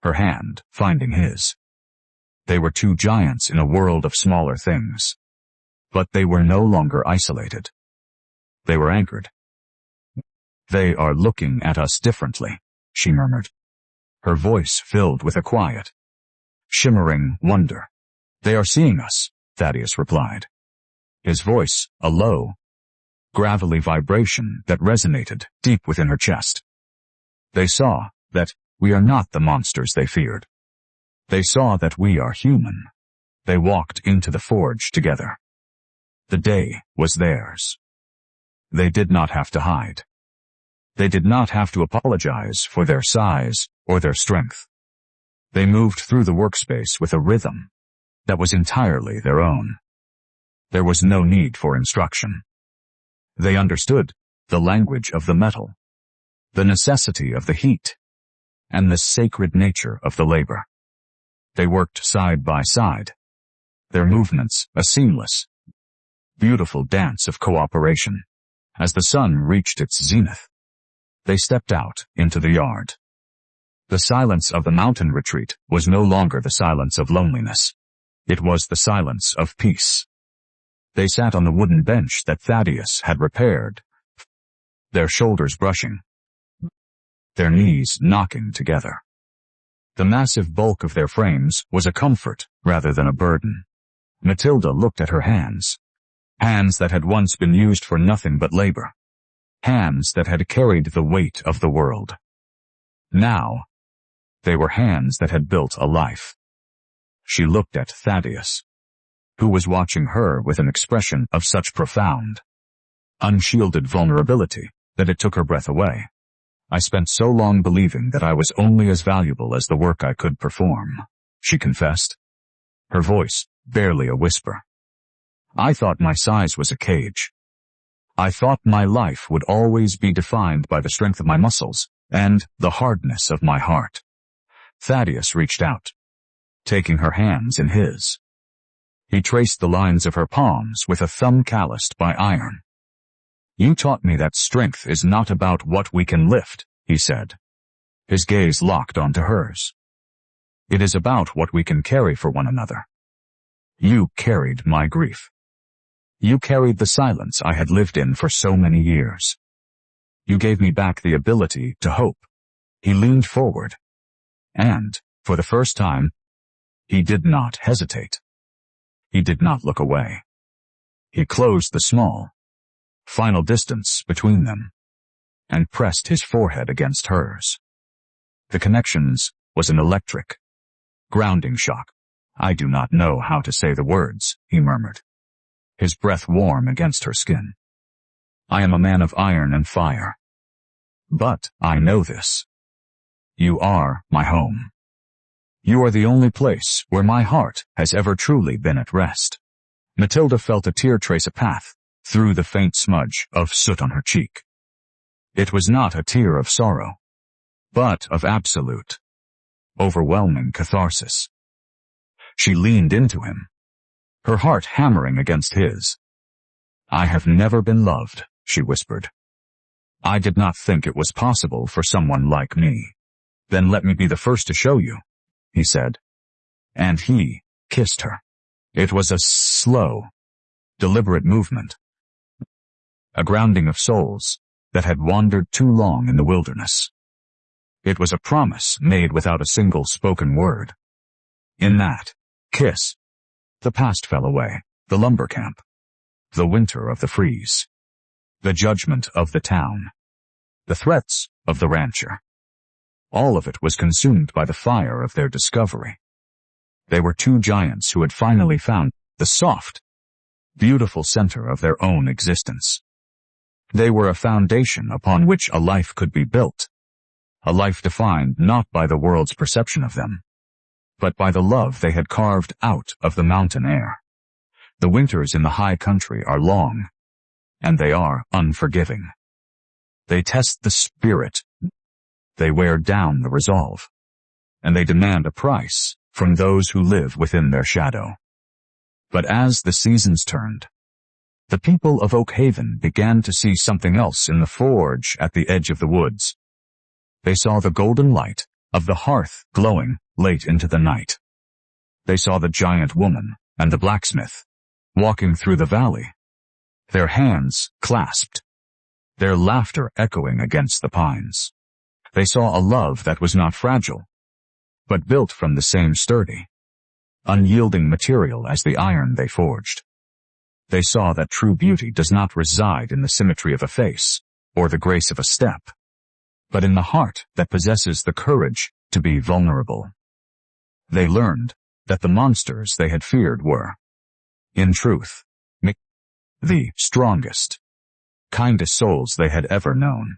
her hand finding his. They were two giants in a world of smaller things, but they were no longer isolated. They were anchored. "They are looking at us differently," she murmured, her voice filled with a quiet, shimmering wonder. "They are seeing us," Thaddeus replied, his voice a low, gravelly vibration that resonated deep within her chest. "They saw that we are not the monsters they feared. They saw that we are human." They walked into the forge together. The day was theirs. They did not have to hide. They did not have to apologize for their size or their strength. They moved through the workspace with a rhythm that was entirely their own. There was no need for instruction. They understood the language of the metal, the necessity of the heat, and the sacred nature of the labor. They worked side by side, their movements a seamless, beautiful dance of cooperation. As the sun reached its zenith, they stepped out into the yard. The silence of the mountain retreat was no longer the silence of loneliness. It was the silence of peace. They sat on the wooden bench that Thaddeus had repaired, their shoulders brushing, their knees knocking together. The massive bulk of their frames was a comfort rather than a burden. Matilda looked at her hands. Hands that had once been used for nothing but labor. Hands that had carried the weight of the world. Now, they were hands that had built a life. She looked at Thaddeus, who was watching her with an expression of such profound, unshielded vulnerability that it took her breath away. "I spent so long believing that I was only as valuable as the work I could perform," she confessed, her voice barely a whisper. "I thought my size was a cage. I thought my life would always be defined by the strength of my muscles and the hardness of my heart." Thaddeus reached out, taking her hands in his. He traced the lines of her palms with a thumb calloused by iron. "You taught me that strength is not about what we can lift," he said, his gaze locked onto hers. "It is about what we can carry for one another. You carried my grief. You carried the silence I had lived in for so many years. You gave me back the ability to hope." He leaned forward, and, for the first time, he did not hesitate. He did not look away. He closed the small, final distance between them, and pressed his forehead against hers. The connections was an electric, grounding shock. "I do not know how to say the words," he murmured, his breath warm against her skin. "I am a man of iron and fire. But I know this. You are my home. You are the only place where my heart has ever truly been at rest." Matilda felt a tear trace a path through the faint smudge of soot on her cheek. It was not a tear of sorrow, but of absolute, overwhelming catharsis. She leaned into him, her heart hammering against his. "I have never been loved," she whispered. "I did not think it was possible for someone like me." "Then let me be the first to show you," he said. And he kissed her. It was a slow, deliberate movement, a grounding of souls that had wandered too long in the wilderness. It was a promise made without a single spoken word. In that kiss, the past fell away, the lumber camp, the winter of the freeze, the judgment of the town, the threats of the rancher. All of it was consumed by the fire of their discovery. They were two giants who had finally found the soft, beautiful center of their own existence. They were a foundation upon which a life could be built, a life defined not by the world's perception of them, but by the love they had carved out of the mountain air. The winters in the high country are long, and they are unforgiving. They test the spirit, they wear down the resolve, and they demand a price from those who live within their shadow. But as the seasons turned, the people of Oakhaven began to see something else in the forge at the edge of the woods. They saw the golden light of the hearth glowing late into the night. They saw the giant woman and the blacksmith walking through the valley, their hands clasped their laughter echoing against the pines. They saw a love that was not fragile, but built from the same sturdy, unyielding material as the iron they forged. They saw that true beauty does not reside in the symmetry of a face or the grace of a step, but in the heart that possesses the courage to be vulnerable. They learned that the monsters they had feared were, in truth, the strongest, kindest souls they had ever known.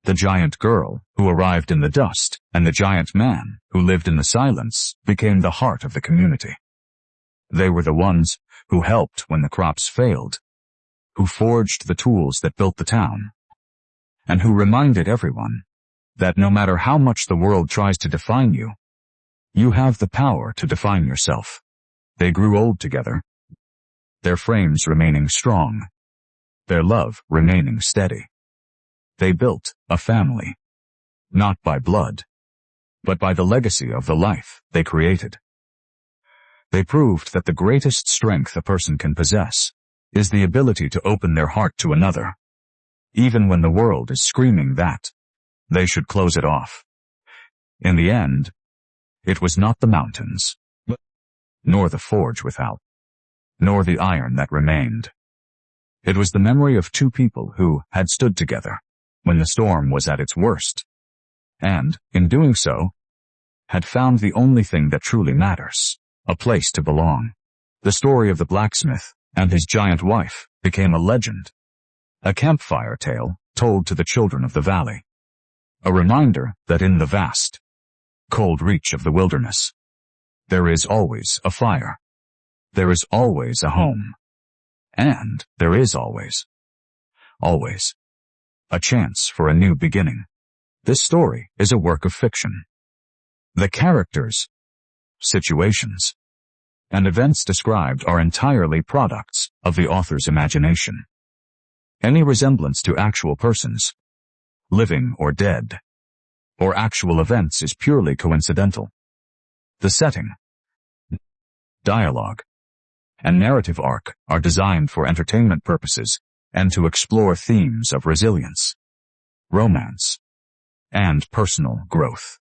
The giant girl who arrived in the dust and the giant man who lived in the silence became the heart of the community. They were the ones who helped when the crops failed, who forged the tools that built the town, and who reminded everyone that no matter how much the world tries to define you, you have the power to define yourself. They grew old together, their frames remaining strong, their love remaining steady. They built a family, not by blood, but by the legacy of the life they created. They proved that the greatest strength a person can possess is the ability to open their heart to another, even when the world is screaming that they should close it off. In the end, it was not the mountains, nor the forge without, nor the iron that remained. It was the memory of two people who had stood together when the storm was at its worst, and, in doing so, had found the only thing that truly matters, a place to belong. The story of the blacksmith and his giant wife became a legend, a campfire tale told to the children of the valley, a reminder that in the vast, cold reach of the wilderness, there is always a fire, there is always a home, and there is always a chance for a new beginning. This story is a work of fiction. The characters, situations, and events described are entirely products of the author's imagination. Any resemblance to actual persons, living or dead, or actual events is purely coincidental. The setting, dialogue, and narrative arc are designed for entertainment purposes and to explore themes of resilience, romance, and personal growth.